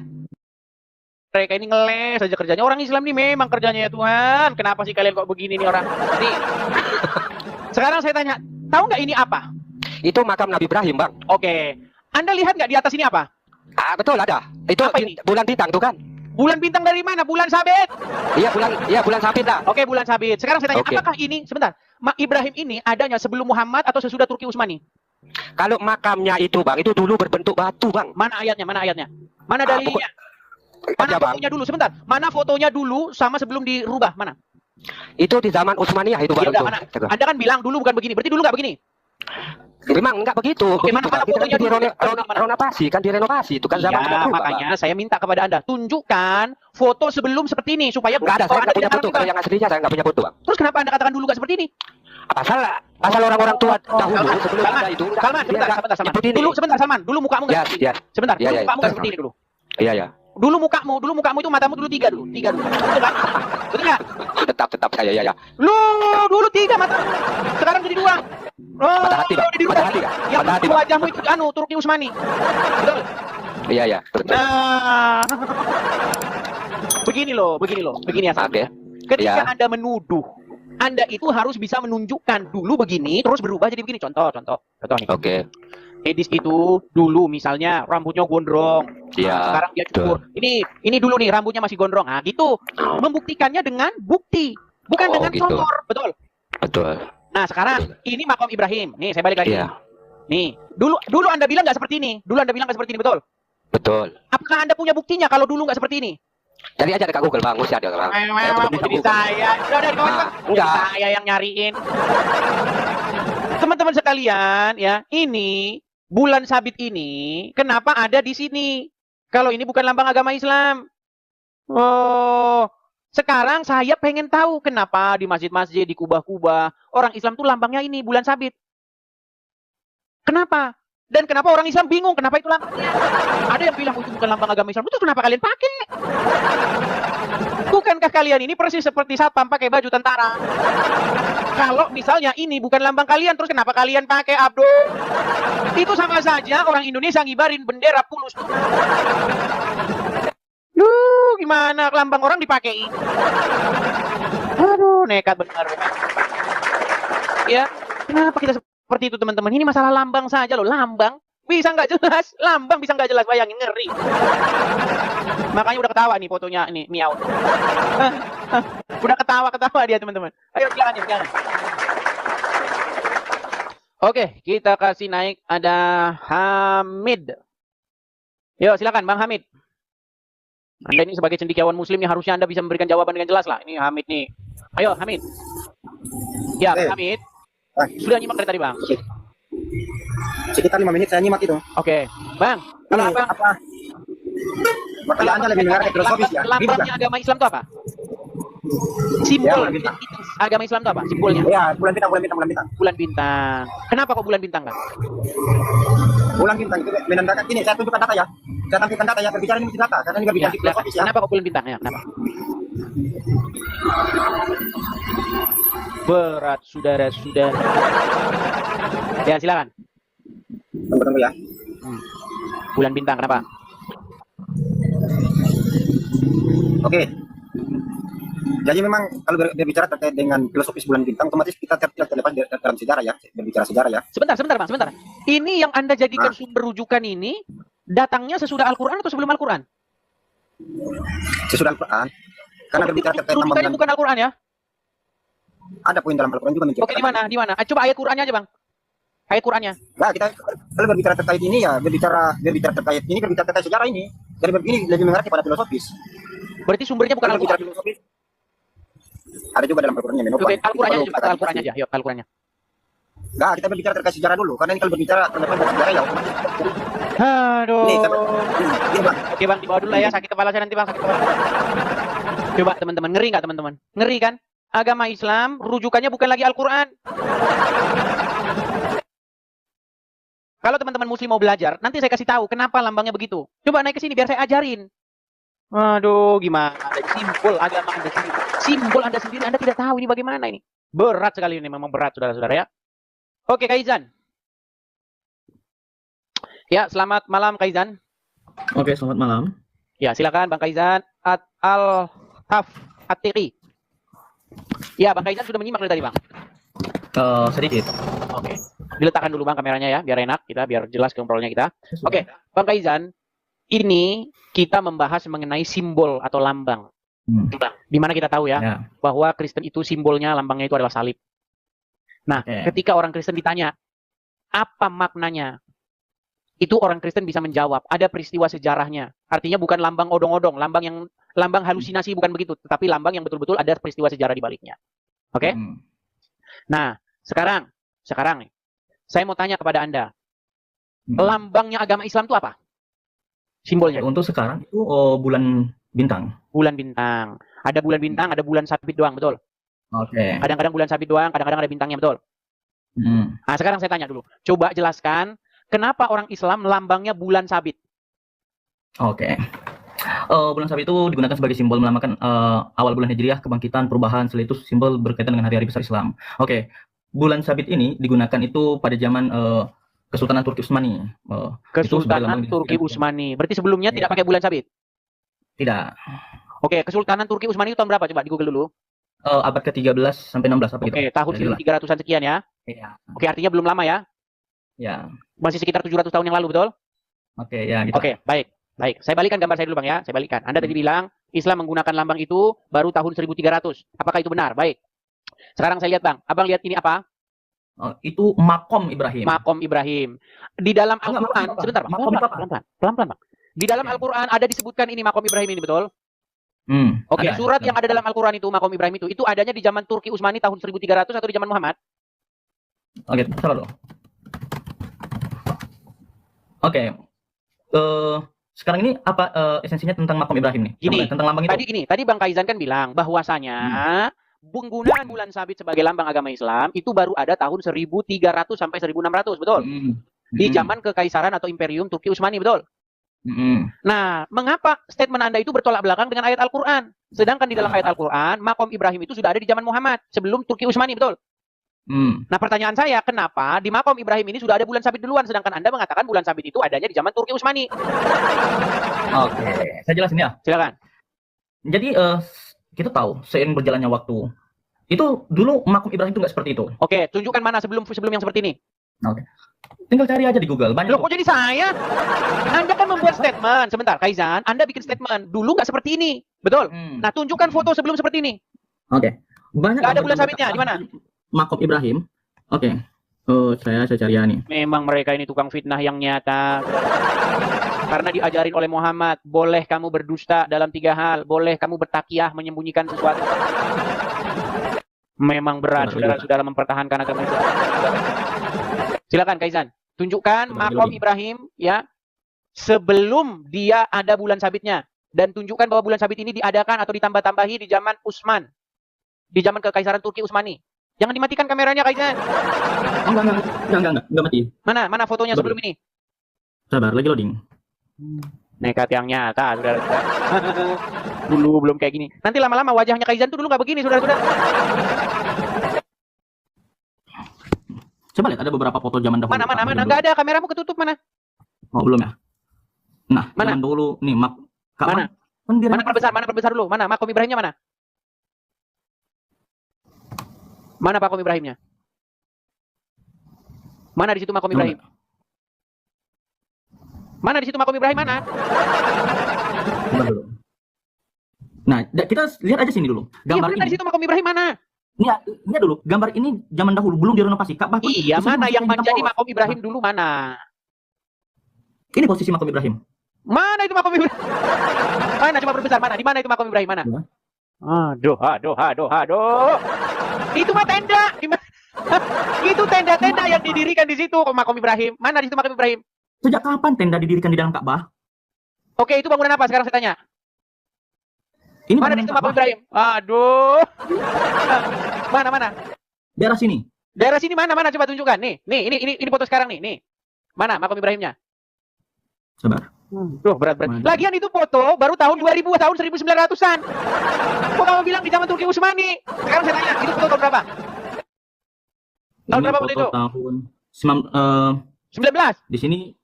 mereka ini ngeles saja kerjanya orang Islam nih memang kerjanya ya Tuhan. Kenapa sih kalian kok begini nih orang? Nih. Sekarang saya tanya, tahu nggak ini apa? Itu makam Nabi Ibrahim, Bang. Oke. Anda lihat nggak di atas ini apa? Betul ada. Itu apa ini? Bulan bintang tuh kan? Bulan bintang dari mana? Bulan sabit. Iya bulan sabit lah. Oke, bulan sabit. Sekarang saya tanya, apakah ini sebentar? Ibrahim ini adanya sebelum Muhammad atau sesudah Turki Utsmani? Kalau makamnya itu, Bang, itu dulu berbentuk batu, Bang. Mana ayatnya? Mana ayatnya? Mana dalilnya? Mana fotonya dulu? Sebentar. Mana fotonya dulu sama sebelum dirubah? Mana? Itu di zaman Utsmaniyah itu baru. Mana? Anda kan bilang dulu bukan begini. Berarti dulu nggak begini? Memang enggak begitu. Bagaimana fotonya direnovasi kan direnovasi itu kan zaman ya, makanya saya minta kepada Anda tunjukkan foto sebelum seperti ini supaya enggak ada, saya enggak punya foto. Kalau yang aslinya saya enggak punya foto, Bang. Terus kenapa Anda katakan dulu enggak seperti ini? Asal orang-orang tua dahulu sebelum ada itu. Salman, sebentar. Dulu sebentar Salman, dulu mukamu enggak seperti ini. Sebentar, dulu mukamu enggak seperti ini dulu. Iya. Dulu mukamu itu matamu dulu tiga dulu. Betul kan? Betul enggak? Tetap saya ya. Lu dulu 3 matamu. Sekarang jadi 2. Mata hati, Bang. Mata hati, Bang. Mata hati, wajahmu itu Turki Utsmani. Betul? Iya, betul. Nah. Begini loh. Begini ya. Oke. Ketika Anda menuduh, Anda itu harus bisa menunjukkan dulu begini terus berubah jadi begini. Contoh nih. Oke. Edis itu dulu misalnya rambutnya gondrong. Iya. Sekarang dia cukur. Ini dulu nih rambutnya masih gondrong. Nah, gitu. Membuktikannya dengan bukti, bukan dengan gitu. songkor. Betul. Betul. Nah, sekarang ini makam Ibrahim. Nih, saya balik lagi. Iya. Nih, dulu Anda bilang nggak seperti ini. Dulu Anda bilang nggak seperti ini, betul? Betul. Apakah Anda punya buktinya kalau dulu nggak seperti ini? Cari aja dekat Google bang, usah ada bang. Jadi saya, udah kawan. Enggak. Saya yang nyariin. Teman-teman sekalian, ya, ini bulan sabit ini kenapa ada di sini? Kalau ini bukan lambang agama Islam. Oh, sekarang saya pengen tahu kenapa di masjid-masjid, di kubah-kubah orang Islam tuh lambangnya ini bulan sabit. Kenapa? Dan kenapa orang Islam bingung kenapa itu lambangnya? Ada yang bilang itu bukan lambang agama Islam. Itu kenapa kalian pakai? Bukankah kalian ini persis seperti satpam pakai baju tentara? Kalau misalnya ini bukan lambang kalian, terus kenapa kalian pakai, Abdul? Itu sama saja orang Indonesia ngibarin bendera pulus. Duh, gimana lambang orang dipakai? Aduh, nekat benar. Ya, kenapa kita seperti itu, teman-teman? Ini masalah lambang saja loh, lambang bisa nggak jelas, lambang bisa nggak jelas, bayangin, ngeri. Makanya udah ketawa nih fotonya nih, miau. Udah ketawa dia, teman-teman. Ayo jalan. Oke, kita kasih naik, ada Hamid. Yuk, silakan Bang Hamid. Anda ini sebagai cendekiawan muslim nih, harusnya Anda bisa memberikan jawaban dengan jelas lah. Ini Hamid nih. Ayo Hamid. Ya, Bang Hamid. Sudah nyimak dari tadi, Bang? Sekitar 5 menit saya nyimak itu. Oke. Bang, kalau Abang Pertanyaan lebih mengarah ke filosofis ya. Lambangnya agama Islam itu apa? Simbol agama Islam itu apa? Simbolnya? Ya, bulan bintang. Bulan bintang. Kenapa kok bulan bintang, Bang? Bulan bintang itu menandakan ini, saya tunjukkan data ya. Saya tampilkan data ya, berbicara ini mesti data karena ini berbicara filosofis ya. Kenapa kok bulan bintang ya? Kenapa? Berat, saudara-saudara. Ya, silakan. Tunggu ya. Bulan bintang, kenapa? Oke. Jadi memang kalau berbicara terkait dengan filosofis bulan bintang, otomatis kita terlepas dalam sejarah ya, berbicara sejarah ya. Sebentar, Bang, sebentar. Ini yang Anda jadikan sumber rujukan ini, datangnya sesudah Al-Quran atau sebelum Al-Quran? Sesudah Al-Quran. Karena berbicara terkait nama bulan. Bukan Al-Quran ya? Ada poin dalam Al-Quran juga menceritakan. Oke, di mana? Coba ayat Qurannya aja, Bang. Ayat Qurannya. Nah, kita kalau berbicara terkait ini ya, berbicara terkait sejarah ini. Jadi begini lebih mengarah kepada filosofis. Berarti sumbernya bukan Al-Quran. Filosofis. Ada juga dalam Al-Qurannya. Oke, Al-Qurannya aja, coba Al-Qurannya aja. Yuk, Al-Qurannya. Nah, kita berbicara terkait sejarah dulu. Karena ini kalau berbicara terkait sejarah ya. Aduh. Nih, Oke, Bang, dibawa dulu lah ya. Sakit kepala saya nanti, Bang. Sakit kepala. Coba, teman-teman. Ngeri nggak, teman-teman? Ngeri kan? Agama Islam, rujukannya bukan lagi Al-Quran. Kalau teman-teman muslim mau belajar, nanti saya kasih tahu kenapa lambangnya begitu. Coba naik ke sini biar saya ajarin. Aduh, gimana? Simbol agama Anda sendiri. Simbol Anda sendiri, Anda tidak tahu ini bagaimana ini. Berat sekali ini, memang berat, saudara-saudara ya. Oke, Kaizan. Ya, selamat malam, Kaizan. Oke, selamat malam. Ya, silakan Bang Kaizan. Al-Haf At-Tiri. Ya, Bang Kaizan sudah menyimak dari tadi, Bang. Sedikit. Oke. Diletakkan dulu Bang kameranya ya, biar enak kita, biar jelas kontrolnya kita. Oke, Bang Kaizan, ini kita membahas mengenai simbol atau lambang. Di mana kita tahu ya, bahwa Kristen itu simbolnya, lambangnya itu adalah salib. Nah, ketika orang Kristen ditanya, apa maknanya? Itu orang Kristen bisa menjawab, ada peristiwa sejarahnya. Artinya bukan lambang odong-odong, lambang halusinasi, bukan begitu, tetapi lambang yang betul-betul ada peristiwa sejarah di baliknya. Oke? Nah, sekarang nih, saya mau tanya kepada Anda. Lambangnya agama Islam itu apa? Simbolnya. Untuk sekarang itu bulan bintang. Bulan bintang. Ada bulan bintang, ada bulan sabit doang, betul? Oke. Kadang-kadang bulan sabit doang, kadang-kadang ada bintangnya, betul? Nah, sekarang saya tanya dulu. Coba jelaskan, kenapa orang Islam lambangnya bulan sabit? Oke. Bulan sabit itu digunakan sebagai simbol melambangkan awal bulan Hijriah, kebangkitan, perubahan, selain itu simbol berkaitan dengan hari-hari besar Islam. Oke. Bulan sabit ini digunakan itu pada zaman Kesultanan Turki Utsmani. Kesultanan Turki Utsmani. Berarti sebelumnya tidak pakai bulan sabit? Tidak. Oke, Kesultanan Turki Utsmani itu tahun berapa? Coba di Google dulu. Abad ke-13 sampai 16 apa gitu. Oke, tahun 1300-an sekian ya. Iya. Oke, artinya belum lama ya? Ya. Masih sekitar 700 tahun yang lalu, betul? Oke, ya gitu. Oke, baik. Saya balikan gambar saya dulu Bang ya. Saya balikan. Anda tadi bilang Islam menggunakan lambang itu baru tahun 1300. Apakah itu benar? Baik. Sekarang saya lihat Bang. Abang lihat ini apa? Itu makom Ibrahim. Makom Ibrahim. Di dalam Al-Quran, sebentar Pak, Makom itu apa? pelan-pelan Pak. Di dalam Al-Quran ada disebutkan ini makom Ibrahim ini, betul? Oke, Ada. surat yang ada dalam Al-Quran itu, makom Ibrahim itu adanya di zaman Turki Utsmani tahun 1300 atau di zaman Muhammad? Oke, salah dulu. Oke. Sekarang ini apa esensinya tentang makom Ibrahim nih? Gini, Tentang lambang itu. tadi Bang Kaizan kan bilang bahwasanya penggunaan bulan sabit sebagai lambang agama Islam itu baru ada tahun 1300 sampai 1600, betul? Di zaman kekaisaran atau imperium Turki Utsmani, betul? Nah, mengapa statement Anda itu bertolak belakang dengan ayat Al-Quran? Sedangkan di dalam ayat Al-Quran, makom Ibrahim itu sudah ada di zaman Muhammad, sebelum Turki Utsmani, betul? Nah, pertanyaan saya, kenapa di makom Ibrahim ini sudah ada bulan sabit duluan, sedangkan Anda mengatakan bulan sabit itu adanya di zaman Turki Utsmani? Oke, saya jelasin ya. Silakan. Jadi kita tahu seiring berjalannya waktu, itu dulu makom Ibrahim itu nggak seperti itu. Oke, tunjukkan mana sebelum yang seperti ini. Oke. Tinggal cari aja di Google. Banyak. Loh, kok jadi saya? Anda kan membuat statement. Sebentar, Kaizan, Anda bikin statement. Dulu nggak seperti ini. Betul? Nah, tunjukkan foto sebelum seperti ini. Oke. Banyak. Nggak ada bulan sabitnya. Di mana? Makom Ibrahim. Oke. Saya cari ya nih. Memang mereka ini tukang fitnah yang nyata. Karena diajarin oleh Muhammad, boleh kamu berdusta dalam 3 hal. Boleh kamu bertakiyah menyembunyikan sesuatu. Memang berat saudara-saudara mempertahankan agama Islam. Silakan Kaizan, tunjukkan makom Ibrahim ya sebelum dia ada bulan sabitnya, dan tunjukkan bahwa bulan sabit ini diadakan atau ditambah-tambahi di zaman Utsman, di zaman kekaisaran Turki Utsmani. Jangan dimatikan kameranya, Kaizan. Enggak mati. Mana fotonya sebelum ini? Sabar, lagi loading. Nekat yang nyata, saudara-saudara. Dulu belum kayak gini. Nanti lama-lama wajahnya Kaizan tuh dulu nggak begini, saudara-saudara. Coba lihat, ada beberapa foto zaman dahulu. Mana? Nggak ada, kameramu ketutup mana? Oh, belum ya? Nah, zaman dulu nih, mana? Mana perbesar dulu? Mana makom Ibrahimnya mana? Mana makom Ibrahimnya? Mana di situ makom Ibrahim? Mana di situ makom Ibrahim mana? Nah, kita lihat aja sini dulu. Gambar ini. Di situ makom Ibrahim mana? Ini dulu, gambar ini zaman dahulu belum direnovasi. Ka'bah. Iya, mana yang menjadi makom Ibrahim dulu mana? Ini posisi makom Ibrahim. Mana itu makom Ibrahim? Mana coba perbesar mana? Di mana itu makom Ibrahim mana? Aduh. Itu mah tenda. Itu tenda-tenda yang didirikan di situ makom Ibrahim. Mana di situ makom Ibrahim? Sejak kapan tenda didirikan di dalam Ka'bah? Oke, itu bangunan apa sekarang saya tanya? Ini mana di situ makom Ibrahim? Aduh. Mana? Daerah sini. Daerah sini mana coba tunjukkan. Nih, ini foto sekarang nih. Mana makom Ibrahimnya? Sabar. Duh, berat. Lagian itu foto baru tahun 2000, tahun 1900-an. Kok kamu bilang di zaman Turki Utsmani? Sekarang saya tanya, itu foto tahun berapa? Tahun berapa foto itu? Tahun 19. Di sini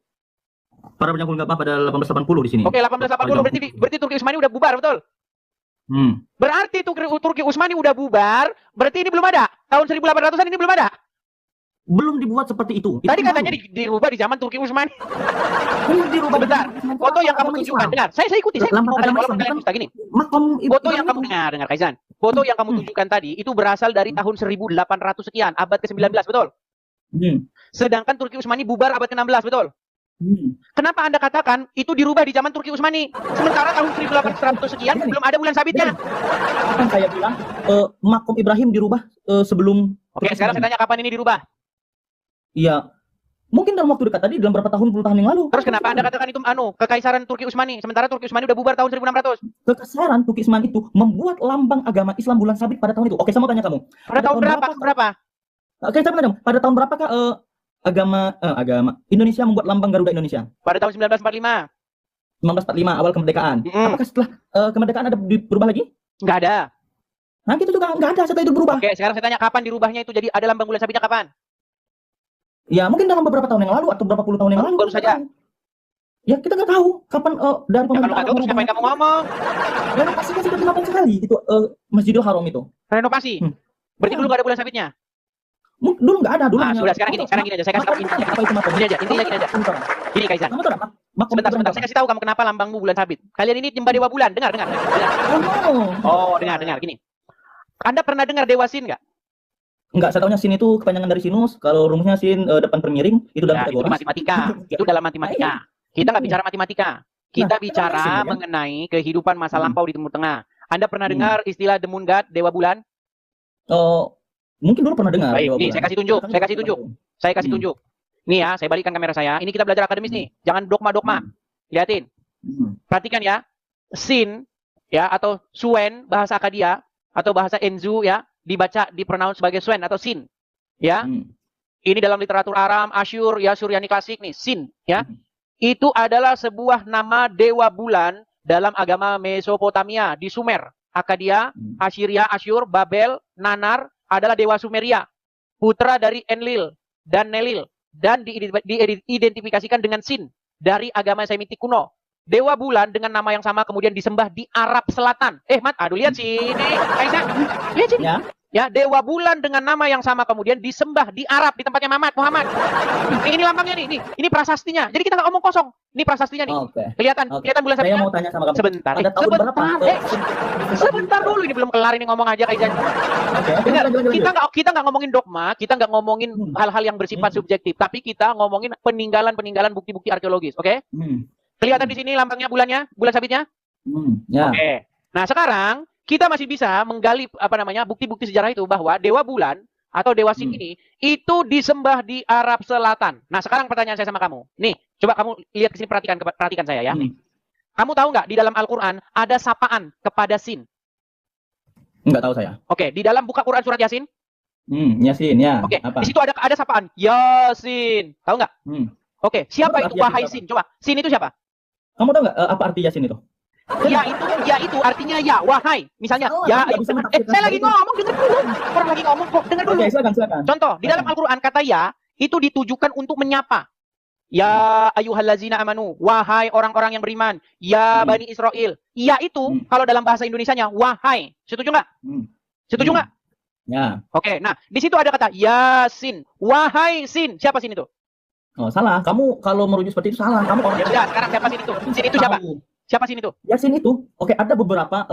para penyampul Ka'bah pada 1880 di sini. Oke, 1880 berarti Turki Utsmani udah bubar, betul? Berarti Turki Utsmani udah bubar, berarti ini belum ada. Tahun 1800-an ini belum ada. Belum dibuat seperti itu. Tadi katanya dirubah di zaman Turki Utsmani. Sebentar. Foto yang kamu tunjukkan, dengar. Saya ikuti. Saya mau gini. Foto yang kamu dengar Kaizan. Foto yang kamu tunjukkan tadi itu berasal dari tahun 1800 sekian, abad ke-19, betul? Sedangkan Turki Utsmani bubar abad ke-16, betul? Kenapa Anda katakan itu dirubah di zaman Turki Utsmani? Sementara tahun 1800 sekian belum ada bulan sabitnya. Kan saya bilang makom Ibrahim dirubah sebelum. Oke, sekarang saya tanya kapan ini dirubah? Iya, mungkin dalam waktu dekat tadi, dalam berapa tahun, puluh tahun yang lalu. Terus kenapa Anda katakan itu kekaisaran Turki Utsmani, sementara Turki Utsmani udah bubar tahun 1600? Kekaisaran Turki Utsmani itu membuat lambang agama Islam bulan sabit pada tahun itu. Oke, saya mau tanya kamu. Pada tahun berapa? Oke, saya mau tanya, pada tahun berapakah agama Indonesia membuat lambang Garuda Indonesia? Pada tahun 1945. 1945, awal kemerdekaan. Apakah setelah kemerdekaan ada berubah lagi? Nggak ada. Nah, itu juga nggak ada setelah itu berubah. Oke, sekarang saya tanya kapan dirubahnya itu jadi ada lambang bulan sabitnya kapan? Ya, mungkin dalam beberapa tahun yang lalu atau beberapa puluh tahun yang lalu. Baru saja. Ya, kita nggak tahu kapan dari kalau nggak tahu siapa yang kamu ngomong? Renovasi kan sudah dilakukan sekali itu Masjidil Haram itu. Renovasi? Berarti dulu nggak ada bulan sabitnya? Dulu nggak ada. Dulu sudah, sekarang gini aja. Saya kasih tahu intinya. Intinya gini aja. Gini, Kaizan. Sebentar. Saya kasih tahu kamu kenapa lambangmu bulan sabit. Kalian ini nyembah dewa bulan. Dengar. Oh, dengar. Gini. Anda pernah dengar Dewa Sin nggak? Enggak, saya tahunya sin itu kepanjangan dari sinus. Kalau rumusnya sin depan per miring itu dalam Ya, itu Pythagoras. matematika. Itu dalam matematika. Kita nggak bicara matematika. Kita Nah, bicara kenapa sini, kan? mengenai kehidupan masa lampau di Timur Tengah. Anda pernah dengar istilah the moon god, dewa bulan? Oh, mungkin dulu pernah dengar. Baik, Dewa nih Bulan. saya kasih tunjuk, saya kasih tunjuk. Saya kasih tunjuk. Nih ya, saya balikan kamera saya. Ini kita belajar akademis nih. Jangan dogma-dogma. Lihatin. Perhatikan ya. Sin ya atau Suen bahasa Akadia atau bahasa Enzu ya, dibaca dipronounce sebagai Suen atau Sin. Ya. Ini dalam literatur Aram, Asyur ya, Suryani klasik nih, Sin ya. Itu adalah sebuah nama dewa bulan dalam agama Mesopotamia di Sumer. Akadia, Assyria, Asyur, Babel, Nanar adalah dewa Sumeria, putra dari Enlil dan Nelil, dan diidentifikasikan dengan Sin dari agama Semitik kuno. Dewa bulan dengan nama yang sama kemudian disembah di Arab Selatan. Mat, aduh lihat sini. Aisyah, lihat sini. Ya, dewa bulan dengan nama yang sama kemudian disembah di Arab di tempatnya Muhammad. Ini lambangnya nih, ini prasastinya. Jadi kita nggak omong kosong. Ini prasastinya nih. Kelihatan bulan Saya sabitnya? mau tanya sama kamu. Sebentar. Pada tahun berapa? Sebentar dulu, ini belum kelar ini ngomong aja kayak Dengar, kita nggak ngomongin dogma, kita nggak ngomongin hal-hal yang bersifat subjektif, tapi kita ngomongin peninggalan bukti-bukti arkeologis, oke? Kelihatan di sini lambangnya bulan sabitnya? Ya. Oke. Nah, sekarang kita masih bisa menggali bukti-bukti sejarah itu bahwa dewa bulan atau dewa Sin ini itu disembah di Arab Selatan. Nah, sekarang pertanyaan saya sama kamu. Nih, coba kamu lihat ke sini, perhatikan saya ya. Kamu tahu nggak di dalam Al-Qur'an ada sapaan kepada Sin? Enggak tahu saya. Oke, di dalam buka Quran surat Yasin? Yasin ya. Oke, Apa? di situ ada sapaan. Yasin. Tahu nggak? Oke, siapa itu wahai Sin? Coba, Sin itu siapa? Kamu tahu nggak apa arti Yasin itu? Ya itu artinya ya, wahai. Misalnya, saya lagi ngomong, dengar dulu. Orang lagi ngomong kok, dengar dulu. Oke, silakan. Contoh, di dalam Al-Qur'an kata ya itu ditujukan untuk menyapa. Ya ayyuhallazina amanu, wahai orang-orang yang beriman. Ya Bani Israel. Ya itu kalau dalam bahasa Indonesianya wahai. Setuju nggak? Setuju nggak? Ya. Oke, nah di situ ada kata Yasin, wahai Sin. Siapa Sin itu? Oh, salah. Kamu kalau merujuk seperti itu salah. Kamu kalau ya, sekarang siapa Sin itu? Sin itu siapa? Siapa Sin itu? Yasin itu, oke, ada beberapa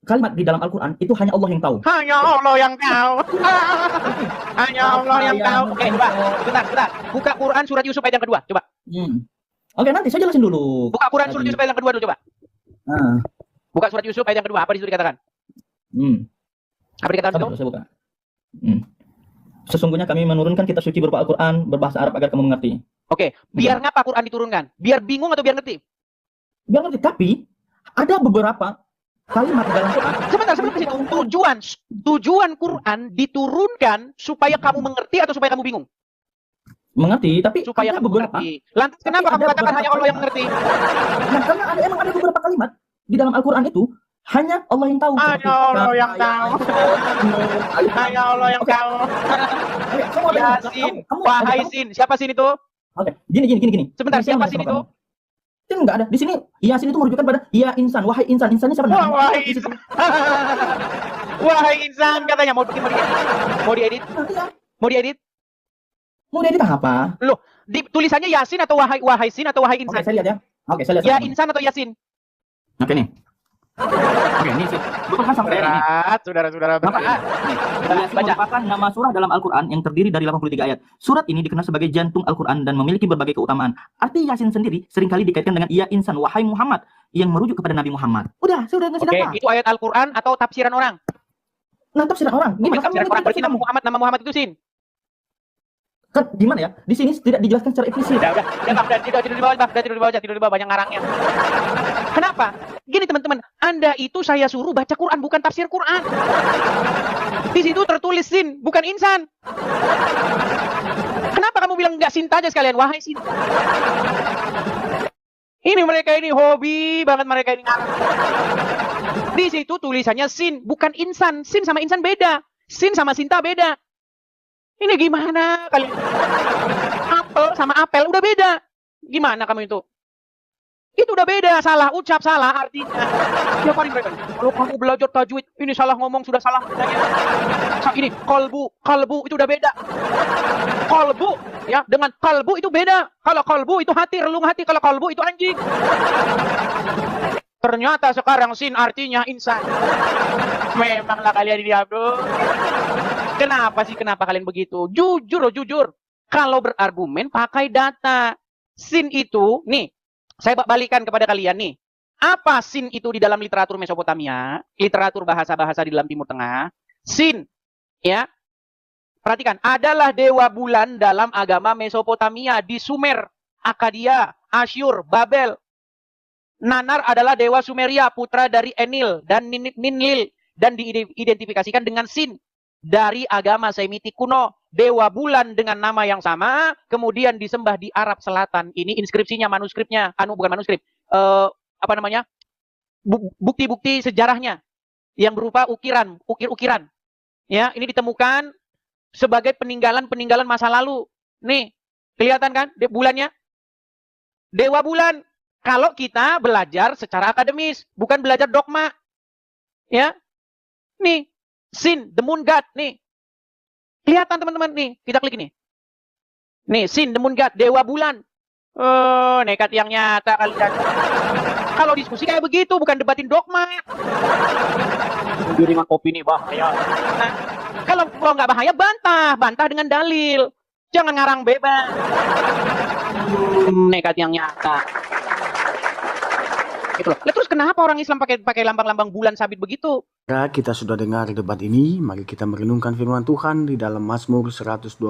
kalimat di dalam Al-Quran itu hanya Allah yang tahu. Hanya Allah yang tahu. Hanya Allah yang tahu. Oke, coba. Bentar. Buka Quran surat Yusuf ayat yang kedua, coba. Oke, nanti saya jelasin dulu. Buka Quran surat Yusuf ayat yang kedua dulu, coba. Buka surat Yusuf ayat yang kedua, apa di situ dikatakan? Apa dikatakan itu? Saya buka. Sesungguhnya kami menurunkan kitab suci berupa Al-Quran berbahasa Arab agar kamu mengerti. Oke, biar ngapa Quran diturunkan? Biar bingung atau biar ngerti? Biar ngerti, tapi ada beberapa kalimat di dalam Quran. Sebentar. Tujuan Quran diturunkan supaya kamu mengerti atau supaya kamu bingung? Mengerti, tapi supaya ada kamu beberapa. Mengerti. Lantas kenapa kamu katakan hanya Allah yang mengerti? Nah, karena emang ada beberapa kalimat di dalam Al-Quran itu hanya Allah yang tahu. Hanya Allah yang tahu. Hanya Allah yang tahu. Yasin, wahai Sin. Siapa Sin itu? Oke, gini. Sebentar, siapa Sin itu? Itu enggak ada. Di sini Yasin itu merujukan pada ya insan, wahai insan. Insannya siapa namanya? Wahai insan. Wahai insan katanya mau diedit. Mau diedit apa? Loh, di tulisannya Yasin atau wahai Sin atau wahai insan? Oke, saya lihat ya. Oke, saya lihat. Ya insan atau Yasin? Oke nih. Oke, ini betul kan sampai ini. Saudara-saudara. Merupakan nama surah dalam Al-Quran yang terdiri dari 83 ayat. Surat ini dikenal sebagai jantung Al-Quran dan memiliki berbagai keutamaan. Arti Yasin sendiri seringkali dikaitkan dengan ya insan, wahai Muhammad, yang merujuk kepada Nabi Muhammad. Udah, saya udah ngasih data. Oke, itu ayat Al-Quran atau tafsiran orang? Nah, tafsiran orang. Gimana tafsiran orang? Berarti nama Muhammad itu Sin. Kan gimana ya? Di sini tidak dijelaskan secara eksplisit. Udah, tidur di bawah banyak ngarangnya. Kenapa? Gini teman-teman, Anda itu saya suruh baca Quran bukan tafsir Quran. Di situ tertulis Sin, bukan insan. Kenapa kamu bilang enggak Sinta aja sekalian? Wahai Sin. Ini mereka ini hobi banget mereka ini ngarang. Di situ tulisannya Sin, bukan insan. Sin sama insan beda. Sin sama Sinta beda. Ini gimana kalian? Apel sama apel udah beda. Gimana kamu itu? Itu udah beda, salah ucap, salah artinya. Tiap hari mereka, kalau kamu belajar tajwid, ini salah ngomong, sudah salah. Ini kalbu itu udah beda. Kalbu, ya, dengan kalbu itu beda. Kalau kalbu itu hati, relung hati. Kalau kalbu itu anjing. Ternyata sekarang Sin artinya insan. Memanglah kalian ini abdul. Kenapa kalian begitu? Jujur loh, jujur. Kalau berargumen pakai data. Sin itu, nih, saya balikan kepada kalian nih. Apa sin itu di dalam literatur Mesopotamia, literatur bahasa-bahasa di dalam Timur Tengah? Sin, ya. Perhatikan, adalah dewa bulan dalam agama Mesopotamia di Sumer, Akkadia, Asyur, Babel. Nanar adalah dewa Sumeria, putra dari Enil dan Ninlil, dan diidentifikasikan dengan Sin dari agama Semitik kuno. Dewa bulan dengan nama yang sama, kemudian disembah di Arab Selatan. Ini inskripsinya, manuskripnya, bukan manuskrip, apa namanya? Bukti-bukti sejarahnya yang berupa ukir-ukiran. Ya, ini ditemukan sebagai peninggalan masa lalu. Nih, kelihatan kan bulannya? Dewa bulan. Kalau kita belajar secara akademis, bukan belajar dogma. Ya. Nih, Sin, the moon god, nih. Kelihatan teman-teman nih, kita klik ini. Nih, Sin, the moon god, dewa bulan. Oh, nekat yang nyata kalian. Kalau diskusi kayak begitu, bukan debatin dogma. Dengan opini bahaya. Nah, kalau nggak bahaya, bantah dengan dalil. Jangan ngarang bebas. Nekat yang nyata. Gitu loh. Terus kenapa orang Islam pakai lambang-lambang bulan sabit begitu? Kita sudah dengar debat ini, mari kita merenungkan firman Tuhan di dalam Mazmur 123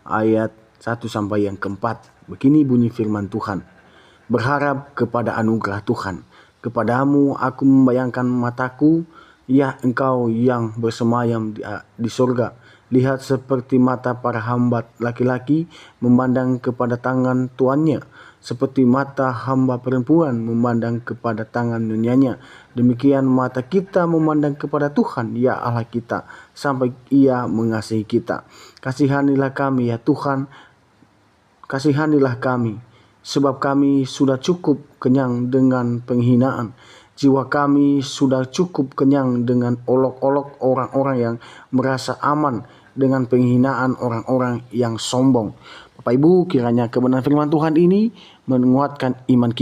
ayat 1 sampai yang keempat. Begini bunyi firman Tuhan. Berharap kepada anugerah Tuhan. Kepadamu aku membayangkan mataku, ya Engkau yang bersemayam di surga. Lihat seperti mata para hamba laki-laki memandang kepada tangan tuannya, seperti mata hamba perempuan memandang kepada tangan nyonyanya. Demikian mata kita memandang kepada Tuhan, ya Allah kita, sampai Ia mengasihi kita. Kasihanilah kami, ya Tuhan, kasihanilah kami, sebab kami sudah cukup kenyang dengan penghinaan. Jiwa kami sudah cukup kenyang dengan olok-olok orang-orang yang merasa aman, dengan penghinaan orang-orang yang sombong. Bapak Ibu, kiranya kebenaran firman Tuhan ini menguatkan iman kita.